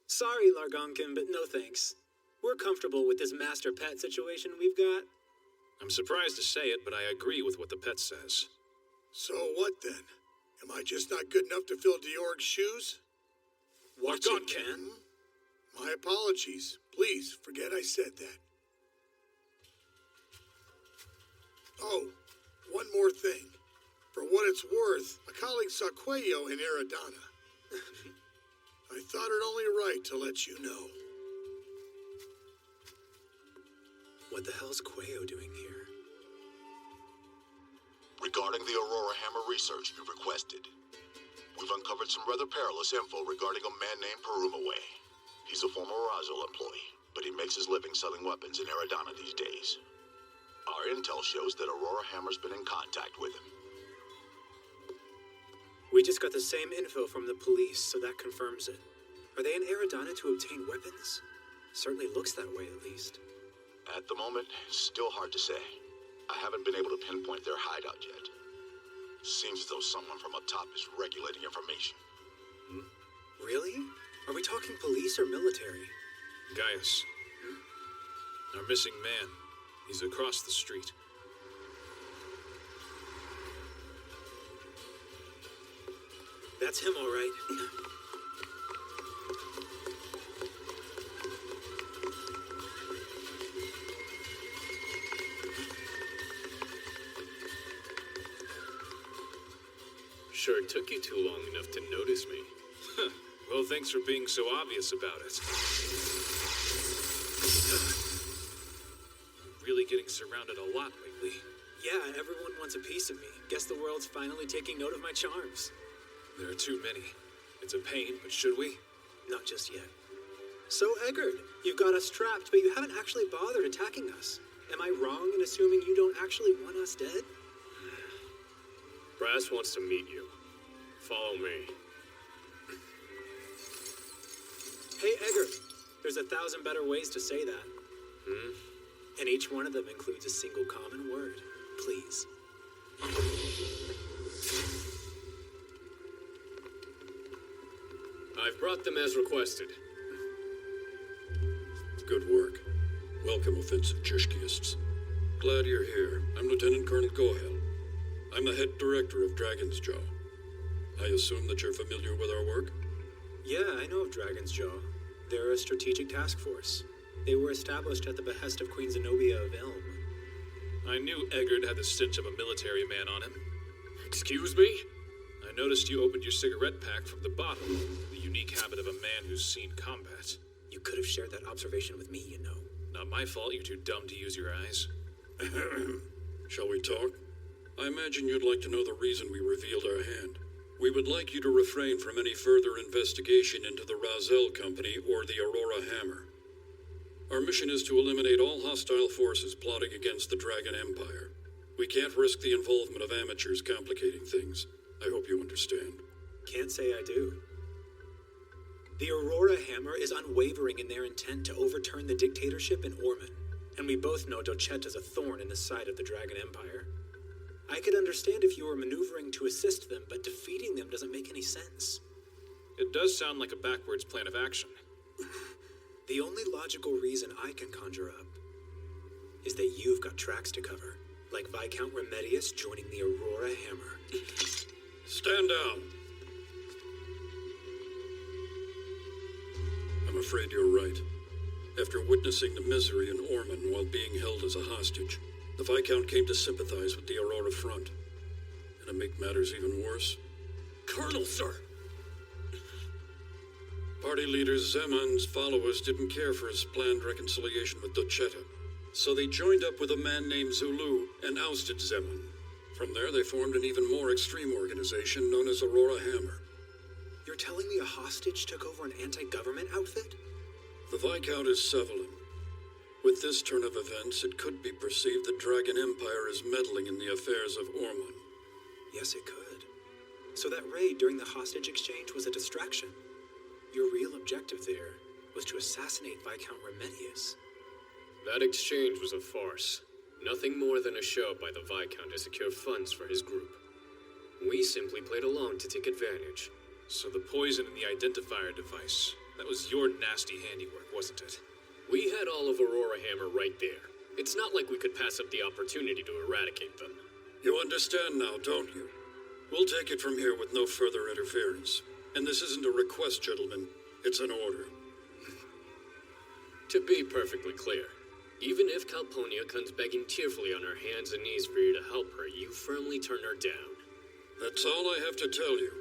Sorry, Largonkin, but no thanks. We're comfortable with this master pet situation we've got. I'm surprised to say it, but I agree with what the pet says. So what then? Am I just not good enough to fill Georg's shoes? Largonkin? My apologies. Please, forget I said that. Oh, one more thing. For what it's worth, a colleague saw Cuello in Aradana. I thought it only right to let you know. What the hell's Cuello doing here? Regarding the Aurora Hammer research you requested, we've uncovered some rather perilous info regarding a man named Perumaway. He's a former Razel employee, but he makes his living selling weapons in Aradana these days. Our intel shows that Aurora Hammer's been in contact with him. We just got the same info from the police, so that confirms it. Are they in Aradana to obtain weapons? Certainly looks that way, at least. At the moment, it's still hard to say. I haven't been able to pinpoint their hideout yet. Seems as though someone from up top is regulating information. Really? Are we talking police or military? Gaius. Our missing man. He's across the street. That's him, all right. Sure took you too long enough to notice me. Well, thanks for being so obvious about it. I'm really getting surrounded a lot lately. Yeah, everyone wants a piece of me. Guess the world's finally taking note of my charms. There are too many. It's a pain, but should we? Not just yet. So, Eggard, you've got us trapped, but you haven't actually bothered attacking us. Am I wrong in assuming you don't actually want us dead? Brass wants to meet you. Follow me. Hey, Edgar, there's 1,000 better ways to say that. And each one of them includes a single common word. Please. I've brought them as requested. Good work. Welcome, offensive Jushkiists. Glad you're here. I'm Lieutenant Colonel Gohel. I'm the head director of Dragon's Jaw. I assume that you're familiar with our work? Yeah, I know of Dragon's Jaw. They're a strategic task force. They were established at the behest of Queen Zenobia of Elm. I knew Eggert had the stench of a military man on him. Excuse me? I noticed you opened your cigarette pack from the bottom, the unique habit of a man who's seen combat. You could have shared that observation with me, you know. Not my fault you're too dumb to use your eyes. Shall we talk? I imagine you'd like to know the reason we revealed our hand. We would like you to refrain from any further investigation into the Razel Company or the Aurora Hammer. Our mission is to eliminate all hostile forces plotting against the Dragon Empire. We can't risk the involvement of amateurs complicating things. I hope you understand. Can't say I do. The Aurora Hammer is unwavering in their intent to overturn the dictatorship in Orman, and we both know Docheta's a thorn in the side of the Dragon Empire. I could understand if you were maneuvering to assist them, but defeating them doesn't make any sense. It does sound like a backwards plan of action. The only logical reason I can conjure up is that you've got tracks to cover, like Viscount Remedius joining the Aurora Hammer. Stand down. I'm afraid you're right. After witnessing the misery in Orman while being held as a hostage, the Viscount came to sympathize with the Aurora Front. And to make matters even worse, Colonel, sir! Party leader Zeman's followers didn't care for his planned reconciliation with Docheta, so they joined up with a man named Zulu and ousted Zeman. From there, they formed an even more extreme organization known as Aurora Hammer. You're telling me a hostage took over an anti-government outfit? The Viscount is Sevelin. With this turn of events, it could be perceived the Dragon Empire is meddling in the affairs of Orman. Yes, it could. So that raid during the hostage exchange was a distraction. Your real objective there was to assassinate Viscount Remedius. That exchange was a farce. Nothing more than a show by the Viscount to secure funds for his group. We simply played along to take advantage. So the poison in the identifier device, that was your nasty handiwork, wasn't it? We had all of Aurora Hammer right there. It's not like we could pass up the opportunity to eradicate them. You understand now, don't you? We'll take it from here with no further interference. And this isn't a request, gentlemen. It's an order. To be perfectly clear, even if Calponia comes begging tearfully on her hands and knees for you to help her, you firmly turn her down. That's all I have to tell you.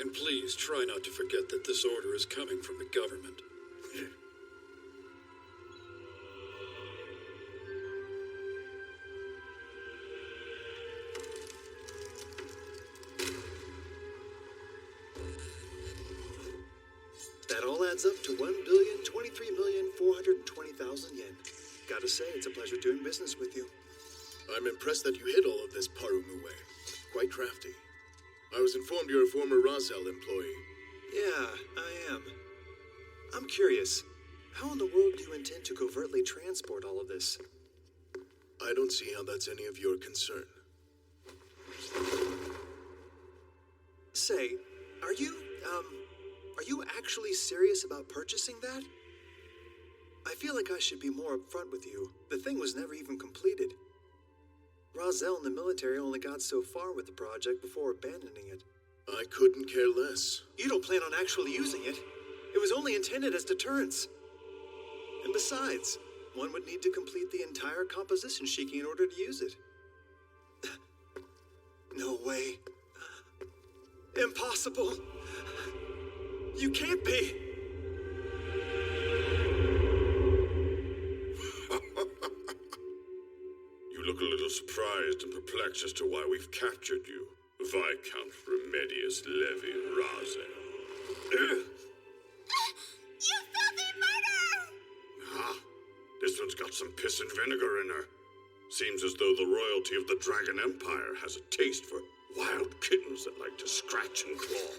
And please try not to forget that this order is coming from the government. That all adds up to 1,023,420,000 yen. Gotta say, it's a pleasure doing business with you. I'm impressed that you hid all of this, Parumue. Quite crafty. I was informed you're a former Razel employee. Yeah, I am. I'm curious, how in the world do you intend to covertly transport all of this? I don't see how that's any of your concern. Say, are you actually serious about purchasing that? I feel like I should be more upfront with you. The thing was never even completed. Razel and the military only got so far with the project before abandoning it. I couldn't care less. You don't plan on actually using it. It was only intended as deterrence. And besides, one would need to complete the entire composition Shiki in order to use it. No way. Impossible. You can't be. You look a little surprised and perplexed as to why we've captured you, Viscount Remedius Levi Razel. You filthy murderer! Huh? This one's got some piss and vinegar in her. Seems as though the royalty of the Dragon Empire has a taste for wild kittens that like to scratch and claw.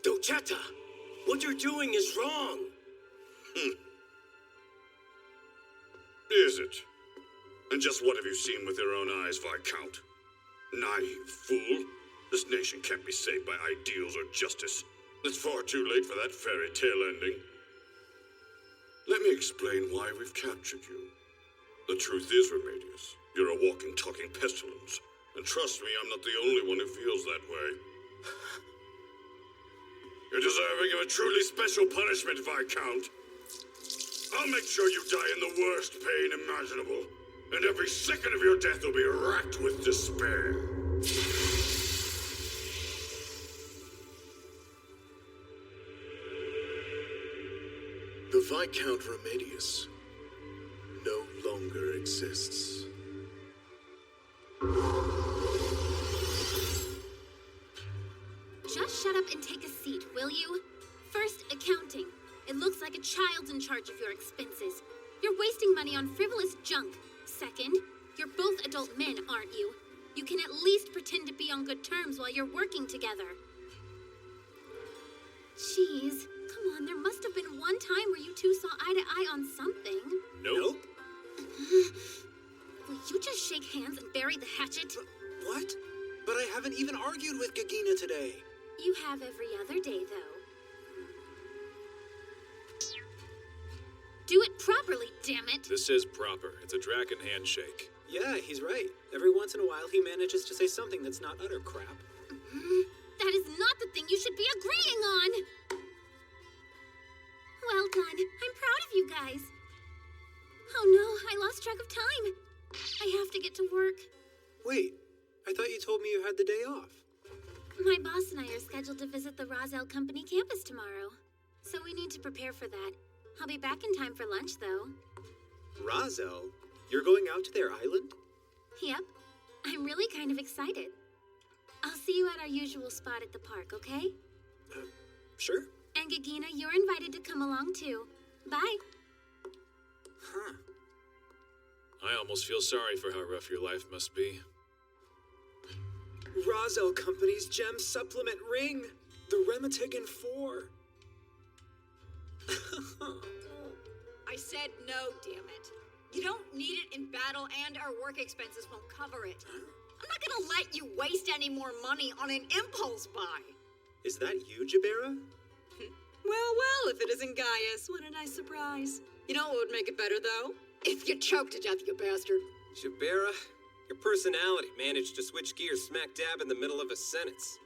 Dochetta, what you're doing is wrong. Is it? And just what have you seen with your own eyes, Viscount? Naive fool. This nation can't be saved by ideals or justice. It's far too late for that fairy tale ending. Let me explain why we've captured you. The truth is, Remedius, you're a walking, talking pestilence. And trust me, I'm not the only one who feels that way. You're deserving of a truly special punishment, Viscount. I'll make sure you die in the worst pain imaginable. And every second of your death will be racked with despair. The Viscount Remedius no longer exists. Just shut up and take a seat, will you? First, accounting. It looks like a child's in charge of your expenses. You're wasting money on frivolous junk. Second, you're both adult men, aren't you? You can at least pretend to be on good terms while you're working together. Jeez, come on, there must have been one time where you two saw eye to eye on something. Nope. Will you just shake hands and bury the hatchet? What? But I haven't even argued with Gagina today. You have every other day, though. Do it properly, damn it! This is proper. It's a Draken handshake. Yeah, he's right. Every once in a while, he manages to say something that's not utter crap. That is not the thing you should be agreeing on! Well done. I'm proud of you guys. Oh no, I lost track of time. I have to get to work. Wait, I thought you told me you had the day off. My boss and I are scheduled to visit the Rozelle Company campus tomorrow, so we need to prepare for that. I'll be back in time for lunch, though. Rozelle? You're going out to their island? Yep. I'm really kind of excited. I'll see you at our usual spot at the park, okay? Sure. And Gagina, you're invited to come along, too. Bye. Huh. I almost feel sorry for how rough your life must be. Rozelle Company's gem supplement ring! The Remetigan 4! I said no, damn it. You don't need it in battle, and our work expenses won't cover it. I'm not gonna let you waste any more money on an impulse buy. Is that you, Jabera? Well, if it isn't Gaius, what a nice surprise. You know what would make it better, though? If you choked to death, you bastard. Jabera, your personality managed to switch gears smack dab in the middle of a sentence.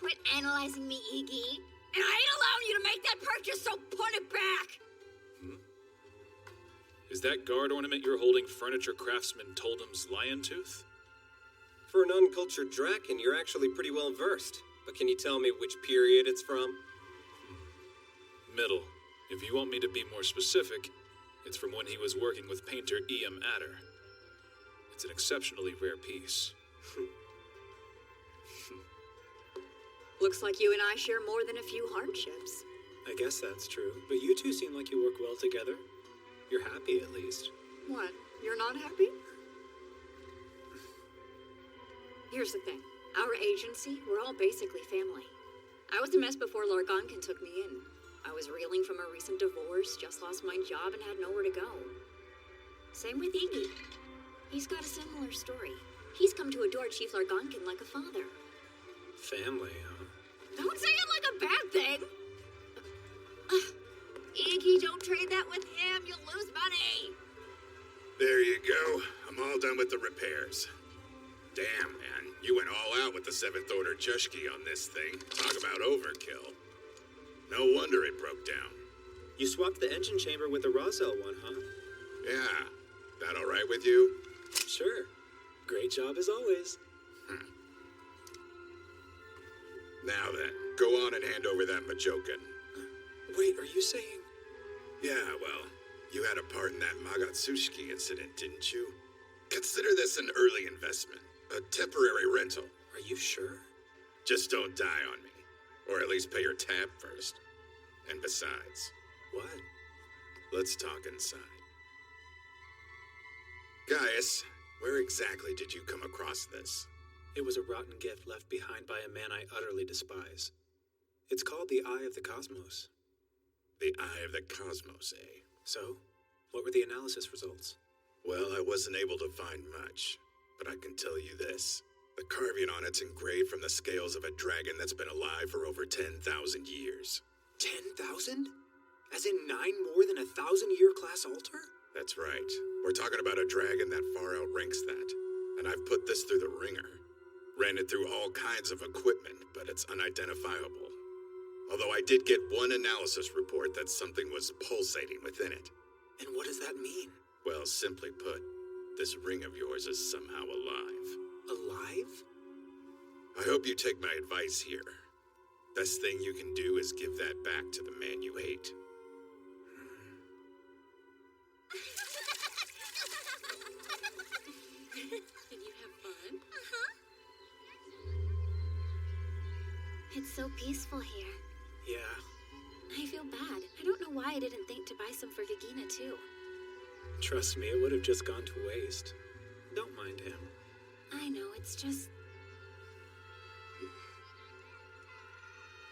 Quit analyzing me, Iggy. And I ain't allowing you to make that purchase, so put it back! Is that guard ornament you're holding furniture craftsman Toldum's lion tooth? For an uncultured Draken, you're actually pretty well versed. But can you tell me which period it's from? Middle. If you want me to be more specific, it's from when he was working with painter E.M. Adder. It's an exceptionally rare piece. Looks like you and I share more than a few hardships. I guess that's true, but you two seem like you work well together. You're happy, at least. What? You're not happy? Here's the thing. Our agency, we're all basically family. I was a mess before Largonkin took me in. I was reeling from a recent divorce, just lost my job, and had nowhere to go. Same with Iggy. He's got a similar story. He's come to adore Chief Largonkin like a father. Family, huh? Don't say it like a bad thing! Iggy, don't trade that with him. You'll lose money. There you go. I'm all done with the repairs. Damn, man. You went all out with the 7th Order Jushki on this thing. Talk about overkill. No wonder it broke down. You swapped the engine chamber with the Rozelle one, huh? Yeah. That all right with you? Sure. Great job as always. Now then, go on and hand over that Majokan. Wait, are you saying... Yeah, well, you had a part in that Magatsushiki incident, didn't you? Consider this an early investment. A temporary rental. Are you sure? Just don't die on me. Or at least pay your tab first. And besides... What? Let's talk inside. Gaius, where exactly did you come across this? It was a rotten gift left behind by a man I utterly despise. It's called the Eye of the Cosmos. The Eye of the Cosmos, eh? So, what were the analysis results? Well, I wasn't able to find much, but I can tell you this. The carving on it's engraved from the scales of a dragon that's been alive for over 10,000 years. 10,000? As in 9 more than a 1,000-year class altar? That's right. We're talking about a dragon that far outranks that. And I've put this through the ringer. Ran it through all kinds of equipment, but it's unidentifiable. Although I did get one analysis report that something was pulsating within it. And what does that mean? Well, simply put, this ring of yours is somehow alive. Alive? I hope you take my advice here. Best thing you can do is give that back to the man you hate. Did you have fun? It's so peaceful here. Yeah. I feel bad. I don't know why I didn't think to buy some for Gagina, too. Trust me, it would have just gone to waste. Don't mind him. I know, it's just...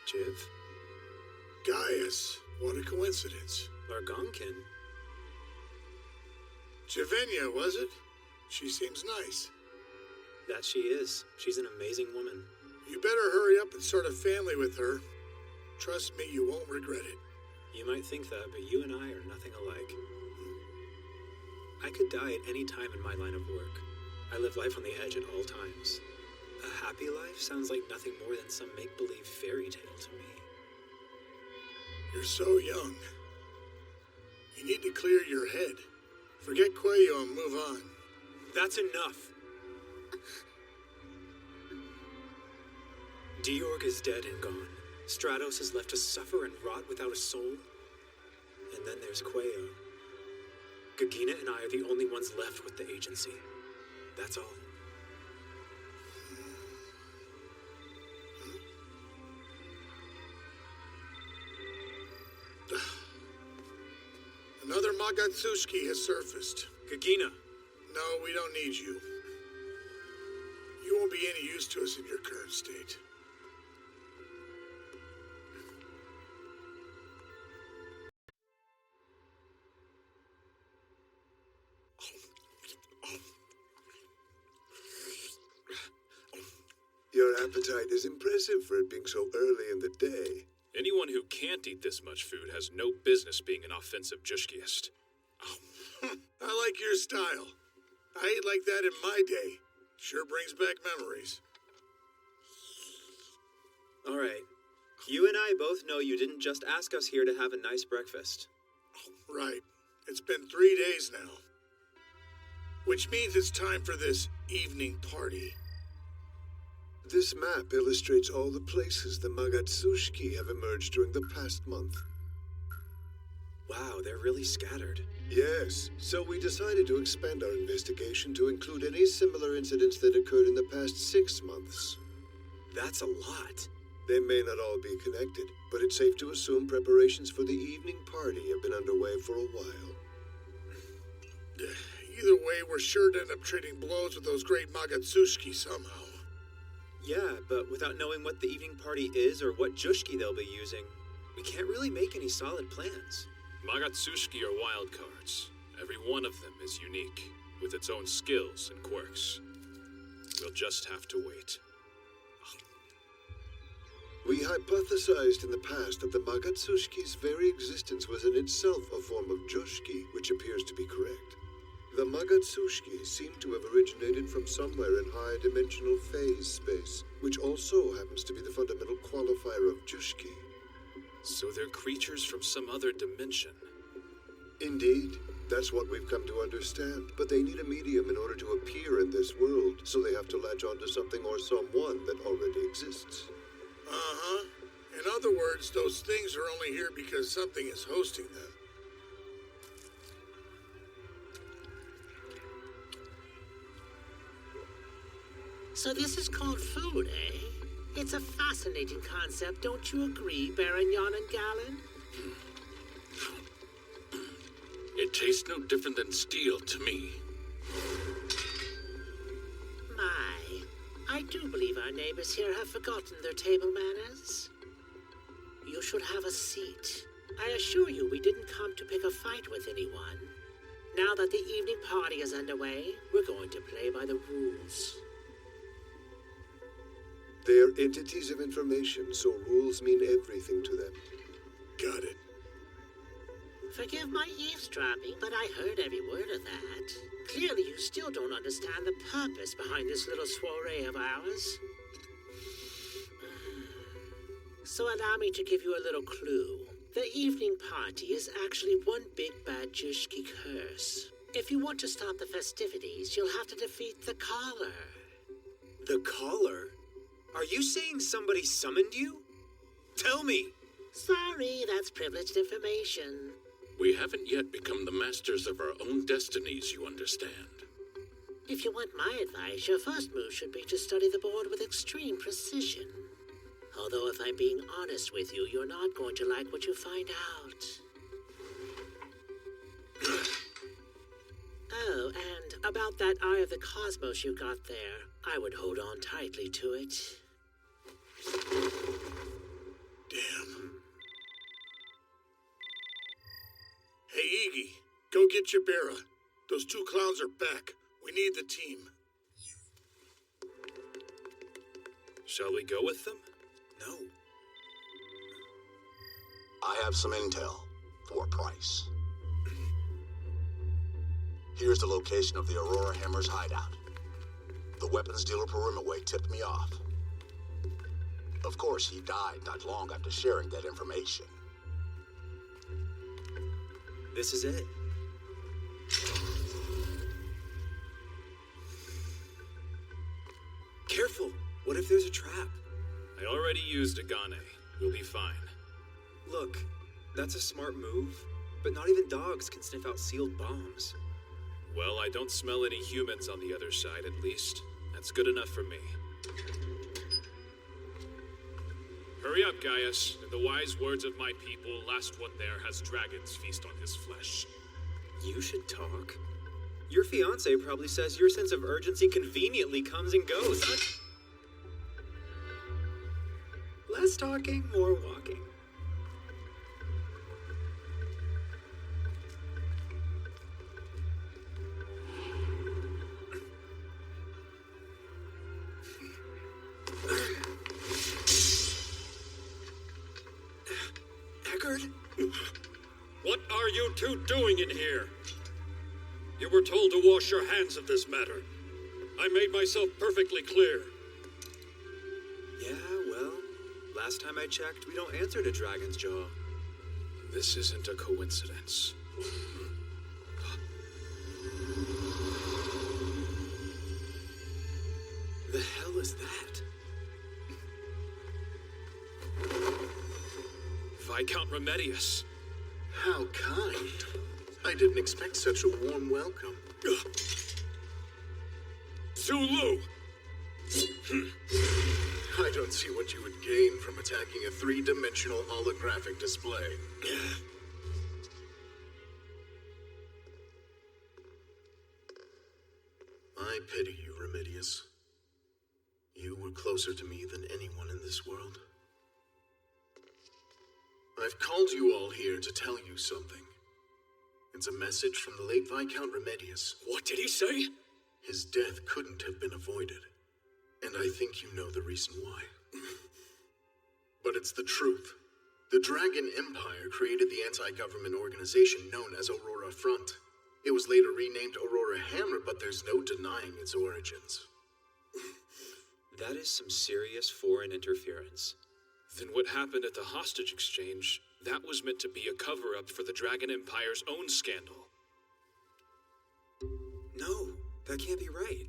Jiv? Gaius, what a coincidence. Largonkin? Jivenia, was it? She seems nice. That she is. She's an amazing woman. You better hurry up and start a family with her. Trust me, you won't regret it. You might think that, but you and I are nothing alike. I could die at any time in my line of work. I live life on the edge at all times. A happy life sounds like nothing more than some make-believe fairy tale to me. You're so young. You need to clear your head. Forget Quayo and move on. That's enough. Georg is dead and gone. Stratos is left to suffer and rot without a soul. And then there's Quayo. Gagina and I are the only ones left with the agency. That's all. Another Magatsushki has surfaced. Gagina. No, we don't need you. You won't be any use to us in your current state. Your appetite is impressive for it being so early in the day. Anyone who can't eat this much food has no business being an offensive Jushkiist. I like your style. I ate like that in my day. Sure brings back memories. All right. You and I both know you didn't just ask us here to have a nice breakfast. Right. It's been 3 days now. Which means it's time for this evening party. This map illustrates all the places the Magatsushki have emerged during the past month. Wow, they're really scattered. Yes, so we decided to expand our investigation to include any similar incidents that occurred in the past 6 months. That's a lot. They may not all be connected, but it's safe to assume preparations for the evening party have been underway for a while. Either way, we're sure to end up trading blows with those great Magatsushki somehow. Yeah, but without knowing what the evening party is or what Jushki they'll be using, we can't really make any solid plans. Magatsushki are wild cards. Every one of them is unique, with its own skills and quirks. We'll just have to wait. We hypothesized in the past that the Magatsushki's very existence was in itself a form of Jushki, which appears to be correct. The Magatsushki seem to have originated from somewhere in high-dimensional phase space, which also happens to be the fundamental qualifier of Jushki. So they're creatures from some other dimension. Indeed. That's what we've come to understand. But they need a medium in order to appear in this world, so they have to latch onto something or someone that already exists. Uh-huh. In other words, those things are only here because something is hosting them. So this is called food, eh? It's a fascinating concept, don't you agree, Baron Jan and Galen? It tastes no different than steel to me. do believe our neighbors here have forgotten their table manners. You should have a seat. I assure you we didn't come to pick a fight with anyone. Now that the evening party is underway, we're going to play by the rules. They are entities of information, so rules mean everything to them. Got it. Forgive my eavesdropping, but I heard every word of that. Clearly you still don't understand the purpose behind this little soiree of ours. So allow me to give you a little clue. The evening party is actually one big bad Jushki curse. If you want to stop the festivities, you'll have to defeat the caller. The caller? Are you saying somebody summoned you? Tell me! Sorry, that's privileged information. We haven't yet become the masters of our own destinies, you understand. If you want my advice, your first move should be to study the board with extreme precision. Although if I'm being honest with you, you're not going to like what you find out. Oh, and about that Eye of the Cosmos you got there, I would hold on tightly to it. Damn. Hey, Iggy, go get Jabera. Those two clowns are back. We need the team. Shall we go with them? No. I have some intel for a price. Here's the location of the Aurora Hammer's hideout. The weapons dealer Perimeterway tipped me off. Of course, he died not long after sharing that information. This is it. Careful! What if there's a trap? I already used Agane. We'll be fine. Look, that's a smart move, but not even dogs can sniff out sealed bombs. Well, I don't smell any humans on the other side, at least. That's good enough for me. Hurry up, Gaius. In the wise words of my people, last one there has dragons feast on his flesh. You should talk. Your fiance probably says your sense of urgency conveniently comes and goes. Less talking, more walking. Eckard? What are you two doing in here? You were told to wash your hands of this matter. I made myself perfectly clear. Yeah, well, last time I checked, we don't answer to Dragon's Jaw. This isn't a coincidence. The hell is that? Viscount Remedius. How kind. I didn't expect such a warm welcome. Zulu! I don't see what you would gain from attacking a three-dimensional holographic display. I pity you, Remedius. You were closer to me than anyone in this world. I've called you all here to tell you something. It's a message from the late Viscount Remedius. What did he say? His death couldn't have been avoided. And I think you know the reason why. But it's the truth. The Dragon Empire created the anti-government organization known as Aurora Front. It was later renamed Aurora Hammer, but there's no denying its origins. That is some serious foreign interference. Then what happened at the hostage exchange, that was meant to be a cover-up for the Dragon Empire's own scandal. No, that can't be right.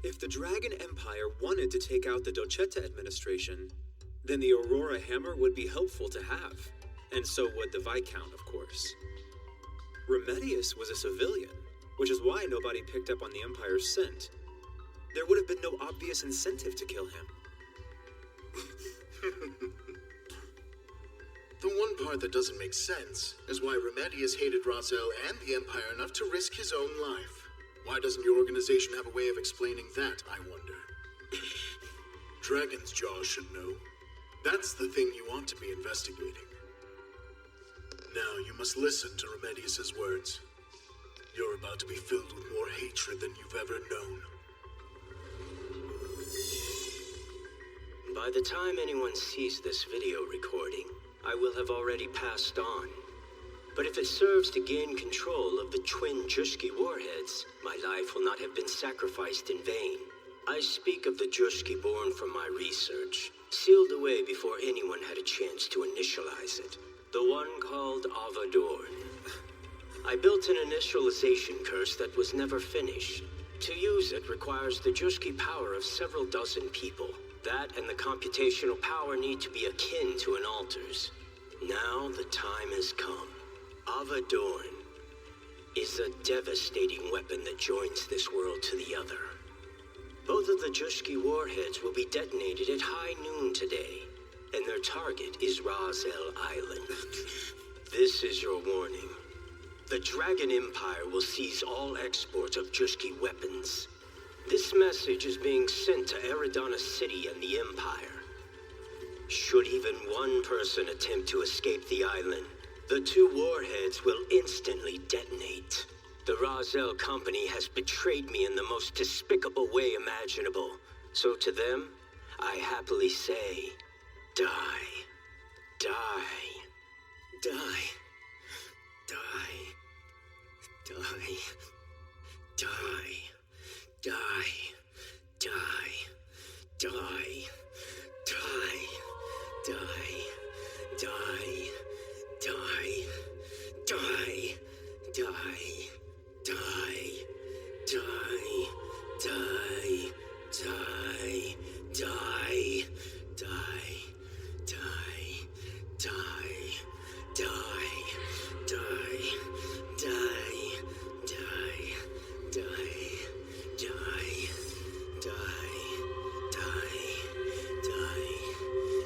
If the Dragon Empire wanted to take out the Docetta administration, then the Aurora Hammer would be helpful to have. And so would the Viscount, of course. Remedius was a civilian, which is why nobody picked up on the Empire's scent. There would have been no obvious incentive to kill him. The one part that doesn't make sense is why Remedius hated Razel and the Empire enough to risk his own life. Why doesn't your organization have a way of explaining that, I wonder? Dragon's Jaw should know. That's the thing you want to be investigating. Now you must listen to Remedius's words. You're about to be filled with more hatred than you've ever known. By the time anyone sees this video recording, I will have already passed on. But if it serves to gain control of the twin Jushki warheads, my life will not have been sacrificed in vain. I speak of the Jushki born from my research, sealed away before anyone had a chance to initialize it. The one called Avadorn. I built an initialization curse that was never finished. To use it requires the Jushki power of several dozen people. That and the computational power need to be akin to an altar's. Now the time has come. Avadorn is a devastating weapon that joins this world to the other. Both of the Jushki warheads will be detonated at high noon today, and their target is Razel Island. This is your warning. The Dragon Empire will seize all exports of Jushki weapons. This message is being sent to Eridana City and the Empire. Should even one person attempt to escape the island, the two warheads will instantly detonate. The Razel Company has betrayed me in the most despicable way imaginable. So to them, I happily say, die. Die. Die. Die. Die. Die. Die. Die. Die. Die. Die. Die. Die. Die. Die. Die. Die.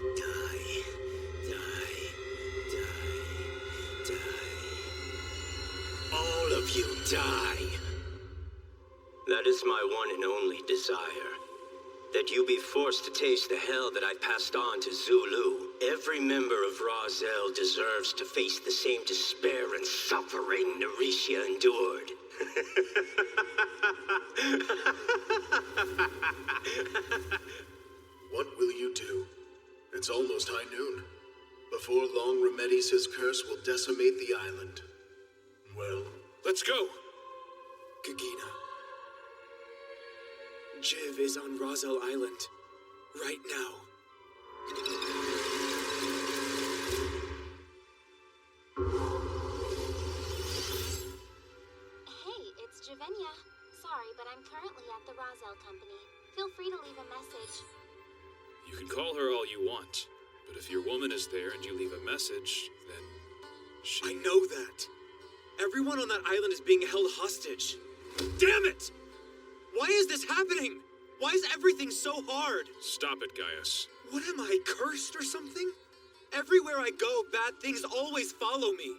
Die. Die. Die. All of you die. That is my one and only desire. That you be forced to taste the hell that I passed on to Zulu. Every member of Razel deserves to face the same despair and suffering Narisha endured. What will you do? It's almost high noon. Before long, Remedius's curse will decimate the island. Well, let's go! Gagina. Jiv is on Razel Island. Right now. Hey, it's Javenia. Sorry, but I'm currently at the Razel Company. Feel free to leave a message. You can call her all you want, but if your woman is there and you leave a message, then she... I know that. Everyone on that island is being held hostage. Damn it! Why is this happening? Why is everything so hard? Stop it, Gaius. What am I, cursed or something? Everywhere I go, bad things always follow me.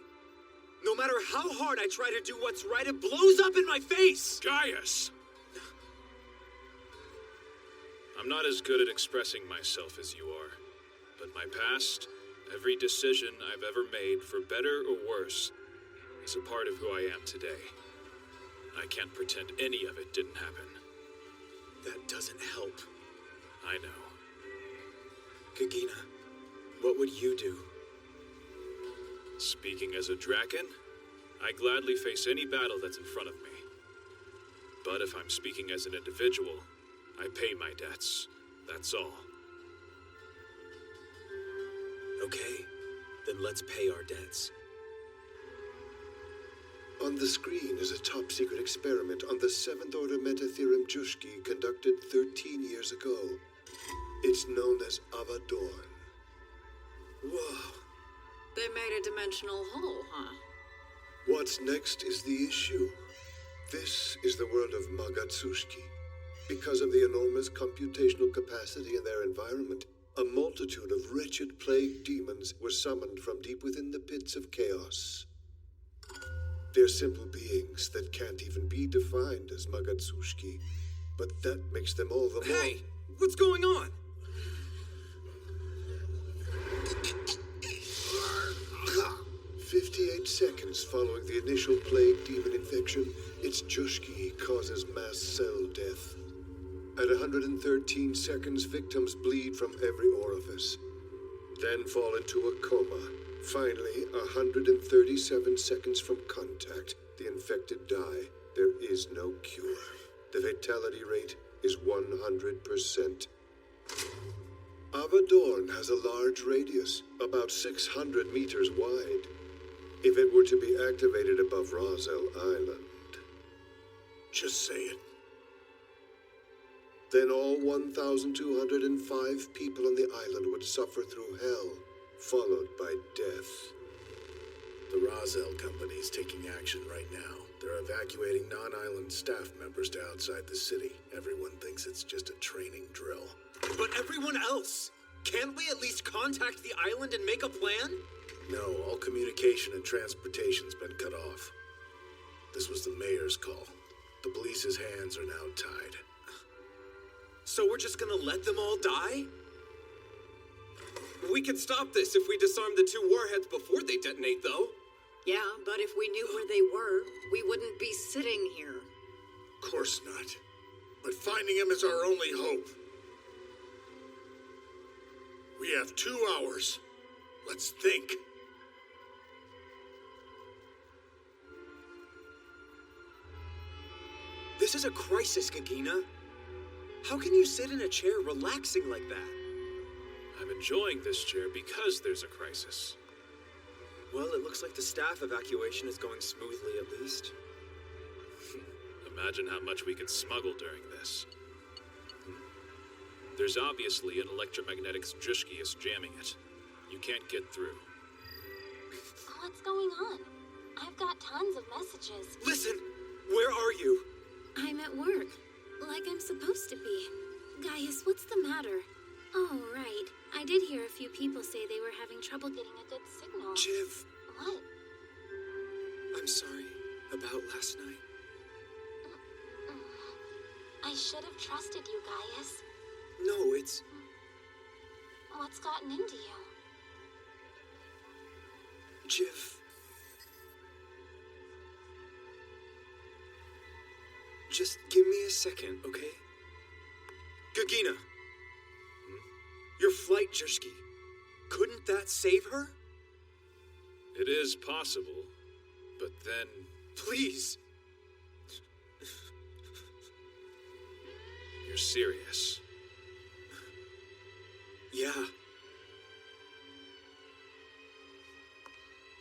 No matter how hard I try to do what's right, it blows up in my face! Gaius! I'm not as good at expressing myself as you are, but my past, every decision I've ever made, for better or worse, is a part of who I am today. I can't pretend any of it didn't happen. That doesn't help. I know. Gagina, what would you do? Speaking as a Draken, I gladly face any battle that's in front of me. But if I'm speaking as an individual, I pay my debts. That's all. Okay, then let's pay our debts. On the screen is a top-secret experiment on the 7th Order Metatheorem Jushki conducted 13 years ago. It's known as Avadorn. Whoa. They made a dimensional hole, huh? What's next is the issue. This is the world of Magatsushki. Because of the enormous computational capacity in their environment, a multitude of wretched plague demons were summoned from deep within the pits of chaos. They're simple beings that can't even be defined as Magatsushki, but that makes them all the more... Hey! What's going on? 58 seconds following the initial plague demon infection, its Jushki causes mass cell death. At 113 seconds, victims bleed from every orifice, then fall into a coma. Finally, 137 seconds from contact, the infected die. There is no cure. The fatality rate is 100%. Avadorn has a large radius, about 600 meters wide. If it were to be activated above Roselle Island, Just say it. then all 1,205 people on the island would suffer through hell, followed by death. The Roselle Company's taking action right now. They're evacuating non-island staff members to outside the city. Everyone thinks it's just a training drill. But everyone else! Can't we at least contact the island and make a plan? No, all communication and transportation's been cut off. This was the mayor's call. The police's hands are now tied. So we're just gonna let them all die? We could stop this if we disarm the two warheads before they detonate, though. Yeah, but if we knew where they were, we wouldn't be sitting here. Of course not. But finding him is our only hope. We have 2 hours. Let's think. This is a crisis, Gagina. How can you sit in a chair relaxing like that? I'm enjoying this chair because there's a crisis. Well, it looks like the staff evacuation is going smoothly at least. Imagine how much we could smuggle during this. There's obviously an electromagnetic Jushkius jamming it. You can't get through. What's going on? I've got tons of messages. Listen! Where are you? I'm at work, like I'm supposed to be. Gaius, what's the matter? Oh, right. I did hear a few people say they were having trouble getting a good signal. Jiv. What? I'm sorry about last night. I should have trusted you, Gaius. No, it's... What's gotten into you? Jiv. Just give me a second, okay? Gagina. Your flight, Jushki. Couldn't that save her? It is possible, but then... Please. You're serious. Yeah.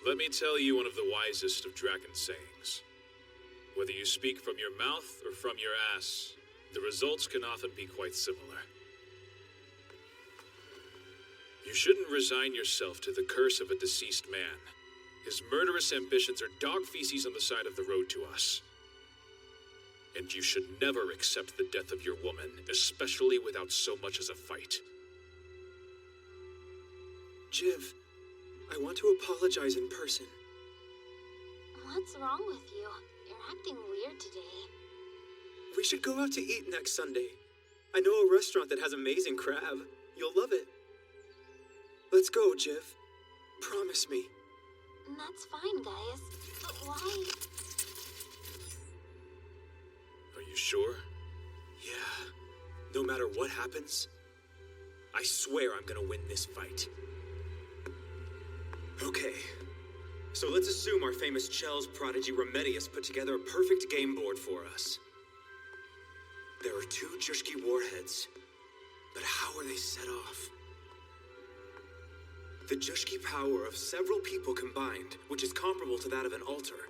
Let me tell you one of the wisest of Draken's sayings. Whether you speak from your mouth or from your ass, the results can often be quite similar. You shouldn't resign yourself to the curse of a deceased man. His murderous ambitions are dog feces on the side of the road to us. And you should never accept the death of your woman, especially without so much as a fight. Jiv, I want to apologize in person. What's wrong with you? You're acting weird today. We should go out to eat next Sunday. I know a restaurant that has amazing crab. You'll love it. Let's go, Jiv. Promise me. That's fine, Gaius. But why? Are you sure? Yeah. No matter what happens, I swear I'm gonna win this fight. Okay. So let's assume our famous Chell's prodigy Remedius put together a perfect game board for us. There are 2 Jushki warheads, but how are they set off? The Jushki power of several people combined, which is comparable to that of an altar.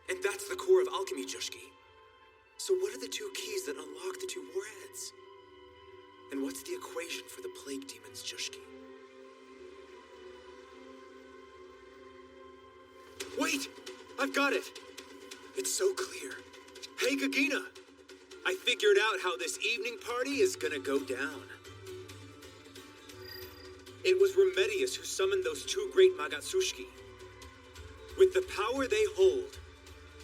And that's the core of alchemy Jushki. So what are the 2 keys that unlock the 2 warheads? And what's the equation for the plague demon's Jushki? Wait! I've got it! It's so clear. Hey, Gagina! I figured out how this evening party is gonna go down. It was Remedius who summoned those 2 great Magatsushki. With the power they hold,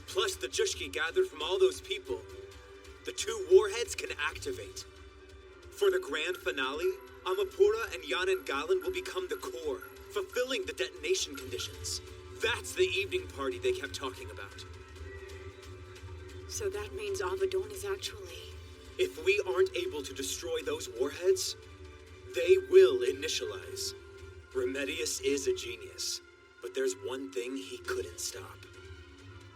plus the Jushki gathered from all those people, the 2 warheads can activate. For the grand finale, Amapura and Yanan Galan will become the core, fulfilling the detonation conditions. That's the evening party they kept talking about. So that means Avadon is actually... If we aren't able to destroy those warheads, they will initialize. Remedius is a genius, but there's one thing he couldn't stop.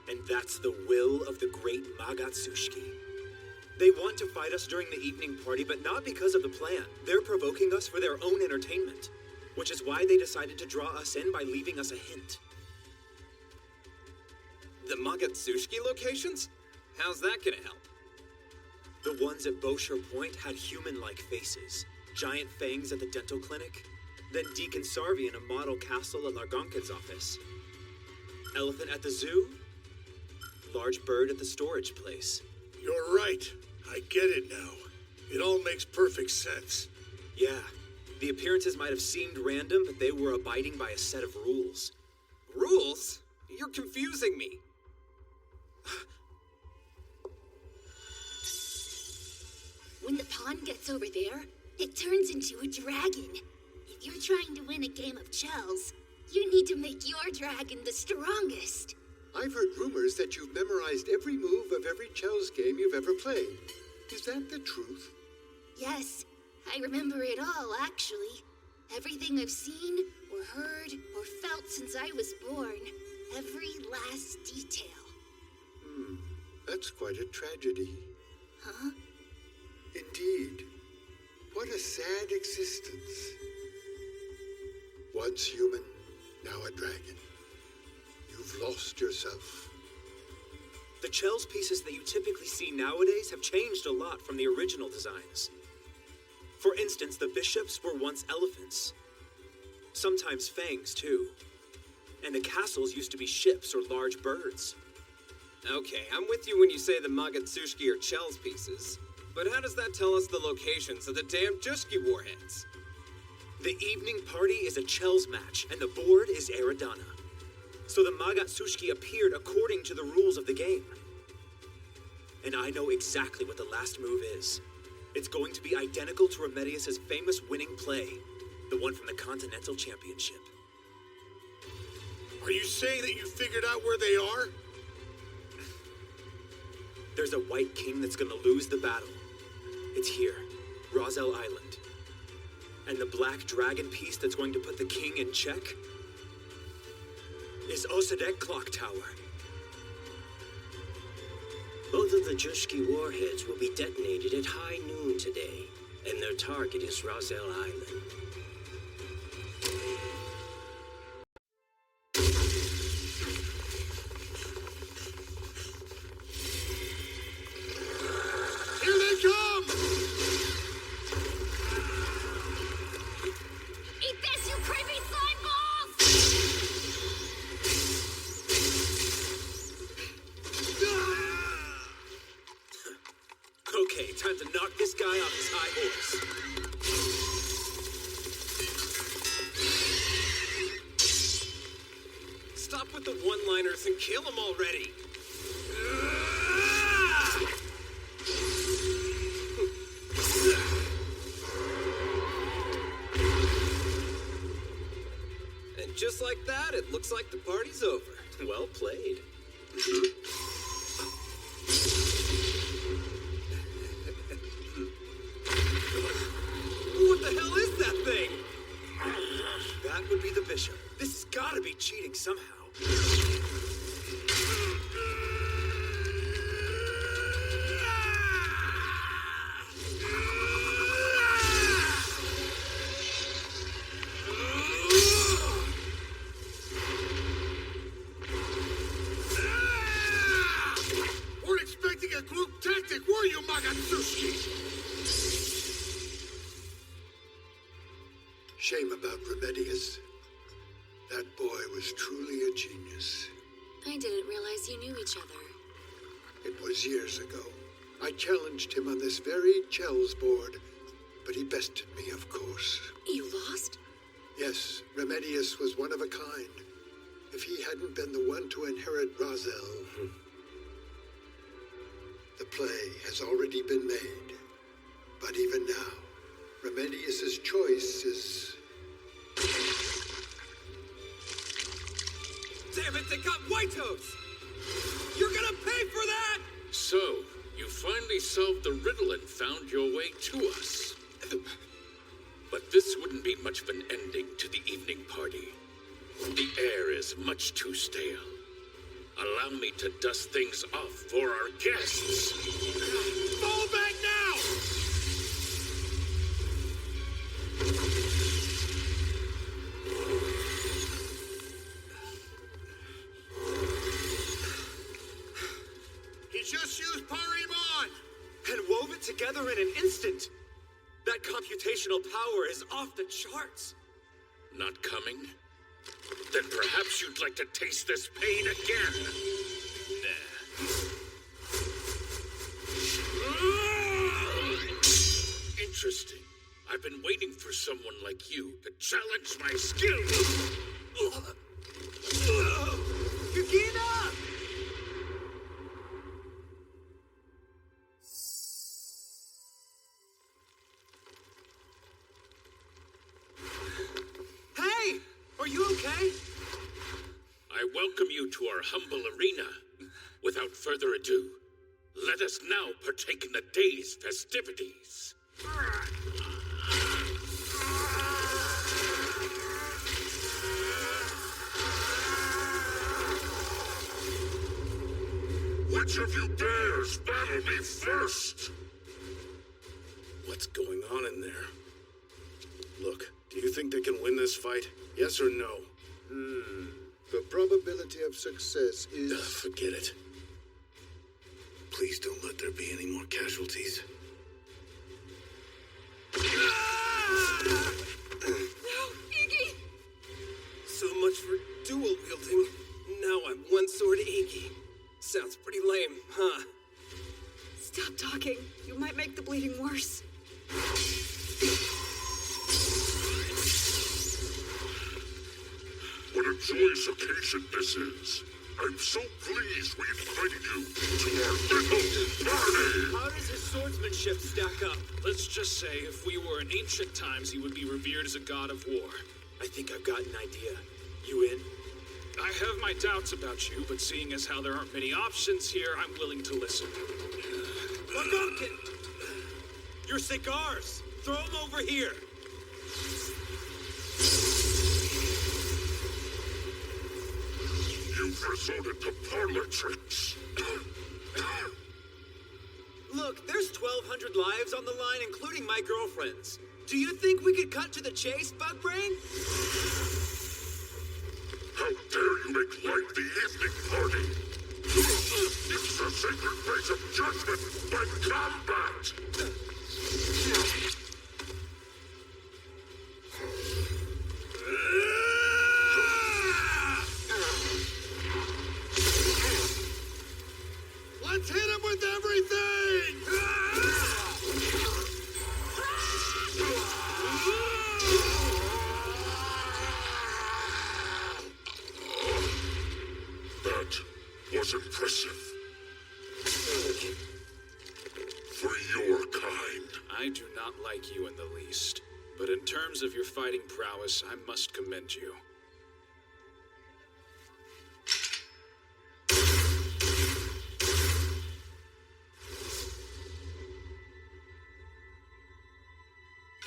And that's the will of the great Magatsushiki. They want to fight us during the evening party, but not because of the plan. They're provoking us for their own entertainment, which is why they decided to draw us in by leaving us a hint. The Magatsushiki locations? How's that gonna help? The ones at Bosher Point had human-like faces, giant fangs at the dental clinic, then Deacon Sarvi in a model castle at Largonkin's office. Elephant at the zoo, large bird at the storage place. You're right. I get it now. It all makes perfect sense. Yeah, the appearances might have seemed random, but they were abiding by a set of rules. Rules? You're confusing me. When the pawn gets over there, it turns into a dragon. If you're trying to win a game of chess, you need to make your dragon the strongest. I've heard rumors that you've memorized every move of every Chels game you've ever played. Is that the truth? Yes, I remember it all, actually. Everything I've seen, or heard, or felt since I was born. Every last detail. That's quite a tragedy. Huh? Indeed. What a sad existence. Once human, now a dragon. You've lost yourself. The Chels pieces that you typically see nowadays have changed a lot from the original designs. For instance, the bishops were once elephants. Sometimes fangs, too. And the castles used to be ships or large birds. Okay, I'm with you when you say the Magatsushiki are Chels pieces. But how does that tell us the locations of the damn Jushki warheads? The evening party is a Chels match, and the board is Eridana. So the Magatsushiki appeared according to the rules of the game. And I know exactly what the last move is. It's going to be identical to Remedius' famous winning play, the one from the Continental Championship. Are you saying that you figured out where they are? There's a White King that's gonna lose the battle. It's here, Roselle Island. And the Black Dragon piece that's going to put the king in check is Osadek Clock Tower. Both of the Jushki warheads will be detonated at high noon today, and their target is Roselle Island. Here they come! Eat this, you creepy slime balls! Okay, time to knock this guy off his high horse. Stop with the one-liners and kill him already! And just like that, it looks like the party's over. Well played. What the hell is that thing? That would be the bishop. This has gotta be cheating somehow. Weren't expecting a group tactic, were you, Magatsushiki? Shame about Remedius. That boy was truly a genius. I didn't realize you knew each other. It was years ago. I challenged him on this very Chels board, but he bested me, of course. You lost? Yes, Remedius was one of a kind. If he hadn't been the one to inherit Roselle. The play has already been made. But even now, Remedius's choice is... Damn it, they got Whitehose! You're gonna pay for that! So, you finally solved the riddle and found your way to us. But this wouldn't be much of an ending to the evening party. The air is much too stale. Allow me to dust things off for our guests. Fall back now! He just used Parimon! And wove it together in an instant! That computational power is off the charts! Not coming? Then perhaps you'd like to taste this pain again. Nah. Interesting. I've been waiting for someone like you to challenge my skills. Gugina! Hey! Are you okay? I welcome you to our humble arena. Without further ado, let us now partake in the day's festivities. Which of you dares battle me first? What's going on in there? Look, do you think they can win this fight? Yes or no? The probability of success is... Forget it. Please don't let there be any more casualties. No, Iggy! So much for dual wielding. Now I'm one sword Iggy. Sounds pretty lame, huh? Stop talking. You might make the bleeding worse. What a joyous occasion this is. I'm so pleased we invited you to our little party. How does his swordsmanship stack up? Let's just say if we were in ancient times, he would be revered as a god of war. I think I've got an idea. You in? I have my doubts about you, but seeing as how there aren't many options here, I'm willing to listen. Lagunkin! Your cigars! Throw them over here! You've resorted to parlor tricks. Look, there's 1,200 lives on the line, including my girlfriend's. Do you think we could cut to the chase, Bugbrain? How dare you make light the evening party? It's the sacred place of judgment and combat! Let's hit him with everything! That was impressive. For your kind. I do not like you in the least, but in terms of your fighting prowess, I must commend you.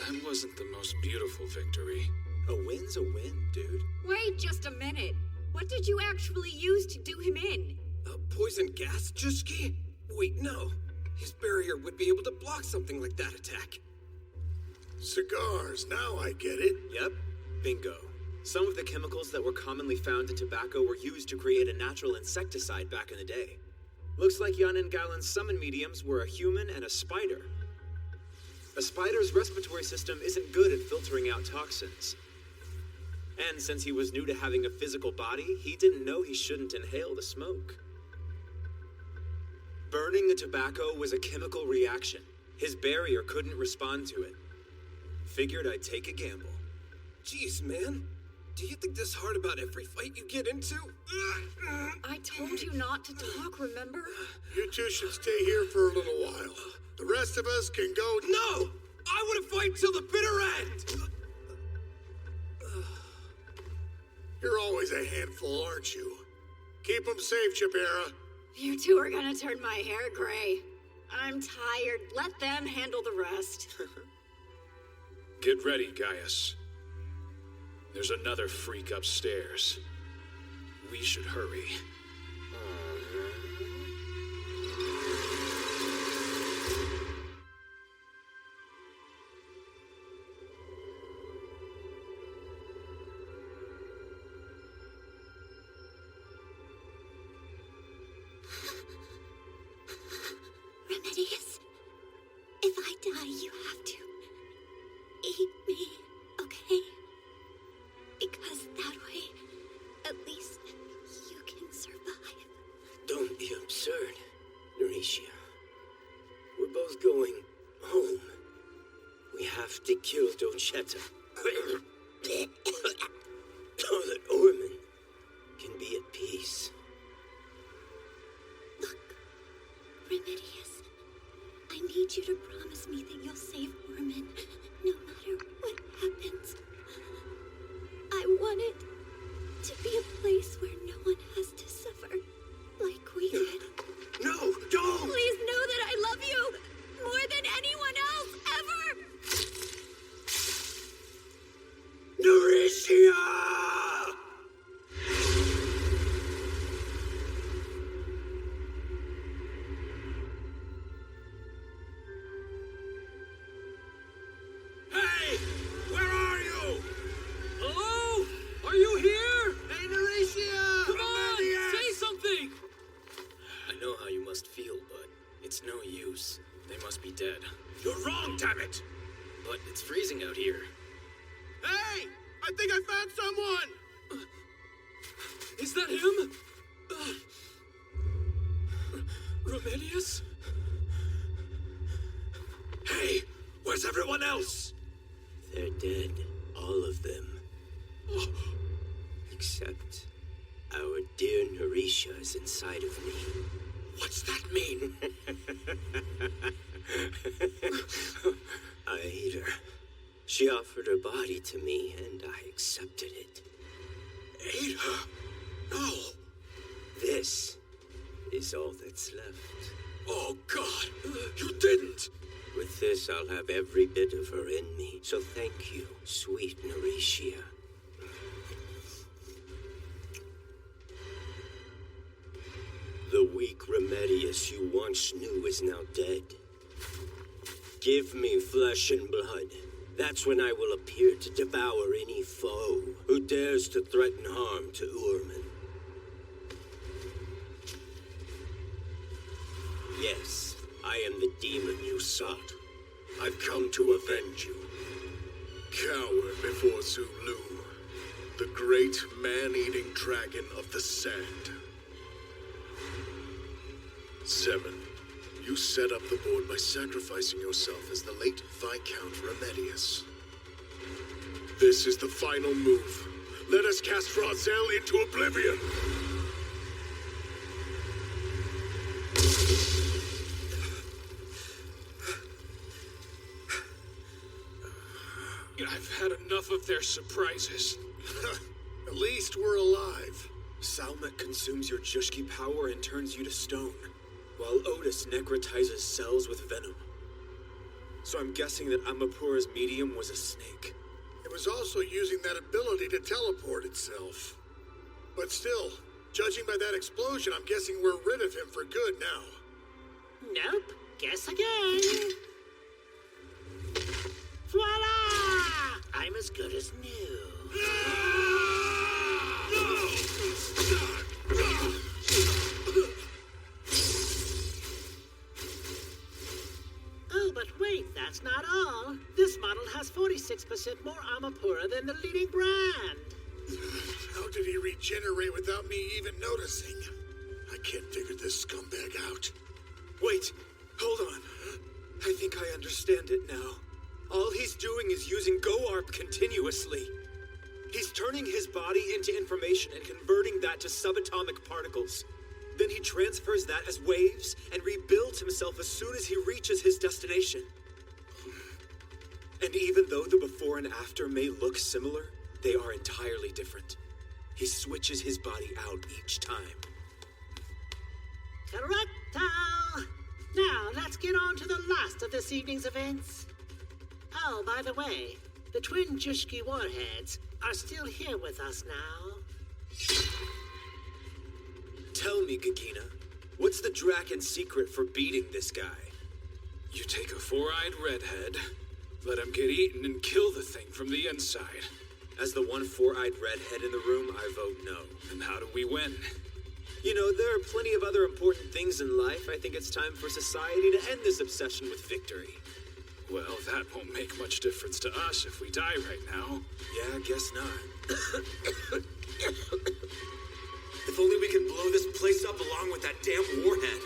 That wasn't the most beautiful victory. A win's a win, dude. Wait just a minute. What did you actually use to do him in? A poison gas, Jushki? Wait, no. His barrier would be able to block something like that attack. Cigars, now I get it. Yep, bingo. Some of the chemicals that were commonly found in tobacco were used to create a natural insecticide back in the day. Looks like Jan and Galen's summon mediums were a human and a spider. A spider's respiratory system isn't good at filtering out toxins. And since he was new to having a physical body, he didn't know he shouldn't inhale the smoke. Burning the tobacco was a chemical reaction. His barrier couldn't respond to it. Figured I'd take a gamble. Jeez, man. Do you think this hard about every fight you get into? I told you not to talk, remember? You two should stay here for a little while. The rest of us can go... No! I would have fight till the bitter end! You're always a handful, aren't you? Keep them safe, Chipera. You two are gonna turn my hair gray. I'm tired. Let them handle the rest. Get ready, Gaius. There's another freak upstairs. We should hurry. Remedius, if I die, you have to eat me, okay? Because that way, at least you can survive. Don't be absurd, Naricia. We're both going home. We have to kill Dolcetta. So that Orman can be at peace. Remedius, I need you to promise me that you'll save Orman, no matter what happens. I want it to be a place where no one has to suffer like we did. No, don't! Please know that I love you more than anyone else ever! Naricia! Hey! Where are you? Hello? Are you here? Hey, Naricia! Come on! Say something! I know how you must feel, but it's no use. They must be dead. You're wrong, damn it! But it's freezing out here. Hey! I think I found someone! Is that him? Remedius? Hey! Where's everyone else? They're dead, all of them. Except our dear Naricia is inside of me. What's that mean? I ate her. She offered her body to me, and I accepted it. Ate her? No. This is all that's left. Oh, God. You didn't. With this, I'll have every bit of her in me. So thank you, sweet Naricia. The weak Remedius you once knew is now dead. Give me flesh and blood. That's when I will appear to devour any foe who dares to threaten harm to Orman. Yes, I am the demon you sought. I've come to avenge you. Coward before Zulu, the great man-eating dragon of the sand. 7. You set up the board by sacrificing yourself as the late Viscount Remedius. This is the final move. Let us cast Razel into oblivion! I've had enough of their surprises. At least we're alive. Salmet consumes your Jushki power and turns you to stone, while Otis necrotizes cells with venom. So I'm guessing that Amapura's medium was a snake. It was also using that ability to teleport itself. But still, judging by that explosion, I'm guessing we're rid of him for good now. Nope. Guess again. Voila! I'm as good as new. Oh, but wait, that's not all. This model has 46% more Amapura than the leading brand. How did he regenerate without me even noticing? I can't figure this scumbag out. Wait, hold on. I think I understand it now. All he's doing is using GoARP continuously. He's turning his body into information and converting that to subatomic particles. Then he transfers that as waves and rebuilds himself as soon as he reaches his destination. And even though the before and after may look similar, they are entirely different. He switches his body out each time. Correcto! Now, let's get on to the last of this evening's events. Oh, by the way, the twin Jushki warheads are still here with us now. Tell me, Gagina, what's the Draken secret for beating this guy? You take a four-eyed redhead, let him get eaten and kill the thing from the inside. As the one four-eyed redhead in the room, I vote no. And how do we win? You know, there are plenty of other important things in life. I think it's time for society to end this obsession with victory. Well, that won't make much difference to us if we die right now. Yeah, I guess not. If only we can blow this place up along with that damn warhead.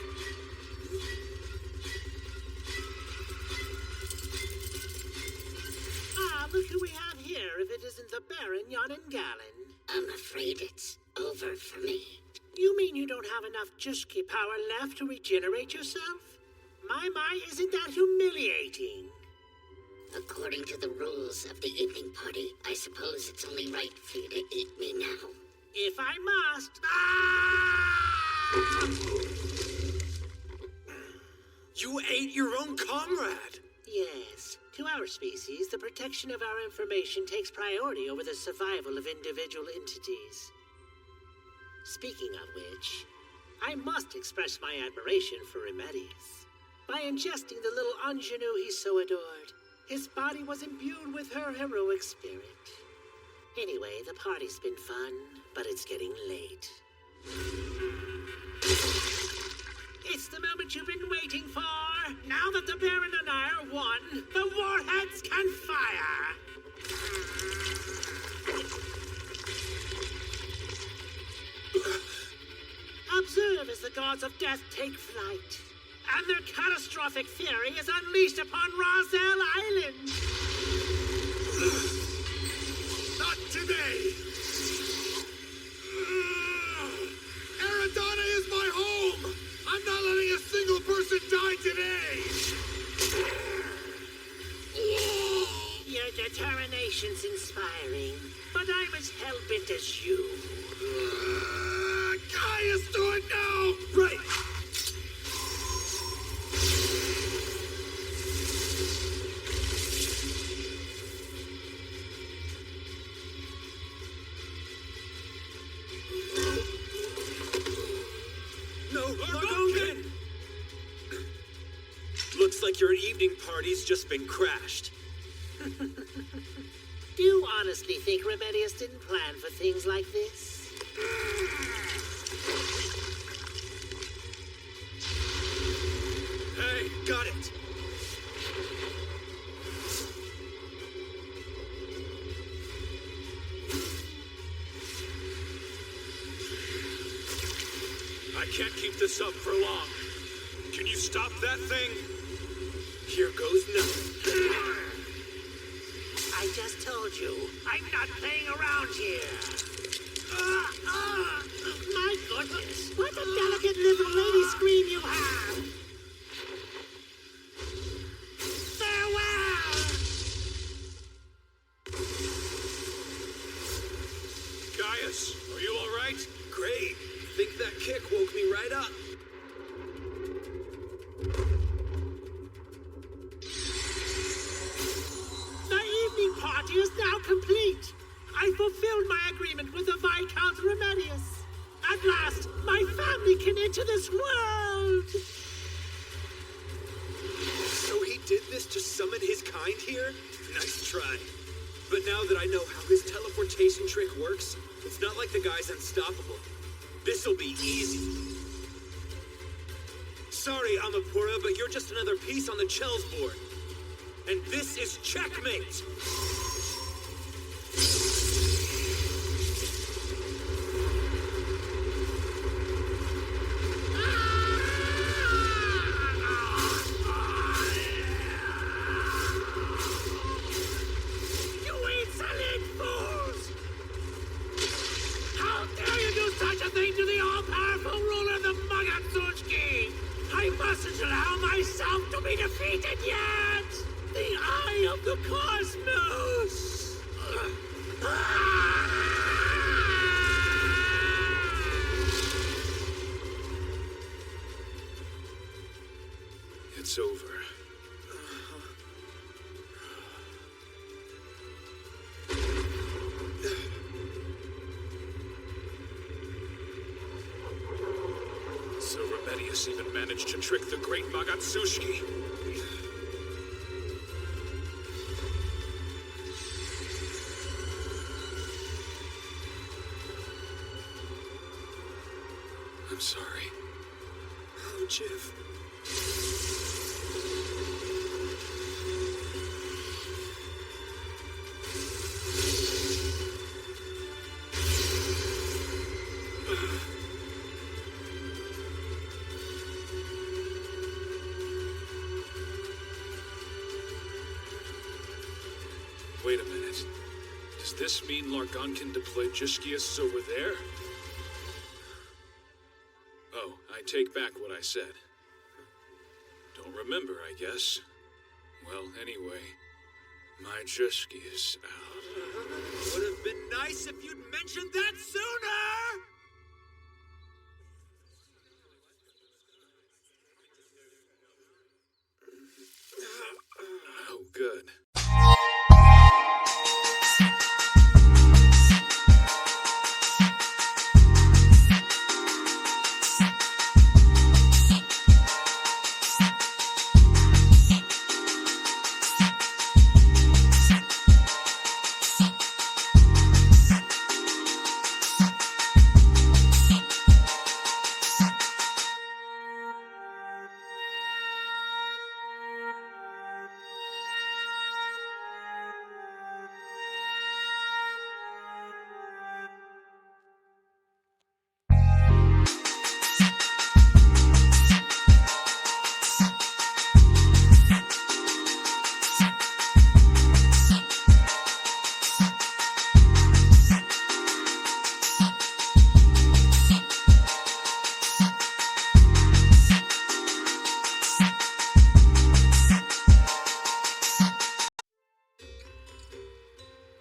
Look who we have here, if it isn't the Baron Yonengalen. I'm afraid it's over for me. You mean you don't have enough Jushki power left to regenerate yourself? My, isn't that humiliating? According to the rules of the evening party, I suppose it's only right for you to eat me now. If I must. You ate your own comrade! Yes. To our species, the protection of our information takes priority over the survival of individual entities. Speaking of which, I must express my admiration for Remedius. By ingesting the little ingenue he so adored, his body was imbued with her heroic spirit. Anyway, the party's been fun, but it's getting late. It's the moment you've been waiting for! Now that the Baron and I are one, the warheads can fire! Observe as the gods of death take flight, and their catastrophic fury is unleashed upon Rozelle Island! Not today! Aradana is my home! I'm not letting a single person die today! Your determination's inspiring, but I'm as hell-bent as you. Gaius, do it now! Right! Looks like your evening party's just been crashed. Do you honestly think Remedius didn't plan for things like this? Hey, got it! I can't keep this up for long. Can you stop that thing? Here goes nothing. I just told you, I'm not playing around here. My goodness, what a delicate little lady scream you have! Farewell! Gaius, are you all right? Great. I think that kick woke me right up. Party is now complete. I fulfilled my agreement with the Viscount Remedius. At last, my family can enter this world. So he did this to summon his kind here? Nice try. But now that I know how his teleportation trick works, it's not like the guy's unstoppable. This'll be easy. Sorry, Amapura, but you're just another piece on the Chell's board. And this is checkmate! You insolent fools! How dare you do such a thing to the all-powerful ruler of the Magatsushki! I mustn't allow myself to be defeated yet! The eye of The cosmos! It's over. Silver Medius even managed to trick the great Magatsushiki. I'm sorry. Oh, Jiv. Wait a minute. Does this mean Largonkin deployed Juskius over there? Oh, I take back what I said. Don't remember, I guess. Well, anyway, my Juskius out. Would have been nice if you'd mentioned that sooner! Oh, good.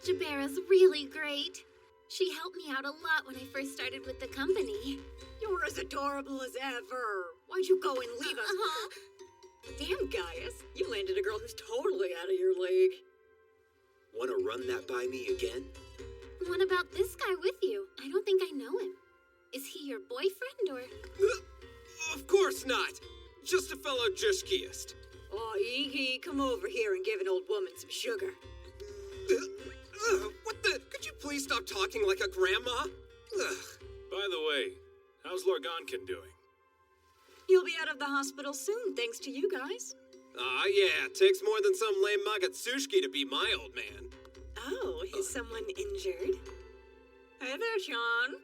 Jabera's really great. She helped me out a lot when I first started with the company. You're as adorable as ever. Why'd you go and leave us? Damn, Gaius. You landed a girl who's totally out of your league. Want to run that by me again? What about this guy with you? I don't think I know him. Is he your boyfriend or? Of course not. Just a fellow Juskiist. Oh, Iggy, come over here and give an old woman some sugar. What the? Could you please stop talking like a grandma? By the way, how's Largonkin doing? You'll be out of the hospital soon, thanks to you guys. Yeah, takes more than some lame Magatsushiki to be my old man. Oh, is someone injured? Hey there, Sean.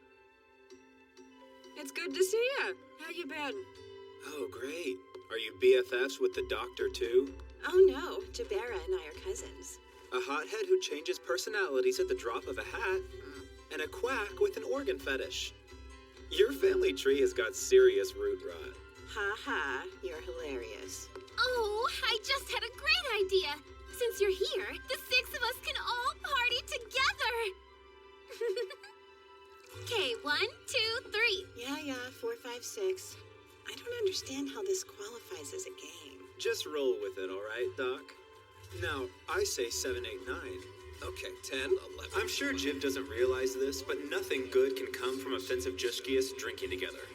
It's good to see you. How you been? Oh, great. Are you BFFs with the doctor, too? Oh, no. Jabera and I are cousins. A hothead who changes personalities at the drop of a hat, and a quack with an organ fetish. Your family tree has got serious root rot. Ha ha, you're hilarious. Oh, I just had a great idea. Since you're here, the 6 of us can all party together. Okay, 1, 2, 3. Yeah, 4, 5, 6. I don't understand how this qualifies as a game. Just roll with it, all right, Doc? Now, I say 7, 8, 9. Okay, 10, 11. I'm sure Jiv doesn't realize this, but nothing good can come from offensive Juskius drinking together.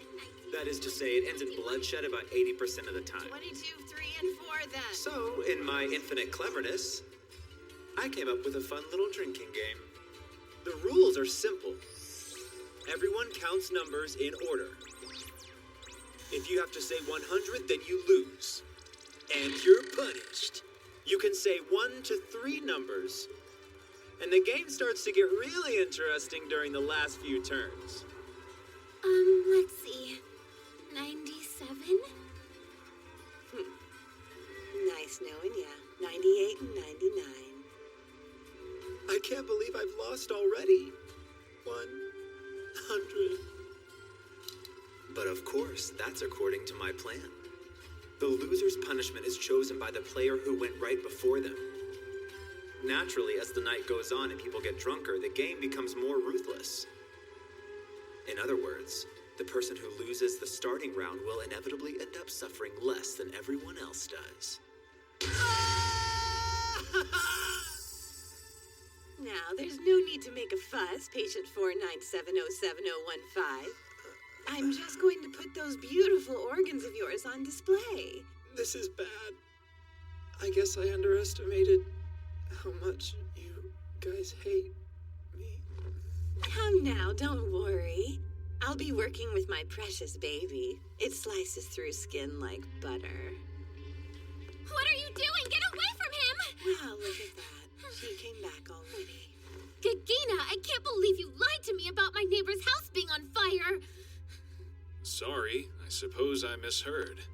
That is to say, it ends in bloodshed about 80% of the time. 22, 3, and 4 then. So, in my infinite cleverness, I came up with a fun little drinking game. The rules are simple. Everyone counts numbers in order. If you have to say 100, then you lose. And you're punished. You can say 1 to 3 numbers. And the game starts to get really interesting during the last few turns. Let's see. 97? Nice knowing ya. 98 and 99. I can't believe I've lost already. 100. But of course, that's according to my plan. The loser's punishment is chosen by the player who went right before them. Naturally, as the night goes on and people get drunker, the game becomes more ruthless. In other words, the person who loses the starting round will inevitably end up suffering less than everyone else does. Now, there's no need to make a fuss, patient 497070015. I'm just going to put those beautiful organs of yours on display. This is bad. I guess I underestimated how much you guys hate me. Come now, don't worry. I'll be working with my precious baby. It slices through skin like butter. What are you doing? Get away from him! Wow, look at that. She came back already. Gagina, I can't believe you lied to me about my neighbor's house being on fire. Sorry, I suppose I misheard.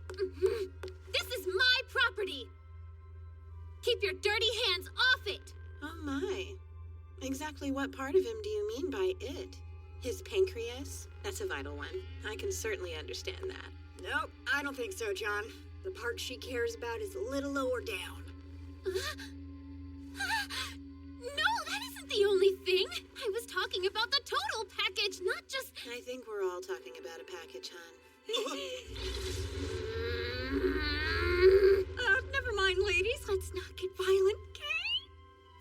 This is my property. Keep your dirty hands off it. Oh my. Exactly what part of him do you mean by it? His pancreas? That's a vital one. I can certainly understand that. Nope, I don't think so, John. The part she cares about is a little lower down. No, that isn't the only thing. I was talking about the total package, not just... I think we're all talking about a package, hon. Never mind, ladies. Let's not get violent, okay?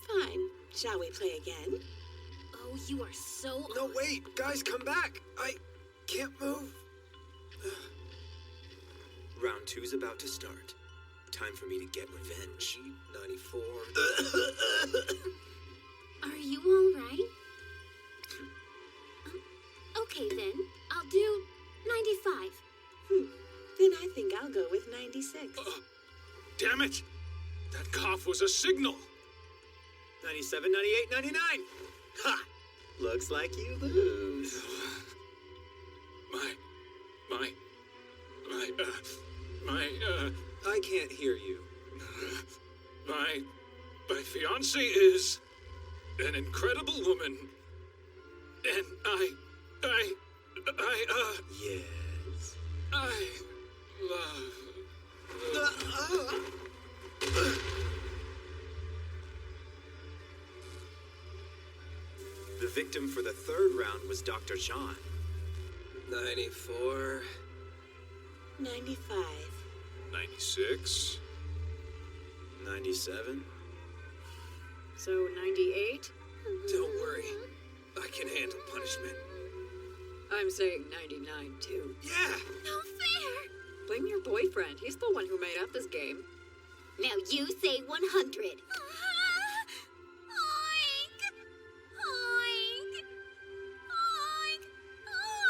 Fine. Shall we play again? Oh, you are so... No, wait! Guys, come back! I can't move. Round 2's about to start. Time for me to get revenge. 94. Are you all right? Okay, then. I'll do 95. Then I think I'll go with 96. Damn it! That cough was a signal! 97, 98, 99! Ha! Looks like you lose. I can't hear you. My fiancée is an incredible woman. And Yes. I love... The victim for the third round was Dr. John. 94. 95. 96. 97. So, 98? Don't worry. I can handle punishment. I'm saying 99, too. Yeah! No fair! Blame your boyfriend. He's the one who made up this game. Now you say 100.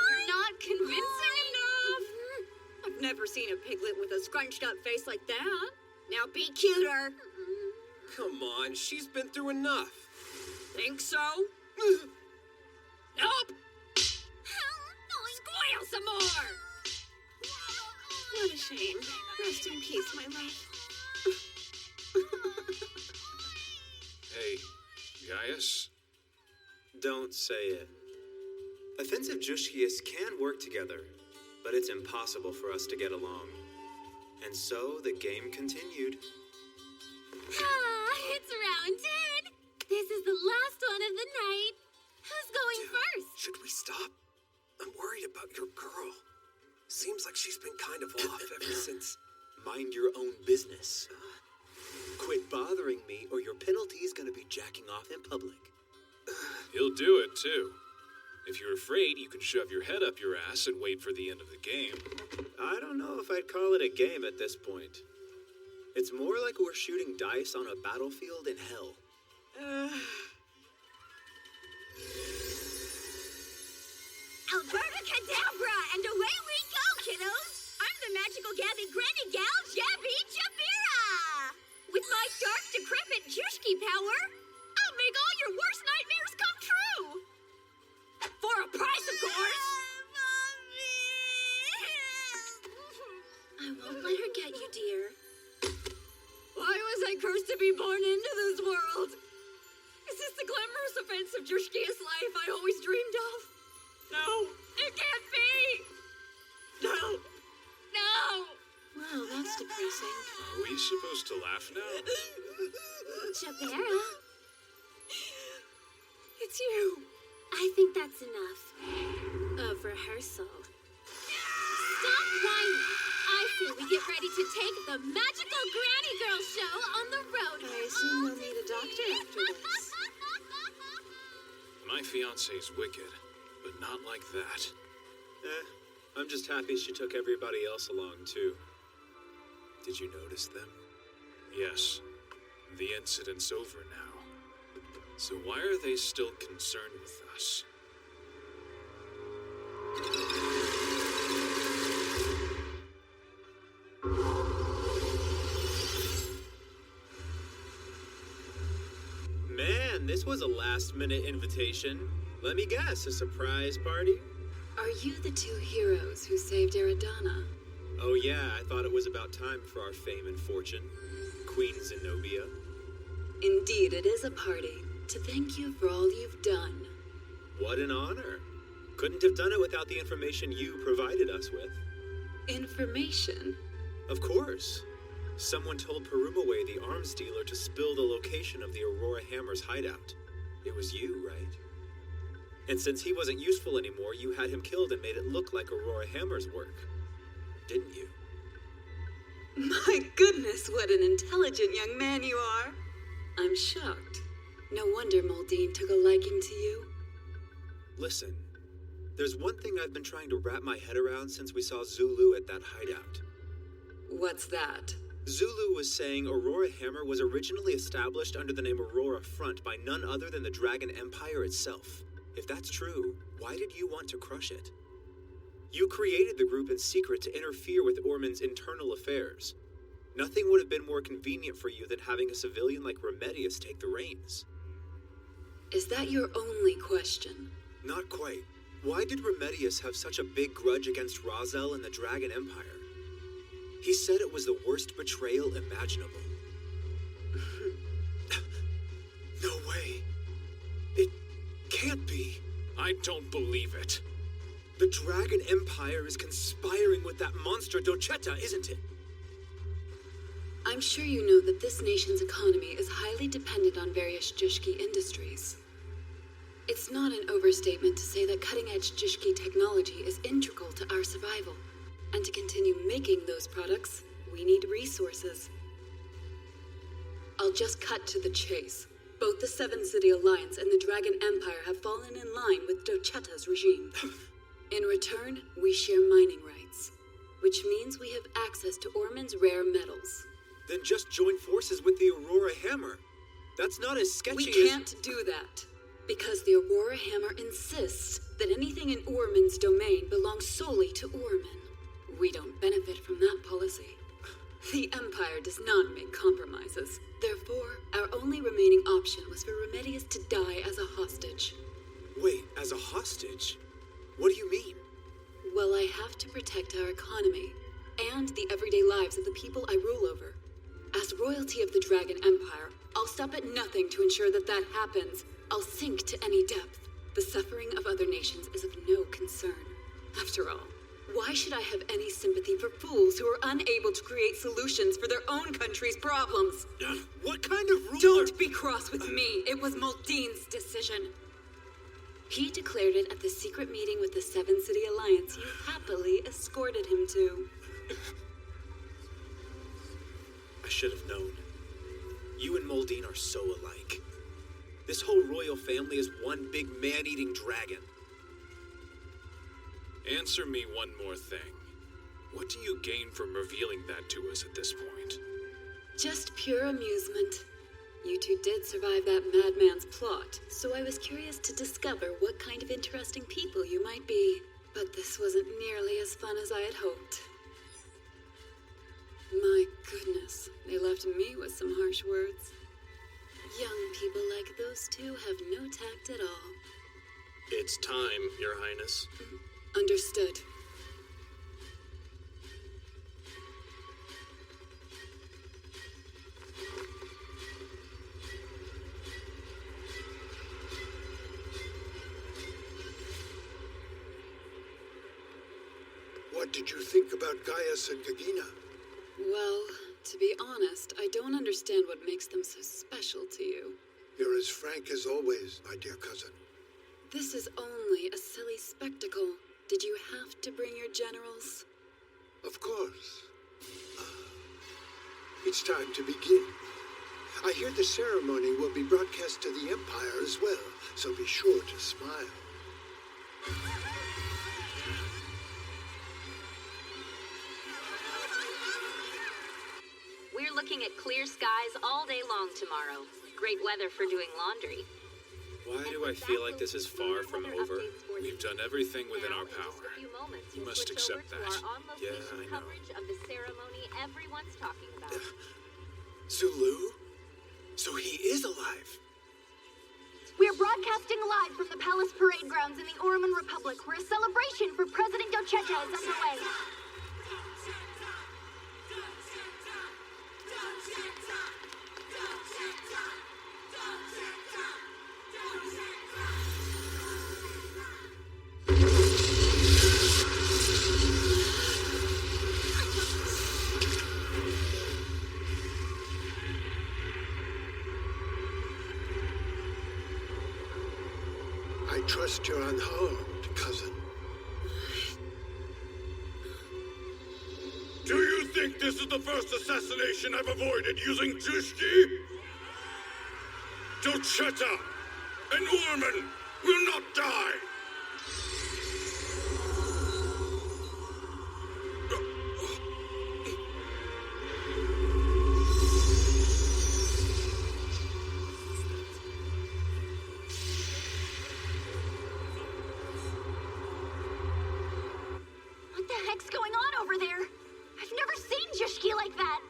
You're not convincing enough. I've never seen a piglet with a scrunched up face like that. Now be cuter. Come on, she's been through enough. Think so? Nope. Squeal some more. What a shame. Rest in peace, my love. Hey, Gaius? Don't say it. Offensive Jushkias can work together, but it's impossible for us to get along. And so the game continued. It's round 10. This is the last one of the night. Who's going first? Should we stop? I'm worried about your girl. Seems like she's been kind of off ever since. Mind your own business. Quit bothering me, or your penalty is going to be jacking off in public. He'll do it, too. If you're afraid, you can shove your head up your ass and wait for the end of the game. I don't know if I'd call it a game at this point. It's more like we're shooting dice on a battlefield in hell. Alberta Cadabra, and away we go, kiddos! I'm the magical Gabby Granny Gal, Jabby Jabira! With my dark, decrepit Jushki power, I'll make all your worst nightmares come true! For a price, of course! I won't let her get you, dear. Why was I cursed to be born into this world? Is this the glamorous events of Jushkia's life I always dreamed of? No, it can't be! No! No! Wow, that's depressing. Are we supposed to laugh now? Jabera. It's you. I think that's enough of rehearsal. Stop whining! I say we get ready to take the magical Granny Girl show on the road. I assume we'll need a doctor after this. My fiance's wicked, but not like that. I'm just happy she took everybody else along, too. Did you notice them? Yes. The incident's over now. So why are they still concerned with us? Man, this was a last-minute invitation. Let me guess, a surprise party? Are you the two heroes who saved Eridana? Oh yeah, I thought it was about time for our fame and fortune. Queen Zenobia. Indeed, it is a party to thank you for all you've done. What an honor. Couldn't have done it without the information you provided us with. Information? Of course. Someone told Perumaway, the arms dealer, to spill the location of the Aurora Hammer's hideout. It was you, right? And since he wasn't useful anymore, you had him killed and made it look like Aurora Hammer's work. Didn't you? My goodness, what an intelligent young man you are. I'm shocked. No wonder Moldine took a liking to you. Listen, there's one thing I've been trying to wrap my head around since we saw Zulu at that hideout. What's that? Zulu was saying Aurora Hammer was originally established under the name Aurora Front by none other than the Dragon Empire itself. If that's true, why did you want to crush it? You created the group in secret to interfere with Orman's internal affairs. Nothing would have been more convenient for you than having a civilian like Remedius take the reins. Is that your only question? Not quite. Why did Remedius have such a big grudge against Razel and the Dragon Empire? He said it was the worst betrayal imaginable. No way. It can't be. I don't believe it. The Dragon Empire is conspiring with that monster Dochetta, isn't it? I'm sure you know that this nation's economy is highly dependent on various Jushki industries. It's not an overstatement to say that cutting-edge Jushki technology is integral to our survival. And to continue making those products, we need resources. I'll just cut to the chase. Both the Seven City Alliance and the Dragon Empire have fallen in line with Dochetta's regime. In return, we share mining rights, which means we have access to Orman's rare metals. Then just join forces with the Aurora Hammer. That's not as sketchy We can't do that, because the Aurora Hammer insists that anything in Orman's domain belongs solely to Orman. We don't benefit from that policy. The Empire does not make compromises. Therefore, our only remaining option was for Remedius to die as a hostage. Wait, as a hostage? What do you mean? Well, I have to protect our economy and the everyday lives of the people I rule over. As royalty of the Dragon Empire, I'll stop at nothing to ensure that that happens. I'll sink to any depth. The suffering of other nations is of no concern. After all, why should I have any sympathy for fools who are unable to create solutions for their own country's problems? What kind of ruler? Don't be cross with me. It was Moldine's decision. He declared it at the secret meeting with the Seven City Alliance you happily escorted him to. I should have known. You and Moldine are so alike. This whole royal family is one big man-eating dragon. Answer me one more thing. What do you gain from revealing that to us at this point? Just pure amusement. You two did survive that madman's plot, so I was curious to discover what kind of interesting people you might be. But this wasn't nearly as fun as I had hoped. My goodness, they left me with some harsh words. Young people like those two have no tact at all. It's time, Your Highness. Understood. What did you think about Gaius and Gagina? Well, To be honest, I don't understand what makes them so special to you. You're as frank as always, my dear cousin. This is only a silly spectacle. Did you have to bring your generals? Of course. It's time to begin. I hear the ceremony will be broadcast to the Empire as well, so be sure to smile. We're looking at clear skies all day long tomorrow. Great weather for doing laundry. Why do I feel like this is far from over? We've done everything within our power. You must accept that. Yeah, I know. Coverage of the ceremony everyone's talking about. Zulu? So he is alive. We're broadcasting live from the Palace Parade Grounds in the Orman Republic, where a celebration for President Dochetta is underway. I trust you're unharmed, cousin. Do you think this is the first assassination I've avoided using Jushki? Dochetta and Orman will not die! What the heck's going on over there? I've never seen Jushki like that.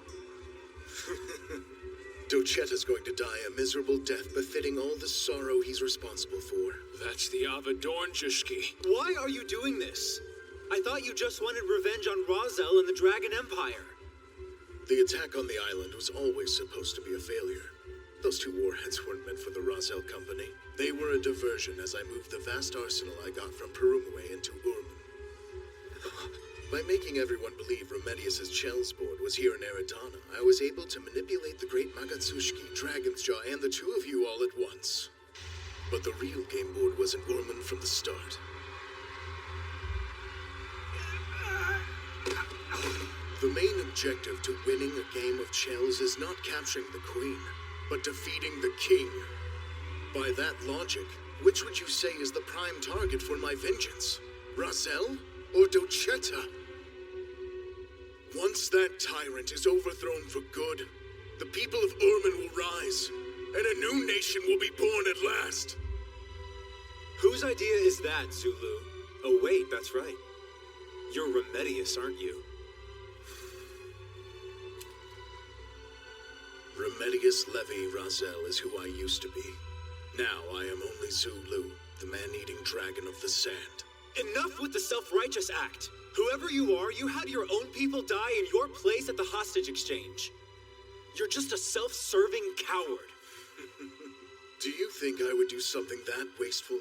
Dochetta's going to die a miserable death befitting all the sorrow he's responsible for. That's the Avadorn Jushki. Why are you doing this? I thought you just wanted revenge on Razel and the Dragon Empire. The attack on the island was always supposed to be a failure. Those two warheads weren't meant for the Razel Company. They were a diversion as I moved the vast arsenal I got from Perumwe into Orman. By making everyone believe Remedius' Chellsboard was here in Eridana, I was able to manipulate the great Magatsushki, Dragon's Jaw, and the two of you all at once. But the real game board was in Orman from the start. The main objective to winning a game of Chels is not capturing the Queen, but defeating the King. By that logic, which would you say is the prime target for my vengeance? Razel or Dochetta? Once that tyrant is overthrown for good, the people of Orman will rise, and a new nation will be born at last. Whose idea is that, Zulu? Oh wait, that's right. You're Remedius, aren't you? Remedius Levi Razel is who I used to be. Now I am only Zulu, the man-eating dragon of the sand. Enough with the self-righteous act. Whoever you are, you had your own people die in your place at the hostage exchange. You're just a self-serving coward. Do you think I would do something that wasteful?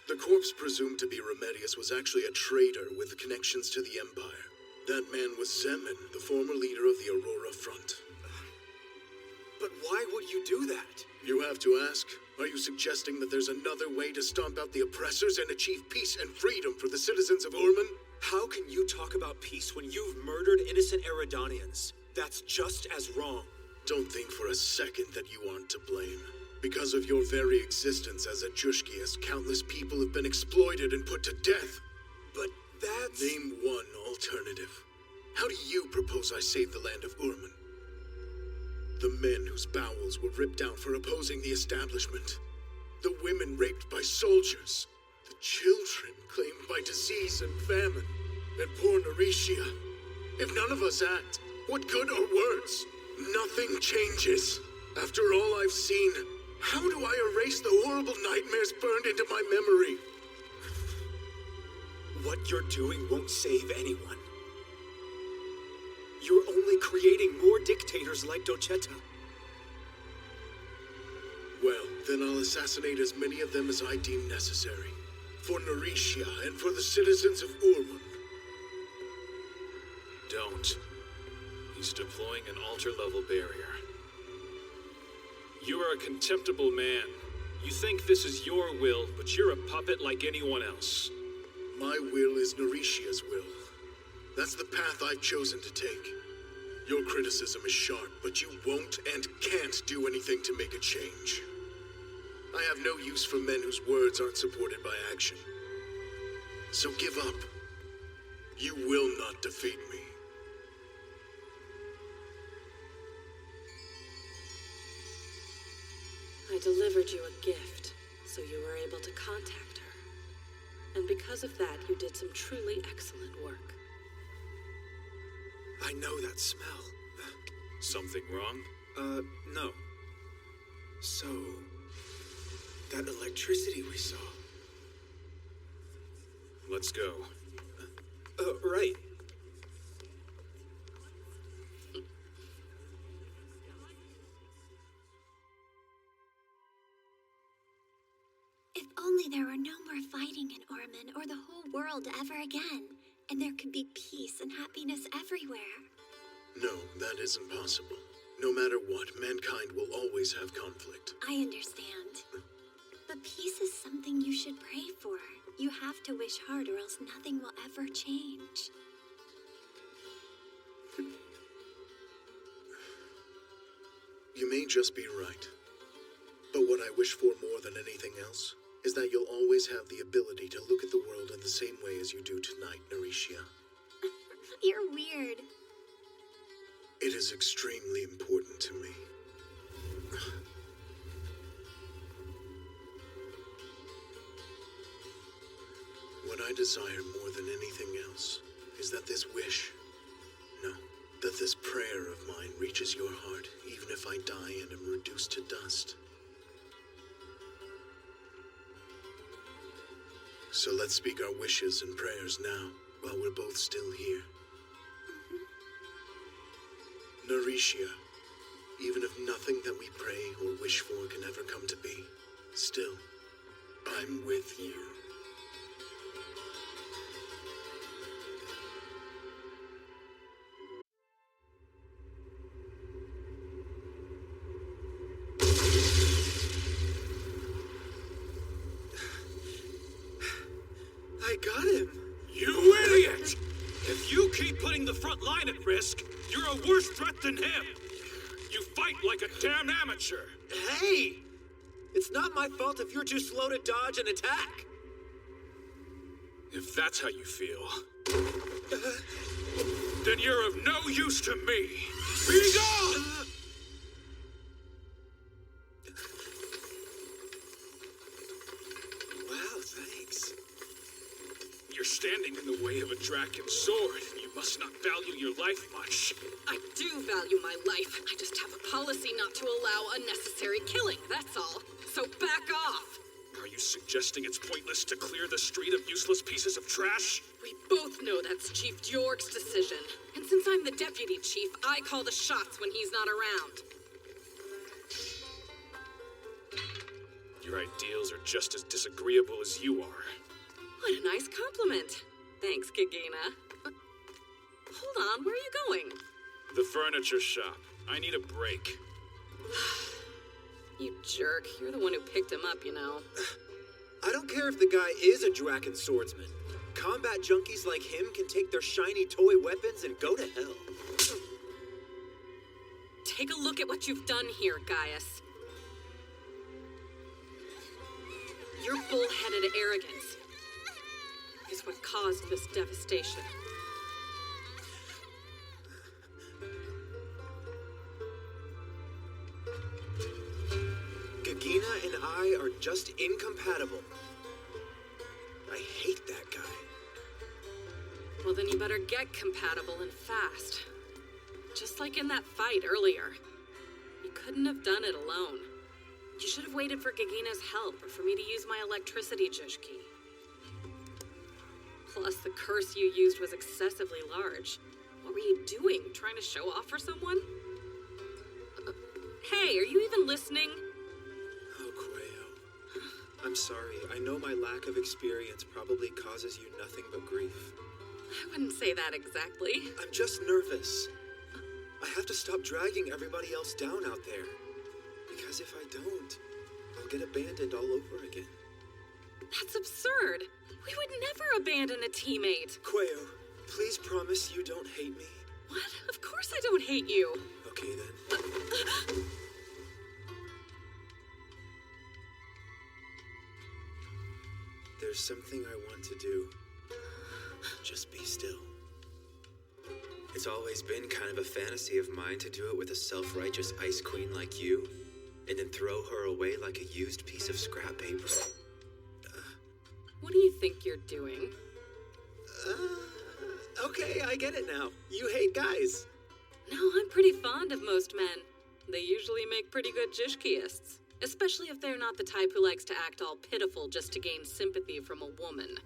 The corpse presumed to be Remedius was actually a traitor with connections to the Empire. That man was Zeman, the former leader of the Aurora Front. But why would you do that? You have to ask. Are you suggesting that there's another way to stomp out the oppressors and achieve peace and freedom for the citizens of Orman? How can you talk about peace when you've murdered innocent Eridanians? That's just as wrong. Don't think for a second that you aren't to blame. Because of your very existence as a Jushkias, countless people have been exploited and put to death. But that's... Name one alternative. How do you propose I save the land of Orman? The men whose bowels were ripped out for opposing the establishment. The women raped by soldiers. The children claimed by disease and famine. And poor Narisha. If none of us act, what good are words? Nothing changes. After all I've seen, how do I erase the horrible nightmares burned into my memory? What you're doing won't save anyone. You're only creating more dictators like Dochetta. Well, then I'll assassinate as many of them as I deem necessary. For Narisha and for the citizens of Orman. Don't. He's deploying an altar-level barrier. You are a contemptible man. You think this is your will, but you're a puppet like anyone else. My will is Narishia's will. That's the path I've chosen to take. Your criticism is sharp, but you won't and can't do anything to make a change. I have no use for men whose words aren't supported by action. So give up. You will not defeat me. I delivered you a gift, so you were able to contact her. And because of that, you did some truly excellent work. I know that smell. Something wrong? No. So, that electricity we saw. Let's go. Right. If only there were no more fighting in Orman or the whole world ever again, and there could be peace and happiness everywhere. No, that isn't possible. No matter what, mankind will always have conflict. I understand. But peace is something you should pray for. You have to wish hard or else nothing will ever change. You may just be right. But what I wish for more than anything else is that you'll always have the ability to look at the world in the same way as you do tonight, Narishia. You're weird. It is extremely important to me. What I desire more than anything else is that this wish, no, that this prayer of mine reaches your heart, even if I die and am reduced to dust. So let's speak our wishes and prayers now, while we're both still here. Narishia, even if nothing that we pray or wish for can ever come to be, still, I'm with you. I got him. You idiot! If you keep putting the front line at risk, you're a worse threat than him. You fight like a damn amateur. Hey! It's not my fault if you're too slow to dodge and attack. If that's how you feel, then you're of no use to me. Be gone! Wow, thanks. You're standing in the way of a Draken sword. You must not value your life much. I do value my life. I just have a policy not to allow unnecessary killing, that's all. So back off. Are you suggesting it's pointless to clear the street of useless pieces of trash? We both know that's Chief Jorg's decision. And since I'm the deputy chief, I call the shots when he's not around. Your ideals are just as disagreeable as you are. What a nice compliment. Thanks, Gagina. Hold on, where are you going? The furniture shop. I need a break. You jerk. You're the one who picked him up, you know. I don't care if the guy is a Draken swordsman. Combat junkies like him can take their shiny toy weapons and go to hell. Take a look at what you've done here, Gaius. Your bullheaded arrogance is what caused this devastation. Gagina and I are just incompatible. I hate that guy. Well, then you better get compatible and fast. Just like in that fight earlier. You couldn't have done it alone. You should have waited for Gagina's help or for me to use my electricity Jushki. Plus, the curse you used was excessively large. What were you doing? Trying to show off for someone? Hey, are you even listening? Oh, Quayo. I'm sorry. I know my lack of experience probably causes you nothing but grief. I wouldn't say that exactly. I'm just nervous. have to stop dragging everybody else down out there. Because if I don't, I'll get abandoned all over again. That's absurd. We would never abandon a teammate. Quayo, please promise you don't hate me. What? Of course I don't hate you. Okay then. There's something I want to do. Just be still. It's always been kind of a fantasy of mine to do it with a self-righteous ice queen like you, and then throw her away like a used piece of scrap paper. What do you think you're doing? Okay, I get it now. You hate guys. No, I'm pretty fond of most men. They usually make pretty good Jishkiists, especially if they're not the type who likes to act all pitiful just to gain sympathy from a woman.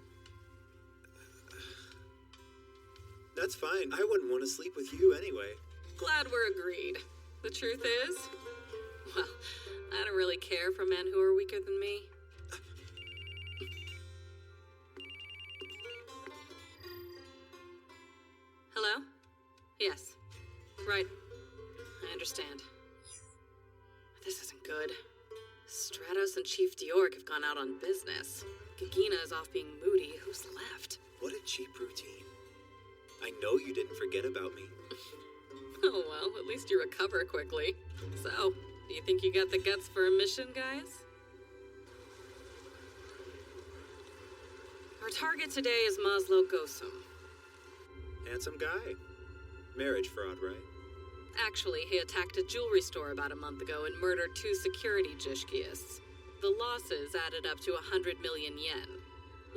That's fine. I wouldn't want to sleep with you anyway. Glad we're agreed. The truth is, well, I don't really care for men who are weaker than me. Hello? Yes. Right. I understand. This isn't good. Stratos and Chief Diorg have gone out on business. Gagina is off being moody. Who's left? What a cheap routine. I know you didn't forget about me. Oh, well, at least you recover quickly. So, do you think you got the guts for a mission, guys? Our target today is Maslow Gosum. Handsome guy. Marriage fraud, right? Actually, he attacked a jewelry store about a month ago and murdered 2 security Jishkiists. The losses added up to 100 million yen.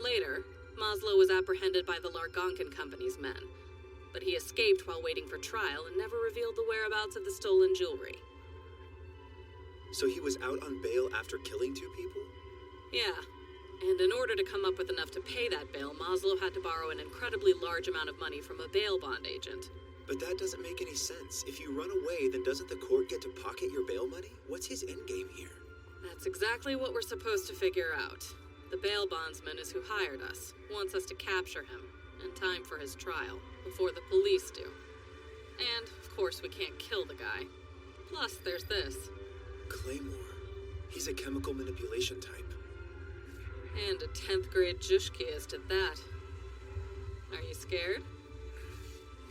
Later, Maslow was apprehended by the Largonkin Company's men, but he escaped while waiting for trial and never revealed the whereabouts of the stolen jewelry. So he was out on bail after killing 2 people? Yeah, and in order to come up with enough to pay that bail, Maslow had to borrow an incredibly large amount of money from a bail bond agent. But that doesn't make any sense. If you run away, then doesn't the court get to pocket your bail money? What's his endgame here? That's exactly what we're supposed to figure out. The bail bondsman is who hired us, wants us to capture him, in time for his trial, before the police do. And, of course, we can't kill the guy. Plus, there's this. Claymore. He's a chemical manipulation type. And a 10th grade Jishkiist at that. Are you scared?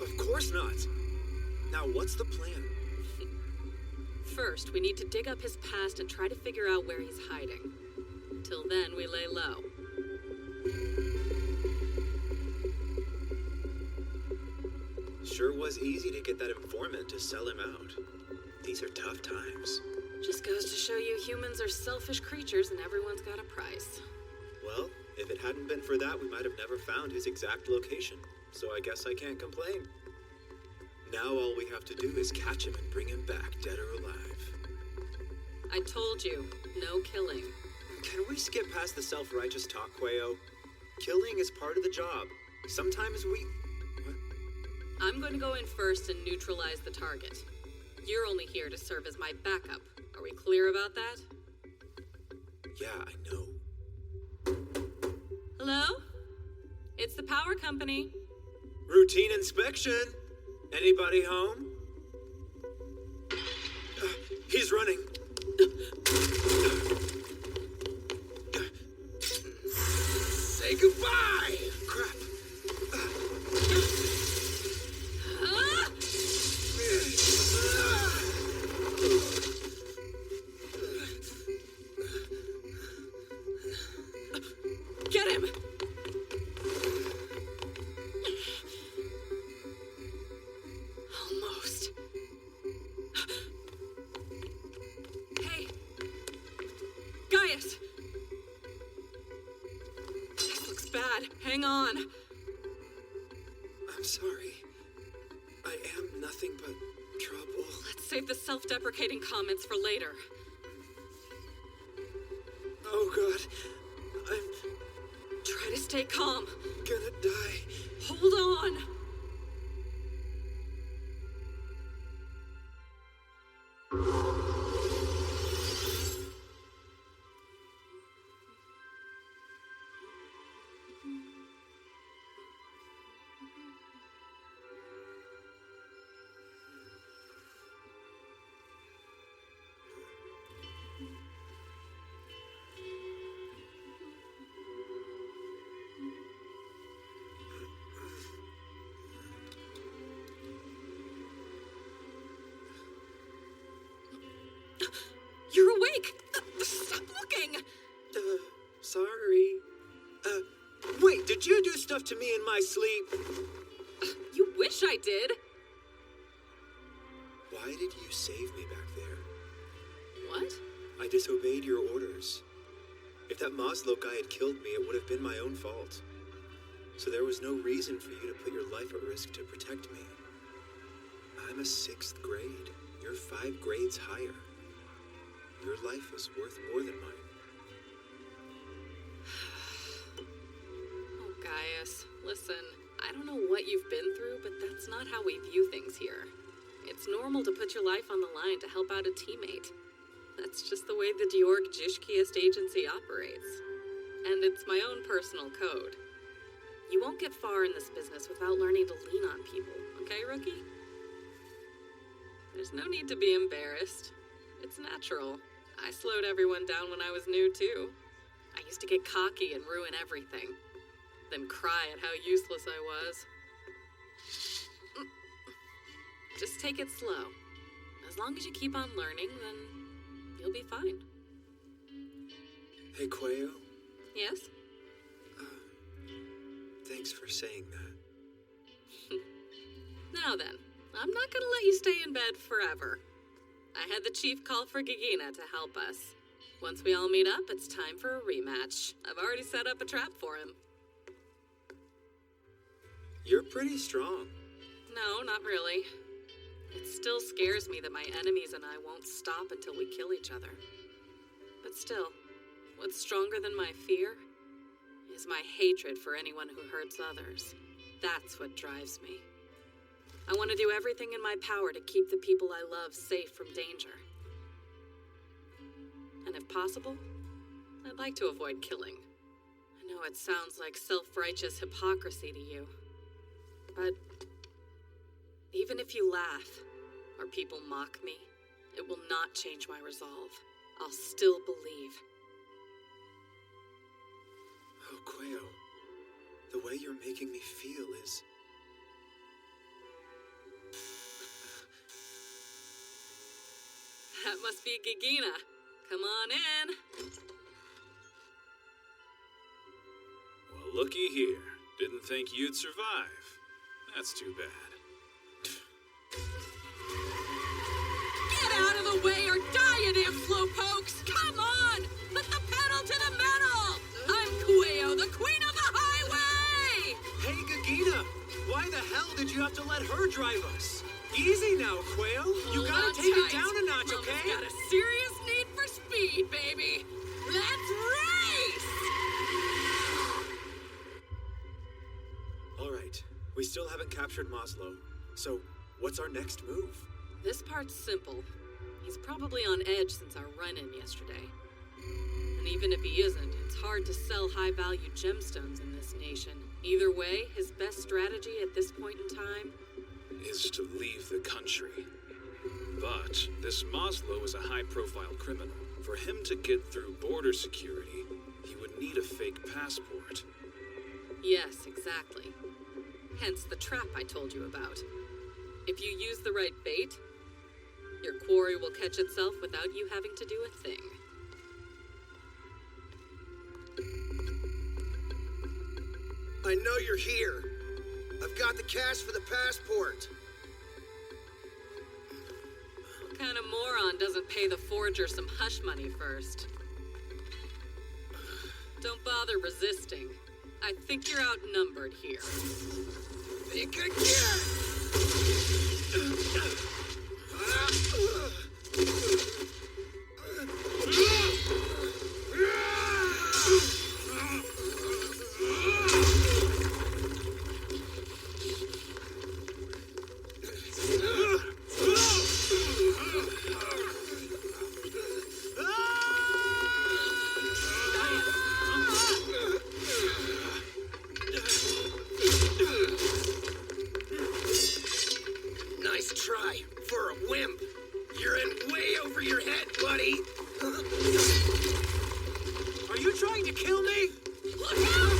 Of course not. Now, what's the plan? First, we need to dig up his past and try to figure out where he's hiding. Till then, we lay low. Sure was easy to get that informant to sell him out. These are tough times. Just goes to show you humans are selfish creatures and everyone's got a price. Well, if it hadn't been for that, we might have never found his exact location. So I guess I can't complain. Now all we have to do is catch him and bring him back, dead or alive. I told you, no killing. Can we skip past the self-righteous talk, Quayo? Killing is part of the job. Sometimes we... What? I'm going to go in first and neutralize the target. You're only here to serve as my backup. Are we clear about that? Yeah, I know. Hello? It's the power company. Routine inspection. Anybody home? He's running. Say goodbye! Crap. Get him! Almost. Hey! Gaius! This looks bad. Hang on. I'm sorry. I am nothing but trouble. Let's save the self-deprecating comments for later. Oh, God. I'm Try to stay calm. gonna die. Hold on. stuff to me in my sleep. You wish I did. Why did you save me back there? What? I disobeyed your orders. If that Maslow guy had killed me, it would have been my own fault. So there was no reason for you to put your life at risk to protect me. I'm a 6th grade. You're 5 grades higher. Your life is worth more than mine. Oh, Gaius, listen, I don't know what you've been through, but that's not how we view things here. It's normal to put your life on the line to help out a teammate. That's just the way the Georg Jishkiest agency operates. And it's my own personal code. You won't get far in this business without learning to lean on people, okay, rookie? There's no need to be embarrassed. It's natural. I slowed everyone down when I was new, too. I used to get cocky and ruin everything. Then cry at how useless I was. Just take it slow. As long as you keep on learning, then you'll be fine. Hey, Quayo. Yes? Thanks for saying that. Now then, I'm not gonna let you stay in bed forever. I had the chief call for Gigina to help us. Once we all meet up, it's time for a rematch. I've already set up a trap for him. You're pretty strong. No, not really. It still scares me that my enemies and I won't stop until we kill each other. But still, what's stronger than my fear is my hatred for anyone who hurts others. That's what drives me. I want to do everything in my power to keep the people I love safe from danger. And if possible, I'd like to avoid killing. I know it sounds like self-righteous hypocrisy to you, but even if you laugh or people mock me, it will not change my resolve. I'll still believe. Oh, Quayo, the way you're making me feel is... That must be Gigina. Come on in. Well, looky here. Didn't think you'd survive. That's too bad. Get out of the way or die, you damn slowpokes! Come on! Put the pedal to the metal! I'm Quayo, the queen of the highway! Hey, Gigina! Why the hell did you have to let her drive us? Easy now, Quayo. You gotta take it down a notch, okay? Mama's got a serious need for speed, baby. Let's race! All right. We still haven't captured Maslow. So, what's our next move? This part's simple. He's probably on edge since our run-in yesterday. And even if he isn't, it's hard to sell high-value gemstones in this nation. Either way, his best strategy at this point in time is to leave the country. But this Maslow is a high-profile criminal. For him to get through border security, he would need a fake passport. Yes, exactly. Hence the trap I told you about. If you use the right bait, your quarry will catch itself without you having to do a thing. I know you're here. I've got the cash for the passport. What kind of moron doesn't pay the forger some hush money first? Don't bother resisting. I think you're outnumbered here. Think again! Nice try, for a wimp. You're in way over your head, buddy. Are you trying to kill me? Look out!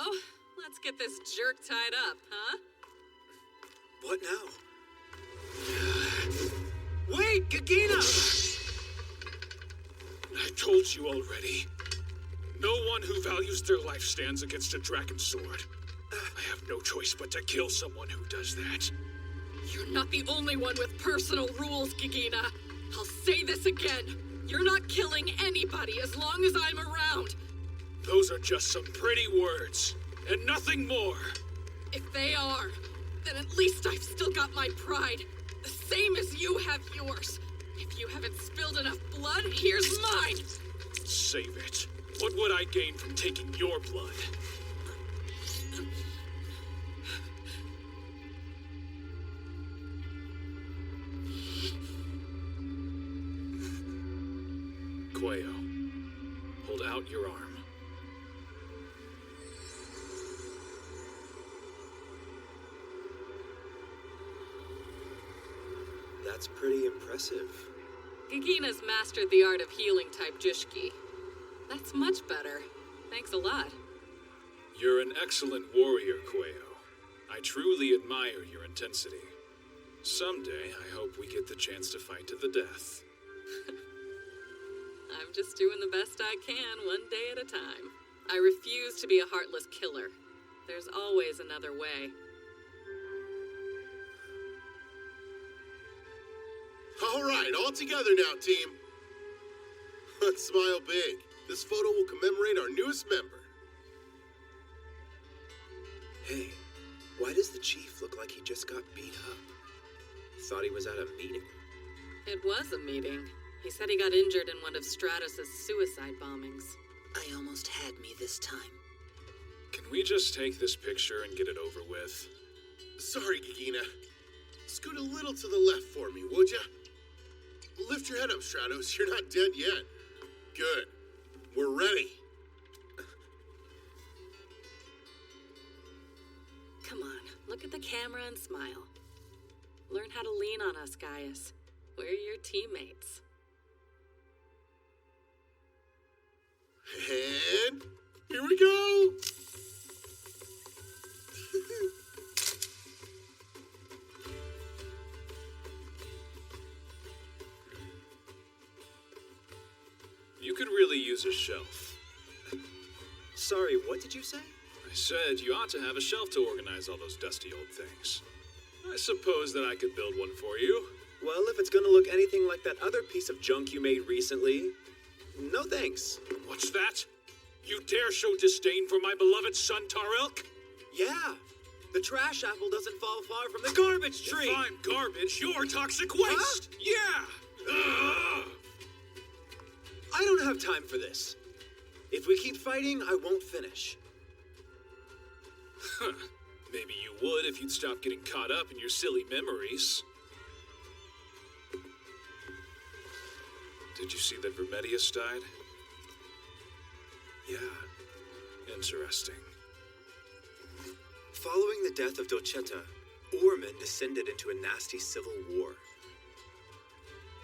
So, let's get this jerk tied up, huh? What now? Wait, Gagina! I told you already. No one who values their life stands against a dragon sword. I have no choice but to kill someone who does that. You're not the only one with personal rules, Gagina. I'll say this again. You're not killing anybody as long as I'm around. Those are just some pretty words, and nothing more. If they are, then at least I've still got my pride. The same as you have yours. If you haven't spilled enough blood, here's mine. Save it. What would I gain from taking your blood? Quayo, hold out your arm. That's pretty impressive. Gagina's mastered the art of healing type Jushki. That's much better. Thanks a lot. You're an excellent warrior, Quayo. I truly admire your intensity. Someday, I hope we get the chance to fight to the death. I'm just doing the best I can, one day at a time. I refuse to be a heartless killer. There's always another way. All right, all together now, team. Let's smile big. This photo will commemorate our newest member. Hey, why does the chief look like he just got beat up? Thought he was at a meeting. It was a meeting. He said he got injured in one of Stratus's suicide bombings. I almost had me this time. Can we just take this picture and get it over with? Sorry, Gagina. Scoot a little to the left for me, would ya? Lift your head up, Stratos. You're not dead yet. Good. We're ready. Come on, look at the camera and smile. Learn how to lean on us, Gaius. We're your teammates. And here we go. You could really use a shelf. Sorry, what did you say? I said you ought to have a shelf to organize all those dusty old things. I suppose that I could build one for you. Well, if it's gonna look anything like that other piece of junk you made recently, no thanks. What's that? You dare show disdain for my beloved son, Tarelk? Yeah. The trash apple doesn't fall far from the garbage tree. If I'm garbage, you're toxic waste. Huh? Yeah. Ugh. I don't have time for this. If we keep fighting, I won't finish. Huh. Maybe you would if you'd stop getting caught up in your silly memories. Did you see that Remedius died? Yeah. Interesting. Following the death of Dolcetta, Orman descended into a nasty civil war.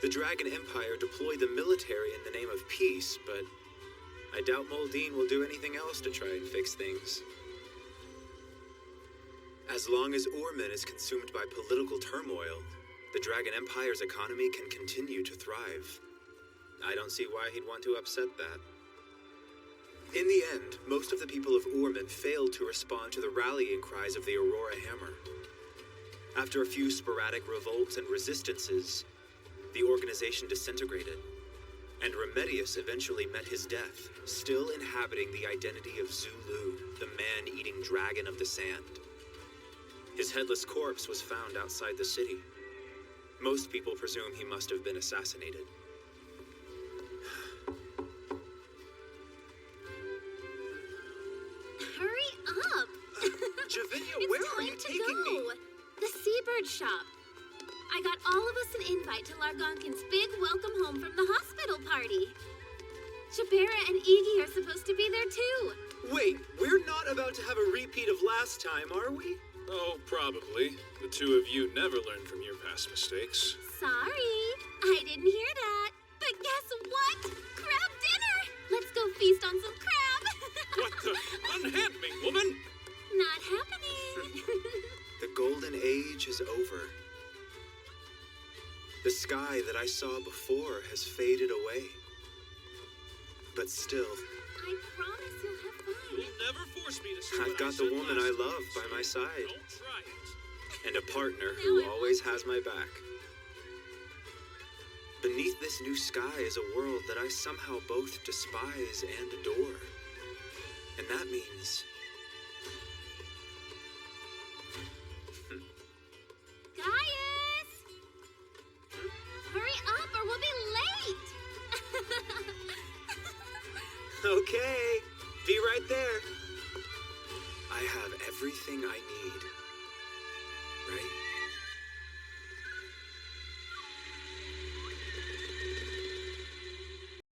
The Dragon Empire deployed the military in the name of peace, but I doubt Moldeen will do anything else to try and fix things. As long as Orman is consumed by political turmoil, the Dragon Empire's economy can continue to thrive. I don't see why he'd want to upset that. In the end, most of the people of Orman failed to respond to the rallying cries of the Aurora Hammer. After a few sporadic revolts and resistances, the organization disintegrated, and Remedius eventually met his death, still inhabiting the identity of Zulu, the man-eating dragon of the sand. His headless corpse was found outside the city. Most people presume he must have been assassinated. Hurry up! Javinia, It's where are time you to taking go. me? The Seabird shop. I got all of us an invite to Largonkin's big welcome home from the hospital party. Jabera and Iggy are supposed to be there too. Wait, we're not about to have a repeat of last time, are we? Oh, probably. The two of you never learn from your past mistakes. Sorry, I didn't hear that. But guess what? Crab dinner! Let's go feast on some crab! What the? Unhand me, woman! Not happening. The golden age is over. The sky that I saw before has faded away. But still, I promise you'll have fun. You'll never force me to see I've what got I the said woman last I time. love by my side. Don't try it. And a partner who always has my back. Beneath this new sky is a world that I somehow both despise and adore. And that means... Gaius! Hurry up or we'll be late! Okay, be right there. I have everything I need.